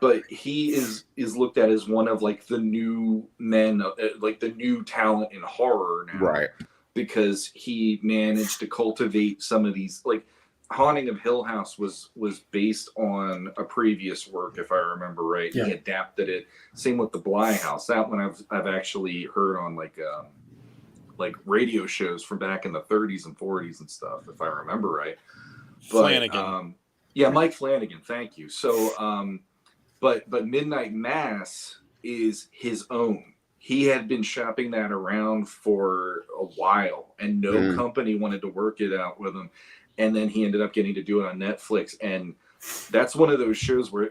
but he is looked at as one of like the new men, like the new talent in horror now, right? Because he managed to cultivate some of these, like Haunting of Hill House was based on a previous work, if I remember right. Yeah. He adapted it. Same with the Bly House. That one I've actually heard on like radio shows from back in the 30s and 40s and stuff, if I remember right. But, Flanagan. Mike Flanagan. Thank you. So, but Midnight Mass is his own. He had been shopping that around for a while, and no company wanted to work it out with him. And then he ended up getting to do it on Netflix. And that's one of those shows where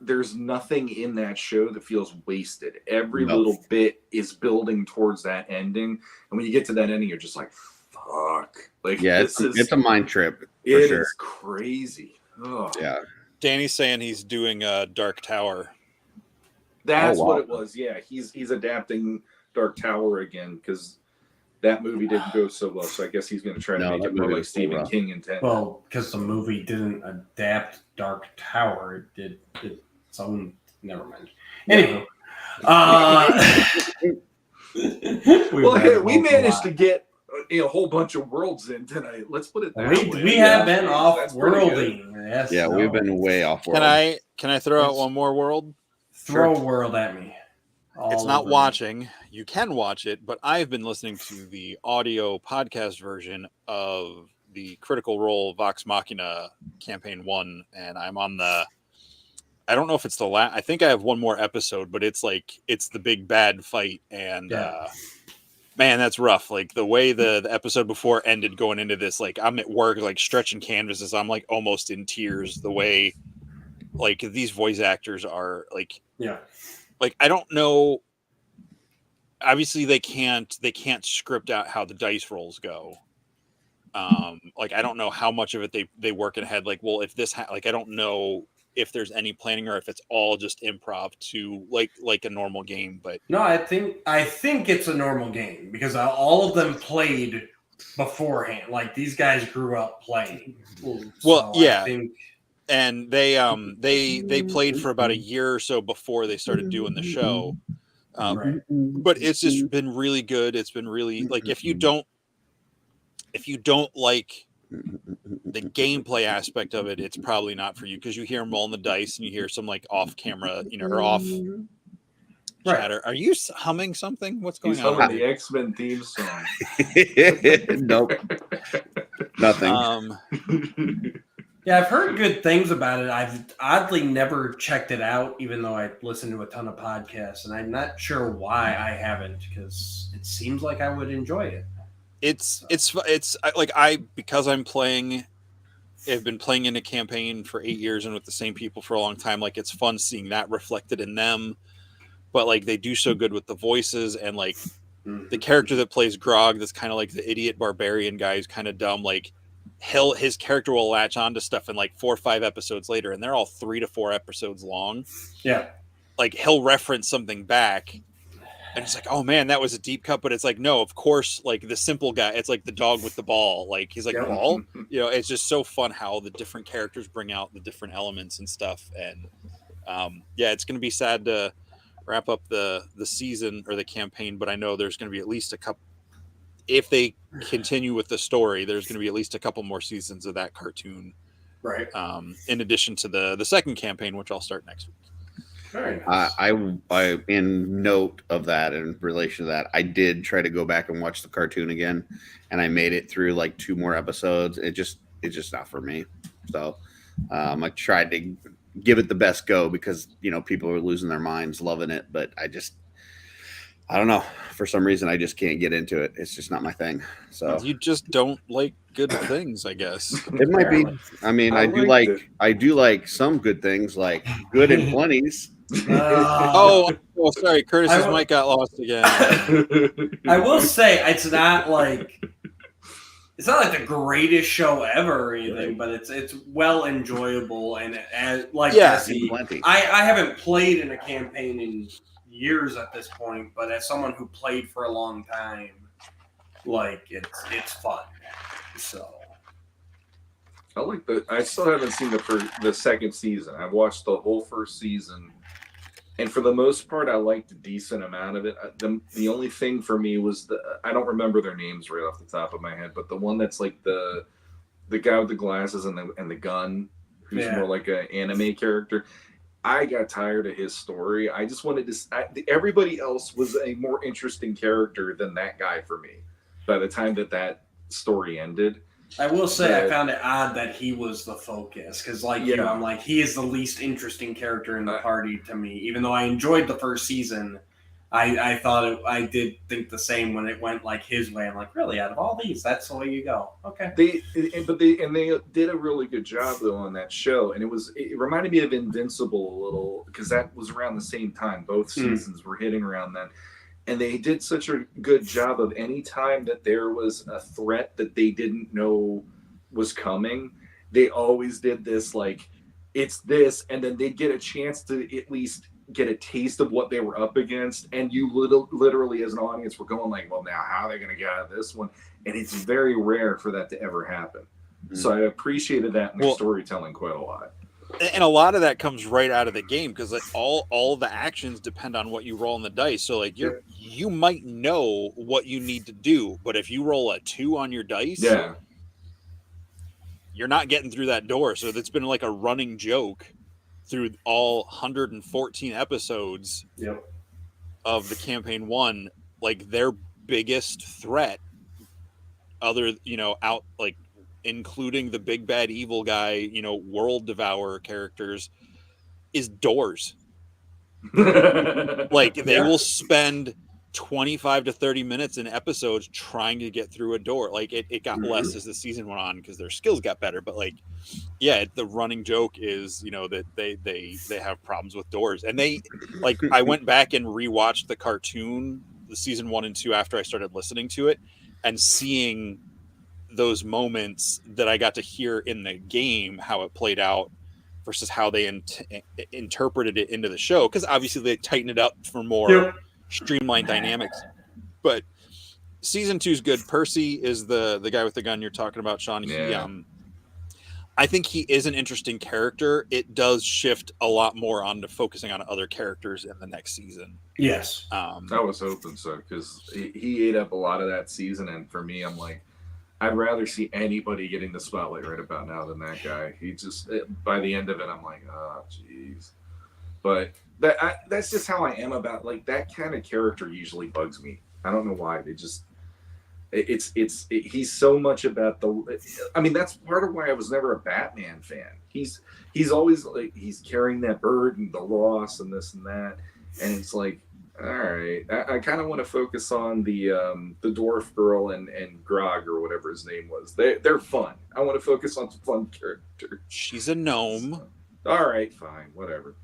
there's nothing in that show that feels wasted. Every little bit is building towards that ending. And when you get to that ending, you're just like, fuck. Like, yeah, it's a mind trip. It is crazy. Oh. Yeah. Danny's saying he's doing Dark Tower. That's what it was. Yeah. He's adapting Dark Tower again because that movie didn't go so well, so I guess he's going to try to make it more like Stephen King intended. Well, because the movie didn't adapt Dark Tower, it did some. Never mind. Anyway, we managed to get a whole bunch of worlds in tonight. Let's put it that way. We have been off-worlding. Yes, yeah, we've been way off-world. Can I throw out one more world? Throw a world at me. It's not watching. You can watch it, but I've been listening to the audio podcast version of the Critical Role Vox Machina campaign 1, and I'm on the. I don't know if it's the last. I think I have one more episode, but it's the big bad fight, and man, that's rough. Like the way the episode before ended, going into this, like I'm at work, like stretching canvases. I'm like almost in tears. The way, like these voice actors are, like I don't know. Obviously, they can't script out how the dice rolls go. Like I don't know how much of it they work ahead. Like, well, if this like I don't know if there's any planning or if it's all just improv to like a normal game. But no, I think it's a normal game because all of them played beforehand. Like these guys grew up playing. Well, so yeah. I think... And they played for about a year or so before they started doing the show. But it's just been really good. It's been really like if you don't like the gameplay aspect of it, it's probably not for you because you hear them rolling the dice and you hear some like off camera, or off chatter. Are you humming something? What's going He's on? humming the X-Men theme song. Nope. Nothing. Yeah, I've heard good things about it. I've oddly never checked it out, even though I listen to a ton of podcasts, and I'm not sure why I haven't because it seems like I would enjoy it. It's because I've been playing in a campaign for 8 years and with the same people for a long time. Like it's fun seeing that reflected in them, but like they do so good with the voices and like the character that plays Grog, that's kind of like the idiot barbarian guy who's kind of dumb. Like his character will latch onto stuff in like 4 or 5 episodes later, and they're all 3 to 4 episodes long. Yeah, like he'll reference something back. And it's like, oh man, that was a deep cut. But it's like, no, of course, like the simple guy, it's like the dog with the ball. Like he's like, ball? It's just so fun how the different characters bring out the different elements and stuff. And it's going to be sad to wrap up the season or the campaign. But I know there's going to be at least a couple, if they continue with the story, there's going to be at least a couple more seasons of that cartoon. Right. In addition to the second campaign, which I'll start next week. Very nice. I in note of that, in relation to that, I did try to go back and watch the cartoon again, and I made it through like 2 more episodes. It's just not for me. So I tried to give it the best go because people are losing their minds loving it, but I don't know, for some reason I just can't get into it. It's just not my thing. So you just don't like good things, I guess. It might be. I mean, I do like some good things, like good in plenties. Sorry, Curtis's mic got lost again. I will say it's not like the greatest show ever or anything, but it's well enjoyable and Jesse, I haven't played in a campaign in years at this point, but as someone who played for a long time, like it's fun. So I still haven't seen the second season. I've watched the whole first season. And for the most part, I liked a decent amount of it. The only thing for me was I don't remember their names right off the top of my head, but the one that's like the guy with the glasses and the gun, who's more like an anime character. I got tired of his story. I just wanted to. Everybody else was a more interesting character than that guy for me. By the time that story ended. I will say I found it odd that he was the focus because, I'm like, he is the least interesting character in the party to me. Even though I enjoyed the first season, I thought I did think the same when it went like his way. I'm like, really, out of all these, that's the way you go. Okay. They did a really good job though on that show, and it reminded me of Invincible a little because that was around the same time. Both seasons were hitting around then. And they did such a good job of any time that there was a threat that they didn't know was coming, they always did this, like, it's this, and then they'd get a chance to at least get a taste of what they were up against. And you literally as an audience were going like, well, now how are they going to get out of this one? And it's very rare for that to ever happen. Mm-hmm. So I appreciated that in their storytelling quite a lot. And a lot of that comes right out of the game because like all the actions depend on what you roll on the dice. So like you might know what you need to do, but if you roll a 2 on your dice, you're not getting through that door. So that's been like a running joke through all 114 episodes of the campaign 1. Like their biggest threat, including the big bad evil guy, you know, world devourer characters, is doors. Like they will spend 25 to 30 minutes in episodes trying to get through a door. Like it got less as the season went on because their skills got better, but like, yeah, the running joke is, you know, that they have problems with doors. And they, like, I went back and rewatched the cartoon, the season 1 and 2, after I started listening to it and seeing those moments that I got to hear in the game, how it played out versus how they interpreted it into the show. Cause obviously they tightened it up for more streamlined dynamics, but season 2 is good. Percy is the guy with the gun you're talking about, Shawn. Yeah. I think he is an interesting character. It does shift a lot more onto focusing on other characters in the next season. Yes. I was hoping so, because he ate up a lot of that season, and for me, I'm like, I'd rather see anybody getting the spotlight right about now than that guy. He just, by the end of it, I'm like, oh, jeez. But that's just how I am about, like, that kind of character usually bugs me. I don't know why. They just, he's so much about I mean, that's part of why I was never a Batman fan. He's always like, he's carrying that burden, the loss and this and that. And it's like, all right, I kind of want to focus on the dwarf girl and Grog or whatever his name was. They're fun. I want to focus on fun characters. She's a gnome. All right, fine, whatever.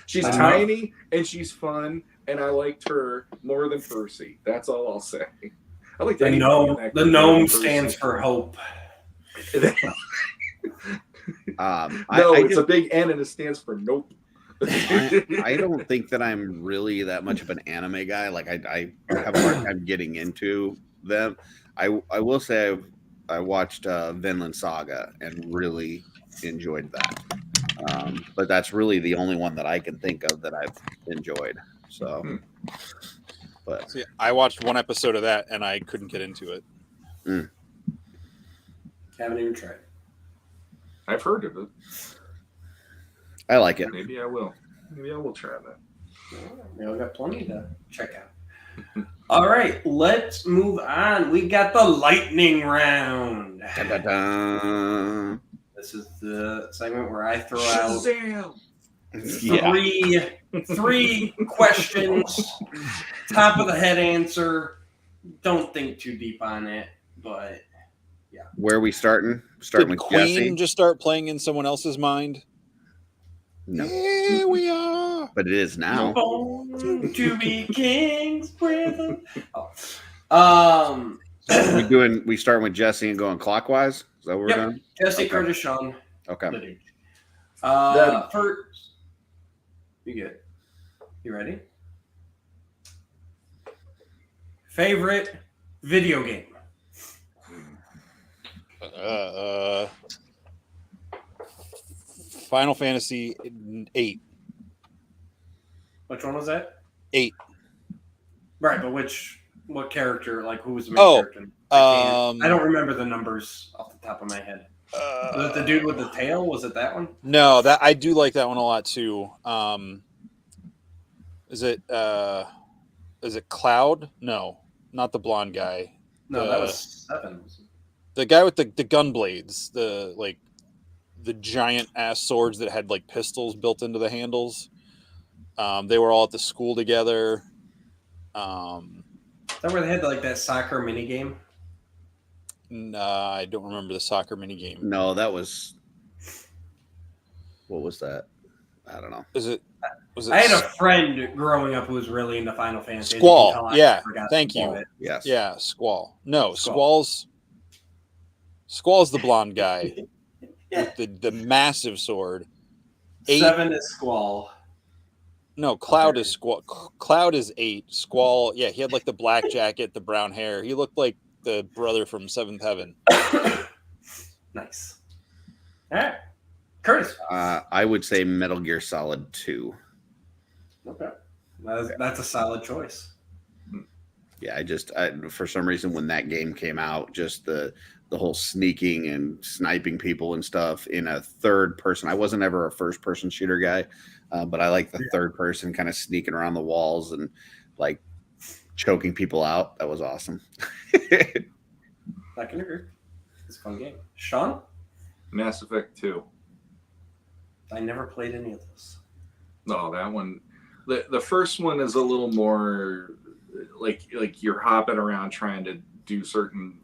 She's tiny and she's fun, and I liked her more than Percy. That's all I'll say. I like the gnome. The gnome stands for hope. No, it's a big N and it stands for nope. I don't think that I'm really that much of an anime guy. Like I have a hard time getting into them. I will say I watched Vinland Saga and really enjoyed that. But that's really the only one that I can think of that I've enjoyed. So, but see, I watched one episode of that and I couldn't get into it. Haven't even tried. I've heard of it. I like it. Maybe I will. Maybe I will try that. We all got plenty to check out. All right, let's move on. We got the lightning round. Da-da-da. This is the segment where I throw out three questions, top of the head answer. Don't think too deep on it, but yeah. Where are we starting? Starting Did with Queen Jesse. just start playing in someone else's mind? No, Here we are. but it is now. Born to be kings, brother. We starting with Jesse and going clockwise. Is that what we're doing? Jesse, Okay. Curtis, Shawn. Okay. First, you good? You ready? Favorite video game? Final Fantasy 8. Which one was that? 8. Right, but what character? Like, who was the main character? I don't remember the numbers off the top of my head. Was it the dude with the tail? Was it that one? No, that I do like that one a lot too. Is it Cloud? No, not the blonde guy. No, that was 7. The guy with the gun blades, the giant ass swords that had like pistols built into the handles. They were all at the school together. Is that where they had like that soccer mini game? I don't remember the soccer mini game. No, that was. What was that? I don't know. Was it? I had a friend growing up who was really into Final Fantasy. Squall. Yeah. Thank you. It. Yes. Yeah. Squall. No, Squall's the blonde guy with the massive sword. 7 is Squall. No, Cloud is Squall. Cloud is 8. Squall. Yeah, he had like the black jacket, the brown hair. He looked like the brother from Seventh Heaven. Nice. All right, Curtis. I would say Metal Gear Solid 2. Okay, that's a solid choice. Yeah, I for some reason when that game came out, just the whole sneaking and sniping people and stuff in a third person. I wasn't ever a first person shooter guy, but I like the third person kind of sneaking around the walls and like choking people out. That was awesome. I can agree. Fun game. Shawn? Mass Effect 2. I never played any of this. No, that one. The first one is a little more like you're hopping around trying to do certain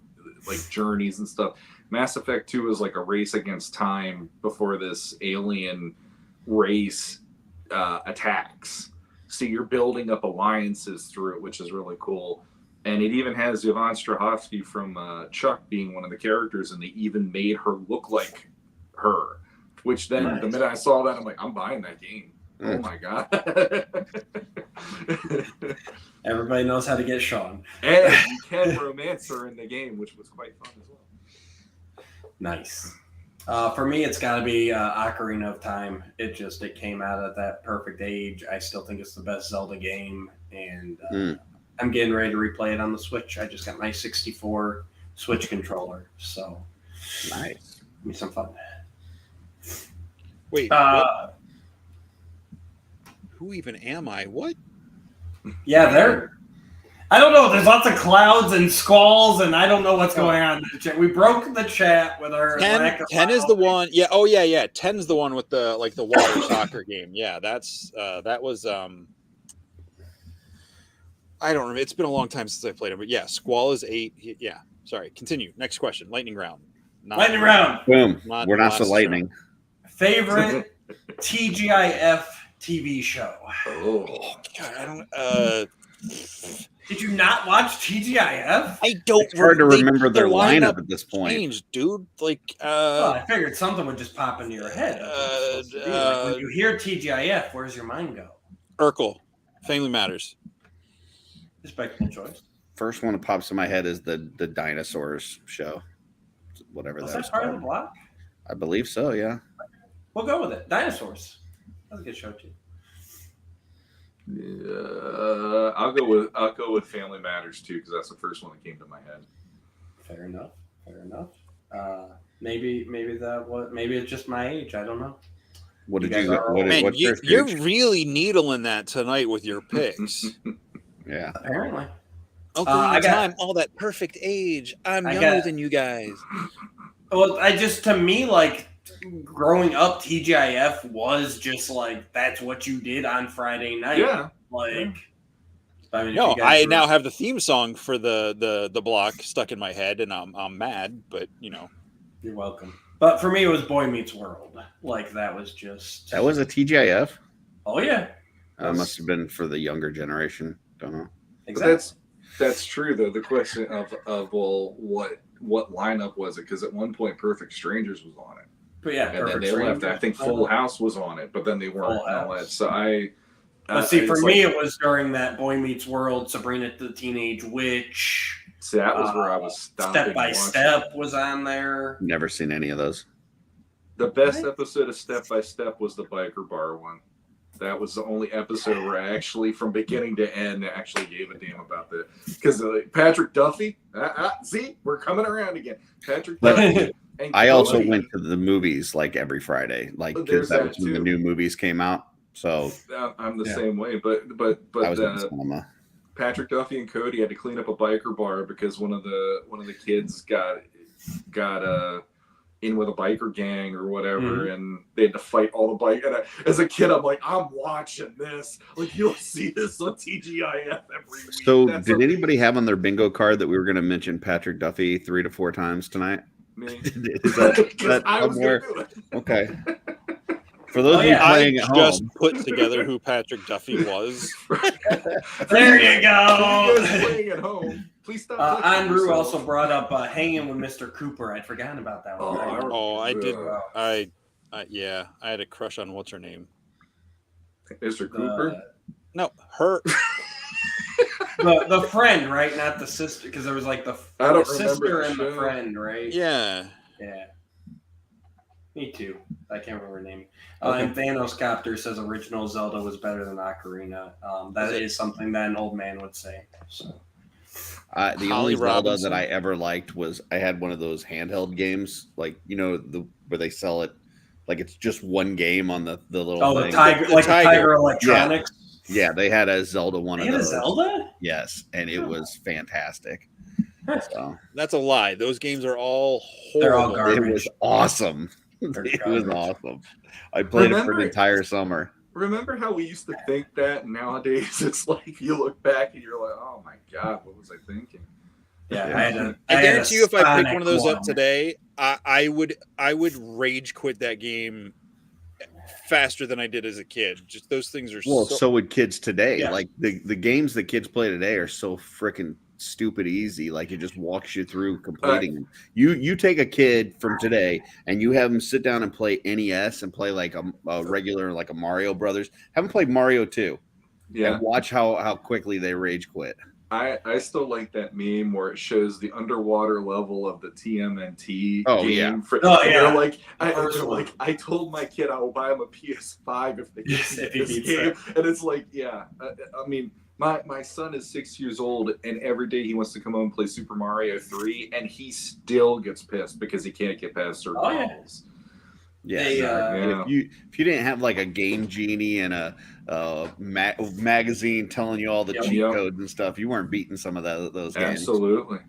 like journeys and stuff. Mass Effect 2 is like a race against time before this alien race attacks. So you're building up alliances through it, which is really cool. And it even has Yvonne Strahovski from Chuck being one of the characters, and they even made her look like her. Which then, the minute I saw that, I'm like, I'm buying that game. Oh my god! Everybody knows how to get Shawn. And you can romance her in the game, which was quite fun as well. Nice. For me, it's got to be Ocarina of Time. It came out at that perfect age. I still think it's the best Zelda game, and I'm getting ready to replay it on the Switch. I just got my 64 Switch controller, so Nice. Give me some fun. Wait, what? Who even am I? What? Yeah, I don't know. There's lots of clouds and squalls, and I don't know what's going on in the chat. We broke the chat with our 10 is the one. Yeah. Oh yeah. 10's the one with the water soccer game. Yeah, that was I don't remember. It's been a long time since I played it, but yeah, Squall is 8. Yeah. Sorry. Continue. Next question. Lightning round. Lightning round. Boom. We're not so lightning. Favorite TGIF TV show? Oh God, I don't. Did you not watch TGIF? I don't. It's hard to remember their lineup at this point. Changed, dude. Well, I figured something would just pop into your head. Like when you hear TGIF, where's your mind go? Urkel, Family Matters. Respectable choice. First one that pops in my head is the dinosaurs show, whatever Was that's that part called. of the block? I believe so. Yeah. We'll go with it. Dinosaurs. That's a good show too. Yeah, I'll go with Family Matters too, because that's the first one that came to my head. Fair enough. Maybe it's just my age. I don't know. What did guys you? are What, Man, what's you're your age? really needling that tonight with your picks. Yeah. Apparently. Ocarina of Time, all that perfect age. I'm younger than you guys. Well, to me, like growing up, TGIF was just like that's what you did on Friday night. Yeah. Like. I mean, No, I now have the theme song for the block stuck in my head, and I'm mad, but you know. You're welcome. But for me, it was Boy Meets World. Like that was just. That was a TGIF. Oh yeah. Must have been for the younger generation. Don't know. Exactly. That's true though. The question of well, what lineup was it? Because at one point, Perfect Strangers was on it. But yeah, and then they left. I think Full House was on it, but then they weren't on it. So But see, for me, it was during that Boy Meets World, Sabrina the Teenage Witch. See, that was where I was stopping. Step by Step was on there. Never seen any of those. The best episode of Step by Step was the biker bar one. That was the only episode where I actually, from beginning to end, actually gave a damn about that. Because Patrick Duffy, see, we're coming around again. Patrick Duffy. I also went to the movies like every Friday, like because that was when the new movies came out. So I'm the same way, but I was in cinema. Patrick Duffy and Cody had to clean up a biker bar because one of the kids got in with a biker gang or whatever, and they had to fight all the bike. And as a kid, I'm like, I'm watching this. Like you'll see this on TGIF every week. So did anybody have on their bingo card that we were going to mention Patrick Duffy 3 to 4 times tonight? Me. Is that I was somewhere? gonna do it. Okay. For those of you playing at home, just put together who Patrick Duffy was. There you go. Playing at home. Please stop. Andrew also brought up Hanging with Mr. Cooper. I'd forgotten about that one. I did. I had a crush on what's her name. Mr. Cooper. No, her. the friend, right? Not the sister, because there was like the sister and the friend, right? Yeah. Yeah. Me too. I can't remember her name. And Thanos Copter says original Zelda was better than Ocarina. That is something that an old man would say. So. The only Zelda that I ever liked was I had one of those handheld games, like where they sell it, like it's just one game on the little. Oh, thing. the Tiger Electronics. Yeah, they had a Zelda one of those. Zelda? Yes, and it was fantastic. So That's a lie. Those games are all They're all horrible. garbage. it was awesome. They're It was garbage. awesome. I played it for Remember- an entire summer. Remember how we used to think that, and nowadays it's like you look back and you're like, oh my god, what was I thinking? Yeah, Yeah. I guarantee you, if I picked one of those up Sonic today, I would rage quit that game faster than I did as a kid. Just those things are Well, so. so would kids today. Yeah. Like the games that kids play today are so freaking stupid easy. Like it just walks you through completing them. You take a kid from today and you have them sit down and play NES and play like a regular, like a Mario Brothers. Have them play Mario 2 Yeah, and watch how quickly they rage quit. I still like that meme where it shows the underwater level of the TMNT Oh, game. yeah. Oh, yeah. They're like, First one. I told my kid I will buy him a PS5 if they Yes, get if he this beats game. And it's like, yeah. I mean, my son is 6 years old, and every day he wants to come home and play Super Mario 3, and he still gets pissed because he can't get past certain Oh, yeah. levels. Yeah. They, And if you didn't have like a Game Genie and a magazine telling you all the Yep. cheat Yep. codes and stuff, you weren't beating some of those games. Absolutely.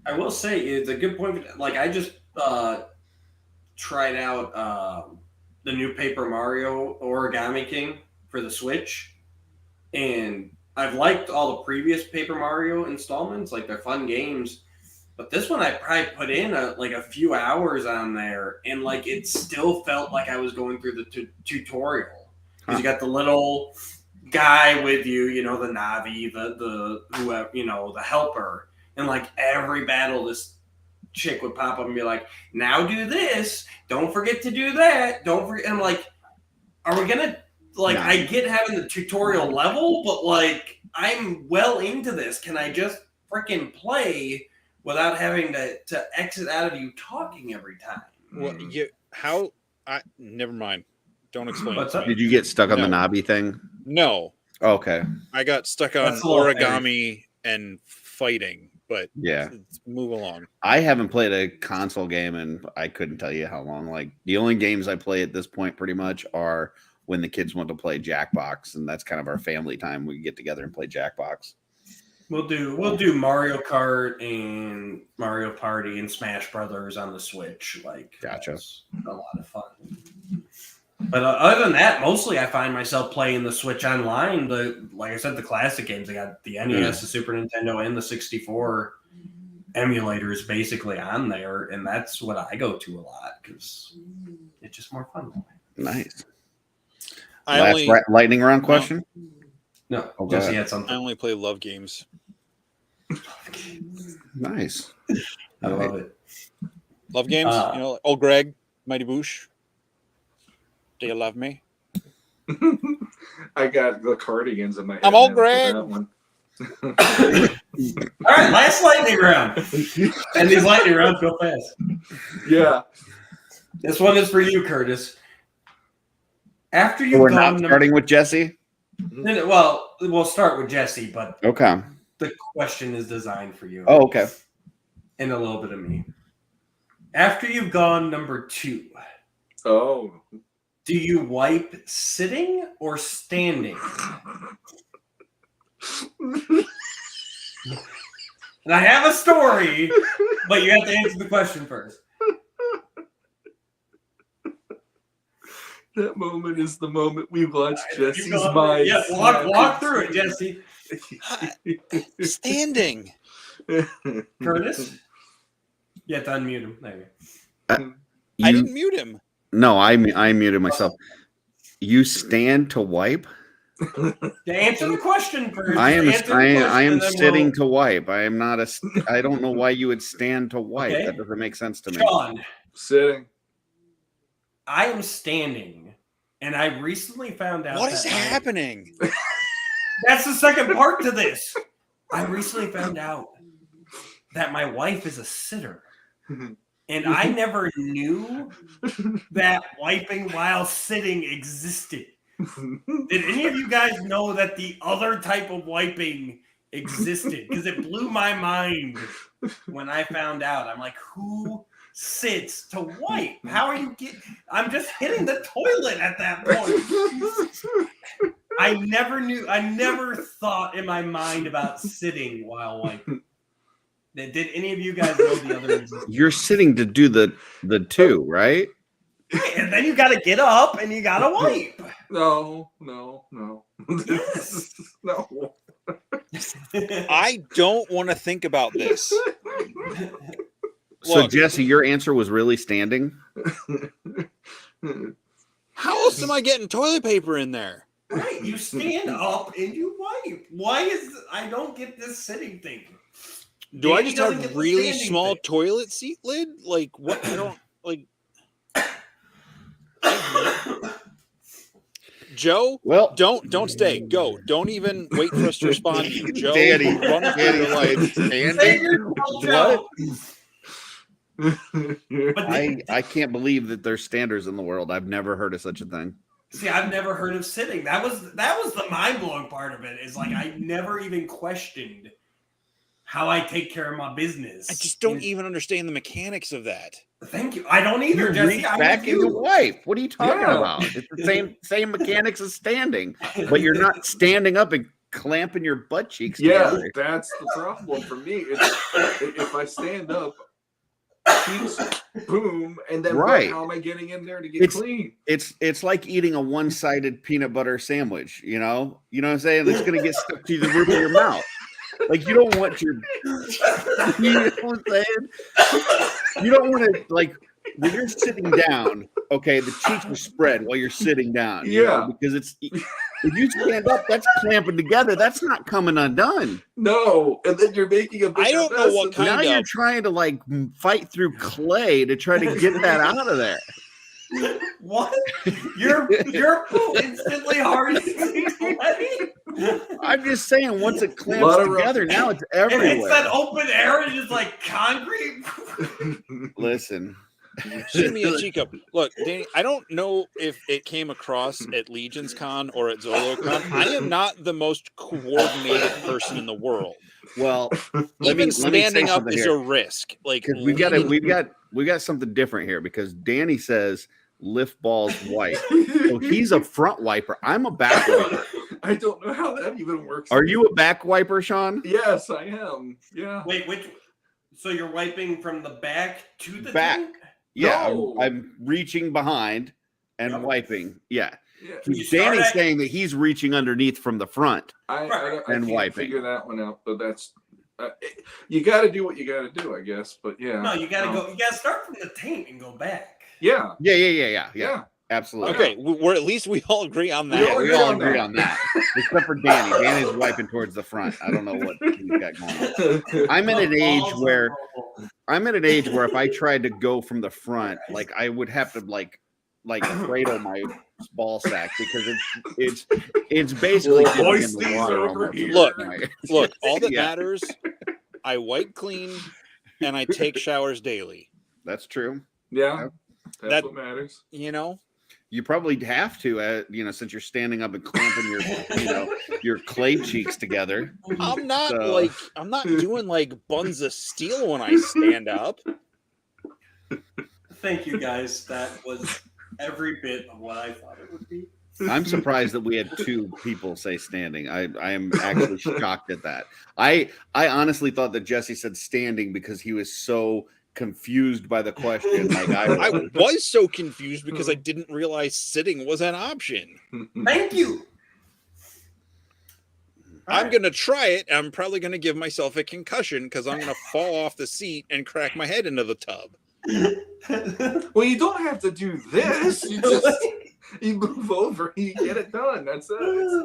I will say it's a good point. Like I just tried out the new Paper Mario Origami King for the Switch, and I've liked all the previous Paper Mario installments. Like they're fun games, but this one I probably put in a few hours on there, and like it still felt like I was going through the tutorial because you got the little guy with you, you know, the Navi, the whoever, you know, the helper. And like every battle, this chick would pop up and be like, now do this. Don't forget to do that. Don't forget. And I'm like, are we going to, like, Nah. I get having the tutorial level, but like, I'm well into this. Can I just freaking play without having to exit out of you talking every time? Well, never mind. Don't explain. What's it to up? me. Did you get stuck on the No. Nabi thing? No, Okay. I got stuck on That's a little origami and fighting. But Yeah. let's move along. I haven't played a console game and I couldn't tell you how long. Like the only games I play at this point pretty much are when the kids want to play Jackbox, and that's kind of our family time. We get together and play Jackbox. We'll do Mario Kart and Mario Party and Smash Brothers on the Switch. Like, Gotcha. that's a lot of fun. But other than that, mostly I find myself playing the Switch online. Like I said, the classic games. I got the NES, the Super Nintendo, and the 64 emulators basically on there, and that's what I go to a lot because it's just more fun. Nice. I Lightning round question? No, Oh, go Jesse ahead. had something. only play love games. Nice. I love it. Love games. You know, oh Greg, Mighty Boosh. Do you love me? I got the cardigans in my head. I'm all now for Greg. that one. All right, last lightning round. And these lightning rounds go fast. Yeah. This one is for you, Curtis. After you've We're gone, not starting with Jesse? well, we'll start with Jesse, but Okay. the question is designed for you. Oh, okay. And a little bit of me. After you've gone number 2, Oh. do you wipe sitting or standing? And I have a story, but you have to answer the question first. That moment is the moment we watch Jesse's You go- mind. Yeah, walk through it, Jesse. Standing. Curtis? You have to unmute him. There you go. I didn't mute him. No, I muted myself. You stand to wipe? To answer the question first. I am Answer the question, I am and then sitting we'll- to wipe. I am not I don't know why you would stand to wipe. Okay. That doesn't make sense to me. Shawn, Sitting. I am standing, and I recently found out What is that happening? That's the second part to this. I recently found out that my wife is a sitter, and I never knew that wiping while sitting existed. Did any of you guys know that the other type of wiping existed? Because it blew my mind when I found out. I'm like, who sits to wipe? How are you I'm just hitting the toilet at that point. I never thought in my mind about sitting while wiping. Did any of you guys know the other existed? You're sitting to do the two, right? Right, and then you got to get up and you got to wipe. No. Yes. No. I don't want to think about this. So Look, Jesse, your answer was really standing. how else am I getting toilet paper in there? Right, you stand up and you wipe. Why is I don't get this sitting thing? Do I Danny just doesn't get have the really standing small thing. toilet seat lid? Like what? I don't like. Joe, Well, don't stay. Go. Don't even wait for us to respond to you. Joe, Danny, run for Danny, your life. Save standing. yourself, What? Joe. But I can't believe that there's standards in the world. I've never heard of such a thing. see, I've never heard of sitting. That was the mind blowing part of it. Is like I never even questioned how I take care of my business. I just don't even understand the mechanics of that. Thank you. I don't either, You Jesse. reach I'm back with and you you. wipe. What are you talking Yeah. about? It's the same mechanics as standing, but you're not standing up and clamping your butt cheeks Yeah, together. that's the problem for me. If I stand up, cheeks, boom, and then Right. how am I getting in there to get It's- clean? It's like eating a one-sided peanut butter sandwich, you know what I'm saying? It's gonna get stuck to the roof of your mouth. Like you don't want your you know what I'm saying? You don't want to like when you're sitting down, okay, the cheeks are spread while you're sitting down. You know, Yeah. because it's if you stand up, that's clamping together. That's not coming undone. No, and then you're making a bigger I don't know mess what and- kind Now of- you're trying to like fight through clay to try to get that out of there. What? Your poo instantly hardens clay? I'm just saying, once it clamps Lot of together, now it's If it's everywhere. that open air and just like concrete. Listen, Shoot me a cheek up. Look, Danny, I don't know if it came across at Legion's Con or at ZoloCon. I am not the most coordinated person in the world. well, Even standing up something is here. a risk. Like Because we got something different here because Danny says lift balls wipe. So he's a front wiper. I'm a back wiper. I don't know how that even works. Are you a back wiper, Shawn? Yes, I am. Yeah. Wait, so you're wiping from the back to the Back. tank? Yeah, No. I'm reaching behind and Yep. wiping. Yeah. Yeah. You start Danny's at- saying that he's reaching underneath from the front. I And can't wiping. figure that one out, but that's you got to do what you got to do, I guess. But yeah, No, you gotta go. You gotta start from the tank and go back. Yeah, Yeah. Absolutely. okay, we're at least we all agree on We that. all We agree all on agree that. on that. Except for Danny. Danny's wiping towards the front. I don't know what he's got going on. I'm at an age Balls where are if I tried to go from the front, like I would have to like cradle my ball sack because it's basically Well, getting in hoist the these water over almost. here. Look. Right. Look, all that Yeah. matters, I wipe clean and I take showers daily. That's true. yeah, that's That- what matters. You know? You probably have to, since you're standing up and clamping your clay cheeks together. I'm not So- I'm not doing like buns of steel when I stand up. Thank you, guys. That was every bit of what I thought it would be. I'm surprised that we had two people say standing. I am actually shocked at that. I honestly thought that Jesse said standing because he was so confused by the question. Like I was so confused because I didn't realize sitting was an option. Thank you. I'm going to try it. I'm probably going to give myself a concussion because I'm going to fall off the seat and crack my head into the tub. Well, you don't have to do this. You move over, you get it done. That's it.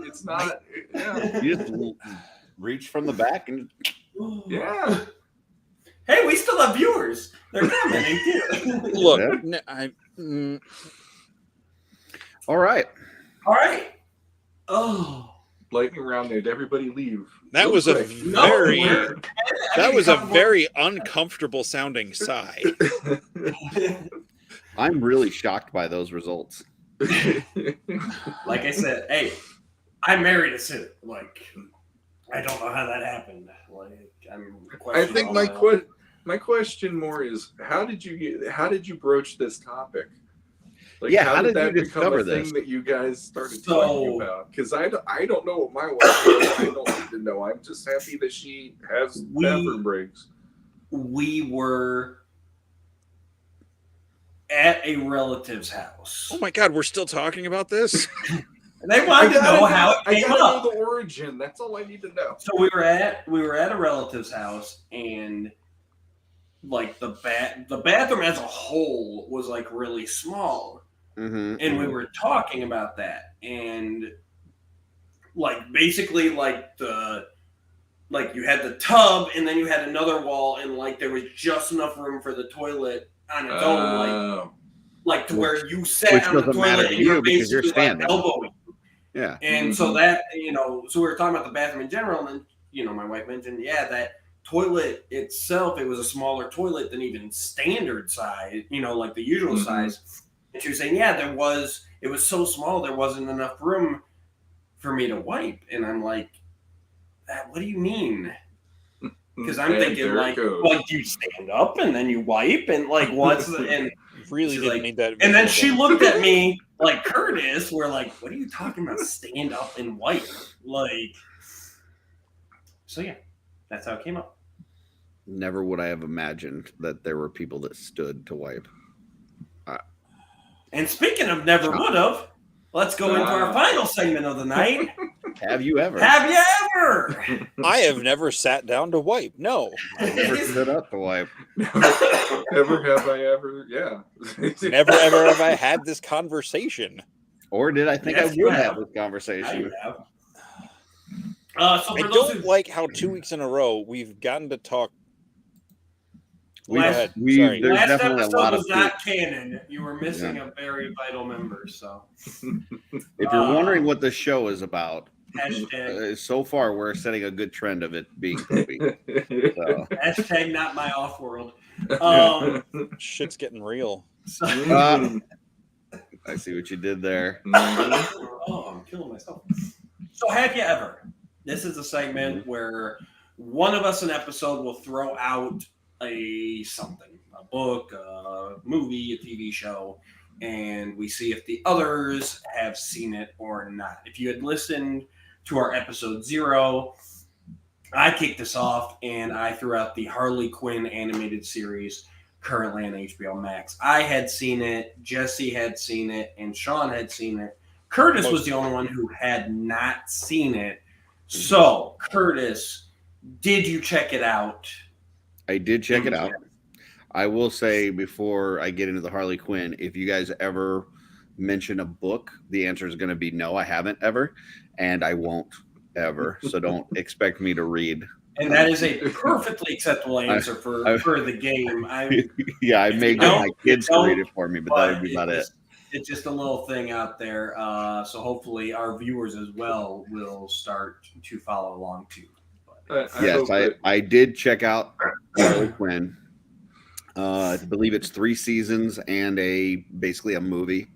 It's not. Yeah. you just reach from the back and Yeah. Hey, we still have viewers. They're commenting too. Look, Yeah. All right. All right. Oh, Lightning round. Did everybody leave? that Real was a quick. very we're- that was a very uncomfortable sounding sigh. I'm really shocked by those results. Like I said, hey, I married a sitter. Like, I don't know how that happened. Like, I'm. I think questioning all that. my question more is how did you broach this topic? Like, Yeah, how did that you become discover a thing this? that you guys started So- talking about? Because I don't know what my wife is. I don't need to know. I'm just happy that she has We- bathroom breaks. we were at a relative's house. Oh my God, we're still talking about this? And they wanted to know how it came up. know the origin. That's all I need to know. So we were at a relative's house, and like the bathroom as a whole was like really small. And we were talking about that, and like basically like you had the tub, and then you had another wall, and like there was just enough room for the toilet on its own, like to where you sat on the toilet and you're basically like elbowing. Yeah. And so that, so we were talking about the bathroom in general, and then, my wife mentioned, that toilet itself, it was a smaller toilet than even standard size, like the usual size. And she was saying, it was so small, there wasn't enough room for me to wipe. And I'm like, what do you mean? Because I'm thinking like you stand up and then you wipe, and like what's the, and really didn't like, need that. And then she looked at me like, Curtis, we're like, what are you talking about? Stand up and wipe? Like, so yeah, that's how it came up. Never would I have imagined that there were people that stood to wipe. And speaking of never would have, let's go into our final segment of the night. Have you ever? Have you ever? I have never sat down to wipe. No. I never stood up to wipe. Never have I ever. Yeah. Never ever have I had this conversation. Or did I think Yes, I you would have. have this conversation? So I for those don't who like how 2 weeks in a row we've gotten to talk. We, Go ahead. we, Sorry. there's last definitely a episode lot of was not canon. You were missing a very vital member. So If you're wondering what the show is about, hashtag so far we're setting a good trend of it being poopy. So, hashtag not my OffWorld. Shit's getting real. So, I see what you did there. I'm killing myself. So have you ever? This is a segment where one of us an episode will throw out a book, a movie, a TV show, and we see if the others have seen it or not. If you had listened to our episode 0, I kicked this off and I threw out the Harley Quinn animated series currently on HBO Max. I had seen it, Jesse had seen it, and Shawn had seen it. Curtis was the only one who had not seen it. So, Curtis, did you check it out? I did check it out. I will say before I get into the Harley Quinn, if you guys ever mention a book, the answer is going to be no, I haven't ever, and I won't ever. So don't expect me to read. And that is a perfectly acceptable answer for the game. I may get my kids to read it for me, but that would be about it. It's just a little thing out there. So hopefully our viewers as well will start to follow along too. I did check out Harley Quinn. I believe it's 3 seasons and basically a movie,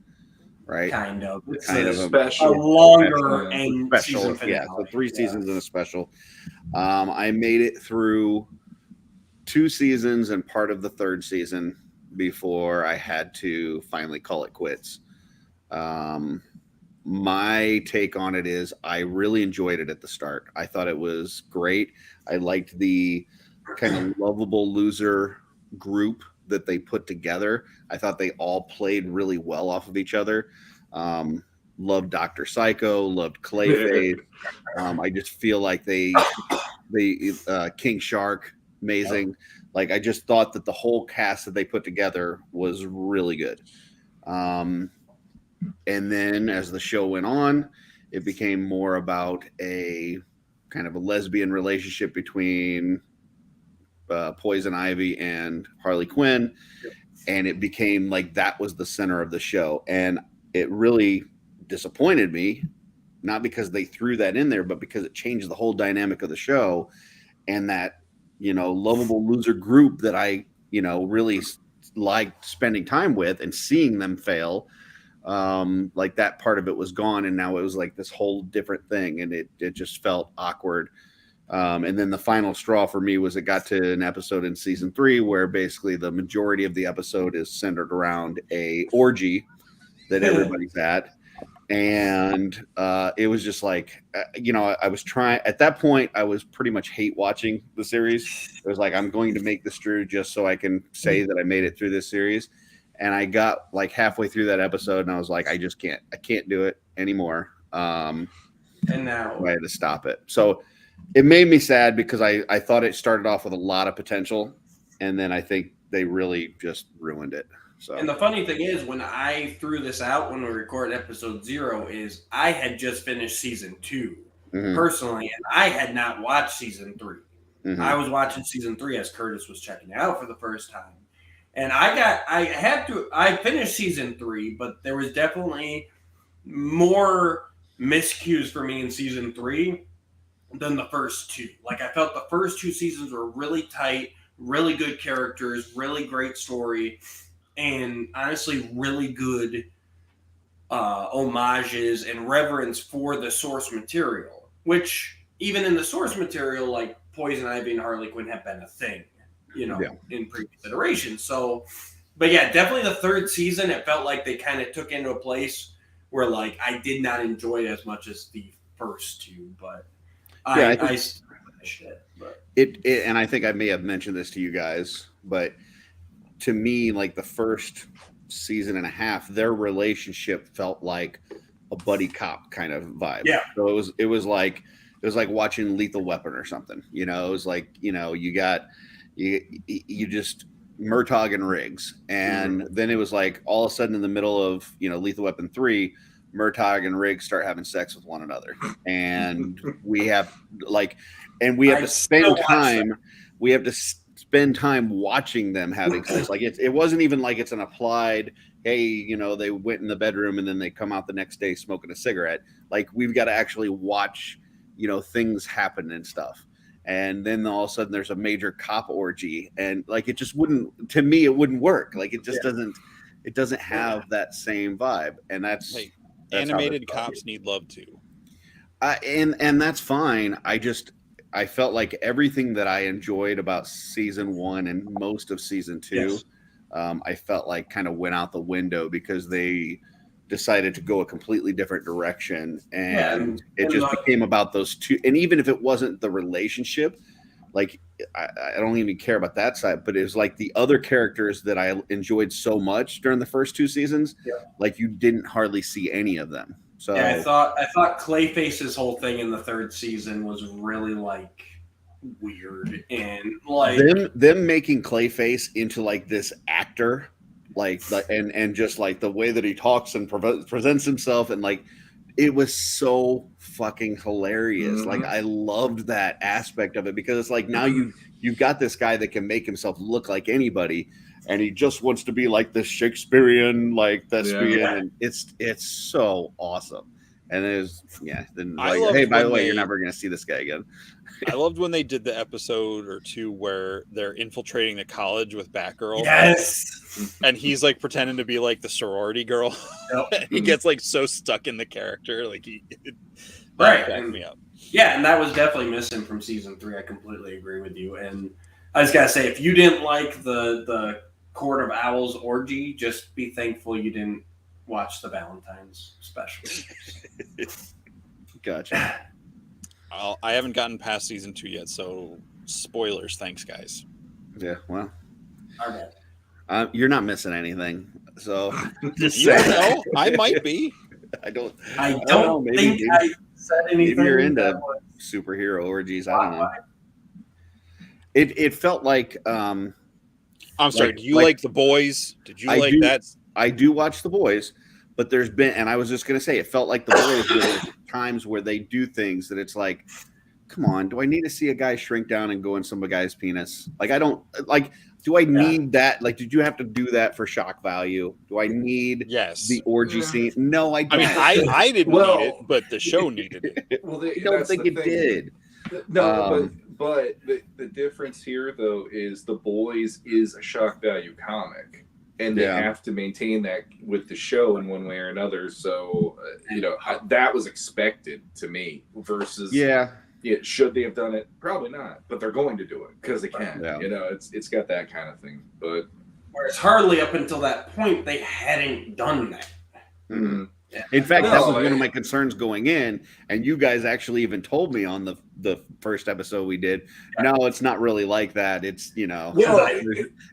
right? Kind of. It's special. a longer and special. Season finale. Yeah, so 3 seasons and a special. I made it through 2 seasons and part of the 3rd season before I had to finally call it quits. My take on it is I really enjoyed it at the start. I thought it was great. I liked the kind of lovable loser group that they put together. I thought they all played really well off of each other. Loved Dr. Psycho, loved Clayface. I just feel like they King Shark, amazing. Like I just thought that the whole cast that they put together was really good. And then as the show went on, it became more about a kind of a lesbian relationship between Poison Ivy and Harley Quinn. And it became like that was the center of the show. And it really disappointed me, not because they threw that in there, but because it changed the whole dynamic of the show. And that, lovable loser group that I, really liked spending time with and seeing them fail. Like that part of it was gone, and now it was like this whole different thing, and it just felt awkward. And then the final straw for me was it got to an episode in season 3 where basically the majority of the episode is centered around a orgy that everybody's at, And it was just like, I was trying at that point. I was pretty much hate watching the series. It was like, I'm going to make this through just so I can say that I made it through this series. And I got like halfway through that episode, and I was like, I can't do it anymore. And now I had to stop it. So it made me sad because I thought it started off with a lot of potential, and then I think they really just ruined it. So. And the funny thing is, when I threw this out when we recorded episode 0, is I had just finished season 2 personally, and I had not watched season 3. I was watching season 3 as Curtis was checking it out for the first time, and I finished season 3, but there was definitely more miscues for me in season 3 than the first 2. Like, I felt the first 2 seasons were really tight, really good characters, really great story. And honestly, really good homages and reverence for the source material, which even in the source material, like Poison Ivy and Harley Quinn have been a thing, in previous iterations. So, but yeah, definitely the 3rd season, it felt like they kind of took into a place where like I did not enjoy it as much as the first 2, but I still finished it. But and I think I may have mentioned this to you guys, but to me, like the first season and a half, their relationship felt like a buddy cop kind of vibe. Yeah. So it was like watching Lethal Weapon or something. It was like, you just Murtaugh and Riggs, and then it was like all of a sudden in the middle of Lethal Weapon 3, Murtaugh and Riggs start having sex with one another, and we have to spend time. We have to spend time watching them having sex. Like it wasn't even like it's an applied, hey, they went in the bedroom and then they come out the next day smoking a cigarette. Like we've got to actually watch, things happen and stuff. And then all of a sudden there's a major cop orgy, and like it just wouldn't, to me, it wouldn't work. Like it just doesn't have that same vibe. And that's animated cops need love too. And that's fine. I felt like everything that I enjoyed about season 1 and most of season 2, I felt like kind of went out the window because they decided to go a completely different direction. And it just became about those two. And even if it wasn't the relationship, like I don't even care about that side, but it was like the other characters that I enjoyed so much during the first 2 seasons, like you didn't hardly see any of them. So yeah, I thought Clayface's whole thing in the 3rd season was really like weird, and like them making Clayface into like this actor, and just like the way that he talks and presents himself, and like it was so fucking hilarious. Like I loved that aspect of it because it's like now you've got this guy that can make himself look like anybody. And he just wants to be like this Shakespearean, like thespian, and it's so awesome. And then like, hey, by the way, you're never gonna see this guy again. I loved when they did the episode or 2 where they're infiltrating the college with Batgirl. Yes, and he's like pretending to be like the sorority girl. Yep. He gets like so stuck in the character, like backed me up. Yeah, and that was definitely missing from season 3. I completely agree with you. And I just gotta say, if you didn't like the Court of Owls orgy, just be thankful you didn't watch the Valentine's special. Gotcha. I haven't gotten past season 2 yet, so spoilers. Thanks, guys. Yeah, well, our bad. You're not missing anything. So just you don't know. I might be. I don't think I said anything. Maybe you're into superhero orgies. I don't know. It felt like I'm sorry. Do you like The Boys? Did you like that? I do watch The Boys, but there's been, and I was just gonna say, it felt like The Boys. There's times where they do things that it's like, come on, do I need to see a guy shrink down and go in some guy's penis? Like I don't like. Do I need that? Like, did you have to do that for shock value? Do I need the orgy scene? No, I don't. I mean, I didn't need it, but the show needed it. Well, I don't think it did. No, but the difference here, though, is The Boys is a shock value comic, and they have to maintain that with the show in one way or another. So, that was expected to me versus should they have done it? Probably not, but they're going to do it because they can. Yeah. It's got that kind of thing. But whereas Harley, up until that point, they hadn't done that. Mm-hmm. In fact, that No, was one of my concerns going in, and you guys actually even told me on the first episode we did. No, it's not really like that. It's Well,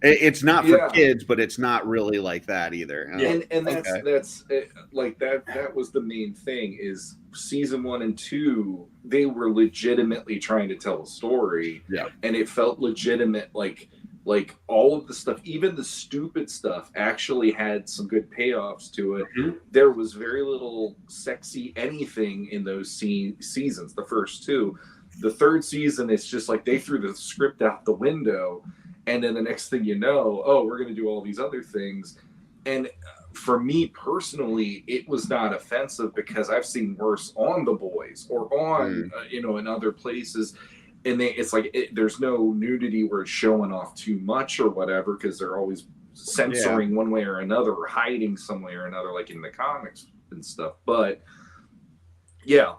it's not for yeah. kids, but it's not really like that either. and Okay. that's like that was the main thing is season 1 and 2 they were legitimately trying to tell a story, Yeah. and it felt legitimate, like all of the stuff, even the stupid stuff, actually had some good payoffs to it. There was very little sexy anything in those seasons, the first 2. The third season, it's just like they threw the script out the window, and then the next thing you know, oh, we're going to do all these other things. And for me personally, it was not offensive because I've seen worse on The Boys or on in other places, and it's like there's no nudity where it's showing off too much or whatever, because they're always censoring one way or another or hiding some way or another, like in the comics and stuff. But yeah,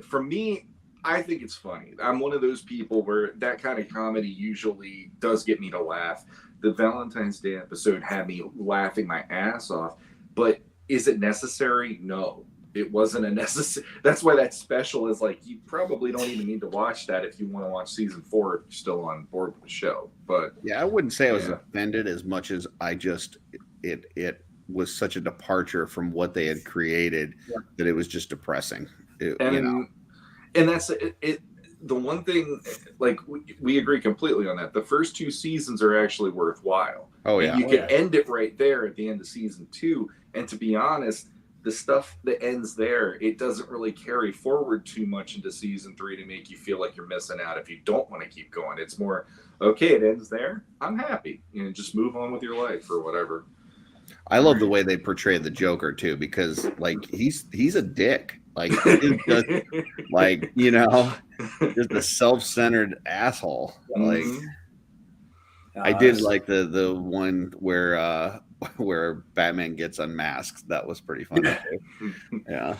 for me, I think it's funny. I'm one of those people where that kind of comedy usually does get me to laugh. The Valentine's Day episode had me laughing my ass off, but is it necessary? No, it wasn't a necessary. That's why that special is like, you probably don't even need to watch that if you want to watch season 4 if you're still on board with the show. But yeah, I wouldn't say I was offended as much as I just it was such a departure from what they had created that it was just depressing. And that's it. The one thing, like we agree completely on that. The first 2 seasons are actually worthwhile. Oh yeah, and you can end it right there at the end of season 2. And to be honest, the stuff that ends there, it doesn't really carry forward too much into season 3 to make you feel like you're missing out if you don't want to keep going. It's more, okay, it ends there. I'm happy. Just move on with your life or whatever. I love the way they portray the Joker too, because like he's a dick. Like just, like just a self-centered asshole. Like I did like the one where Batman gets unmasked. That was pretty funny too. Yeah.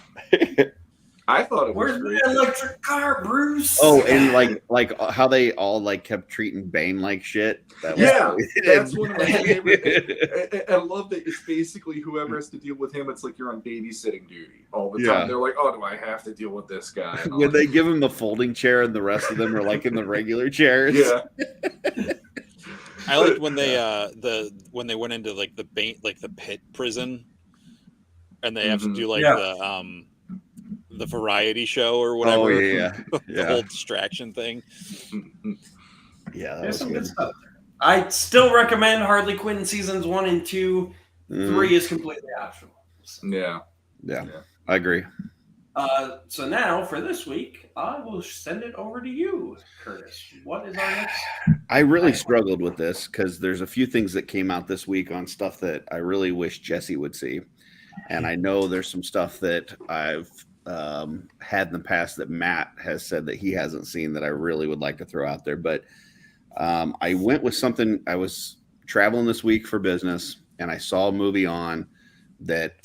I thought it was Where's great. my electric car, Bruce? Oh, and like how they all like kept treating Bane like shit. That was That's one of my favorite things. I love that it's basically whoever has to deal with him, it's like you're on babysitting duty all the time. They're like, oh, do I have to deal with this guy? When they give him the folding chair and the rest of them are like in the regular chairs. Yeah. I liked when they when they went into like the pit prison, and they have to do like the variety show or whatever. Oh yeah, the whole distraction thing. Yeah, there's some good stuff there. I still recommend Harley Quinn seasons 1 and 2. 3 is completely optional. So. Yeah, I agree. So now for this week, I will send it over to you, Curtis. What is our next? I really struggled with this because there's a few things that came out this week on stuff that I really wish Jesse would see, and I know there's some stuff that I've had in the past that Matt has said that he hasn't seen that I really would like to throw out there. But I went with something. I was traveling this week for business, and I saw a movie on that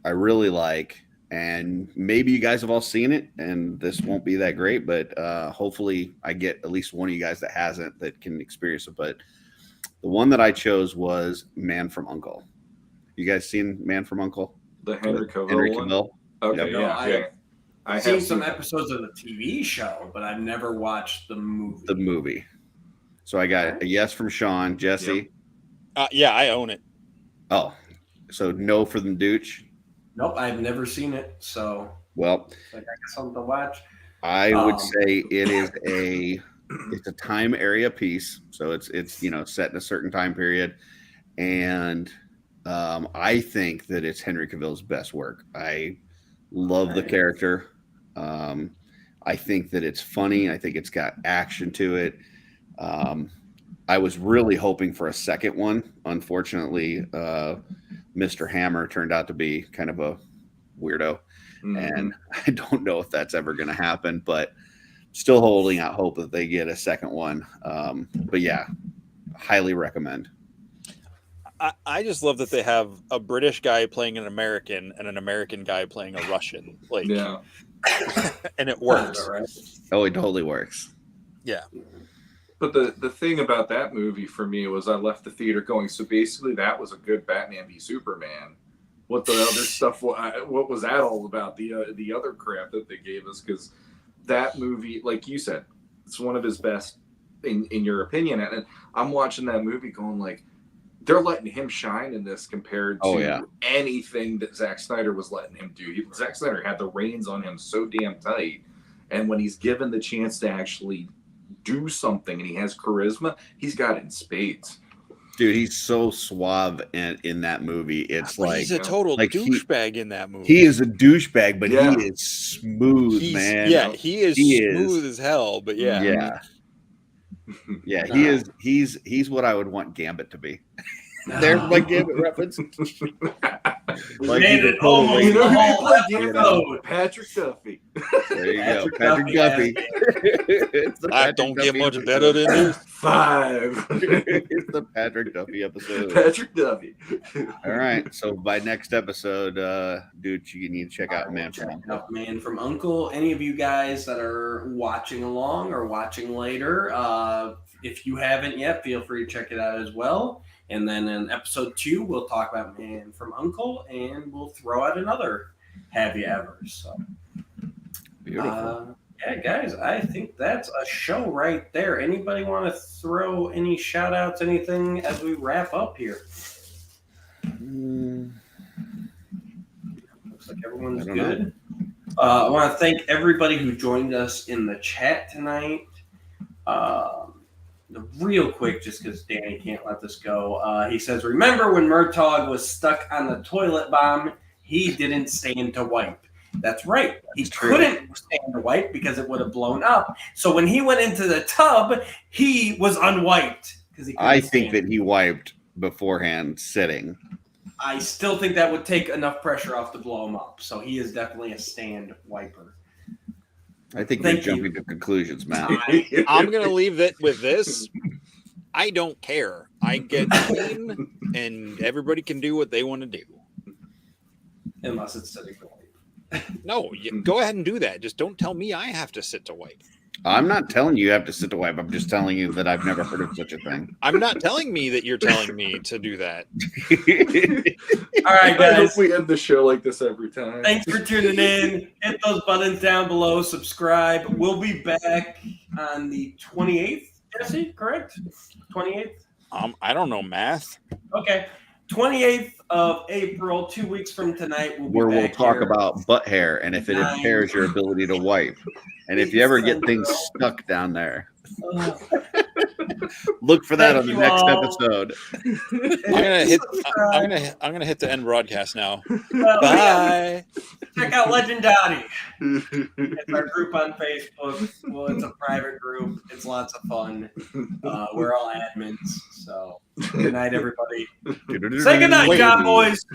I really like. And maybe you guys have all seen it, and this won't be that great, but hopefully I get at least one of you guys that hasn't that can experience it. But the one that I chose was Man from U.N.C.L.E. You guys seen Man from U.N.C.L.E.? The Henry Cavill one? Okay, Yep. I've seen some episodes of the TV show, but I've never watched the movie. So I got a yes from Shawn. Jesse? Yeah, I own it. Oh, so no for the Dooch? Nope, I've never seen it, so well, I got something to watch. I would say it's a time area piece, so it's set in a certain time period, and I think that it's Henry Cavill's best work. I love the character. I think that it's funny. I think it's got action to it. I was really hoping for a second one. Unfortunately, Mr. Hammer turned out to be kind of a weirdo, and I don't know if that's ever going to happen, but still holding out hope that they get a second one. But yeah, highly recommend. I just love that they have a British guy playing an American and an American guy playing a Russian. Like, and it works. Oh, it totally works. Yeah. But the thing about that movie for me was I left the theater going, so basically that was a good Batman v Superman. what the other stuff. What was that all about? The other crap that they gave us, because that movie, like you said, it's one of his best in your opinion. And I'm watching that movie going like, they're letting him shine in this compared to anything that Zack Snyder was letting him do. Zack Snyder had the reins on him so damn tight. And when he's given the chance to actually do something and he has charisma, he's got it in spades. Dude, he's so suave in that movie. It's But like he's a total like douchebag in that movie. he is a douchebag, but Yeah. he is smooth, man. Yeah, he is smooth as hell. But yeah, he's what I would want Gambit to be. There's my Gambit reference. Like made it almost You know the who whole played Gambit? episode. Patrick Duffy. There you go, Patrick Patrick Duffy. It's the I Patrick don't get Duffy much episode. better than this. 5. It's the Patrick Duffy episode. Patrick Duffy. All right, so by next episode, dude, you need to check out Man from Uncle. Man from Uncle. Any of you guys that are watching along or watching later, if you haven't yet, feel free to check it out as well. And then in episode 2, we'll talk about Man from Uncle, and we'll throw out another Have You Ever. So, Beautiful. yeah, guys, I think that's a show right there. Anybody want to throw any shout outs, anything as we wrap up here? Looks like everyone's I don't good. I want to thank everybody who joined us in the chat tonight. Real quick, just because Danny can't let this go. He says, remember when Murtaugh was stuck on the toilet bomb? He didn't stand to wipe. That's right. He couldn't stand to wipe because it would have blown up. So when he went into the tub, he was unwiped. I think that he wiped beforehand sitting. I still think that would take enough pressure off to blow him up. So he is definitely a stand wiper. I think Thank you're you. jumping to conclusions, man. I'm gonna leave it with this. I don't care. I get clean, and everybody can do what they want to do. Unless it's sitting to wipe. No, go ahead and do that. Just don't tell me I have to sit to wipe. I'm not telling you have to sit to wipe. I'm just telling you that I've never heard of such a thing. I'm not telling me that you're telling me to do that. All right, I hope guys. we end the show like this every time. Thanks for tuning in. Hit those buttons down below. Subscribe. We'll be back on the 28th, Jesse, correct? 28th? I don't know math. Okay. 28th of April, 2 weeks from tonight. Where we'll back talk here. about butt hair and if it impairs your ability to wipe. And if you ever get things stuck down there, look for that on the next episode. I'm gonna hit the end broadcast now. Bye. Bye. Check out Legendati. It's our group on Facebook. Well, it's a private group. It's lots of fun. We're all admins. So good night, everybody. Say good night, John boys.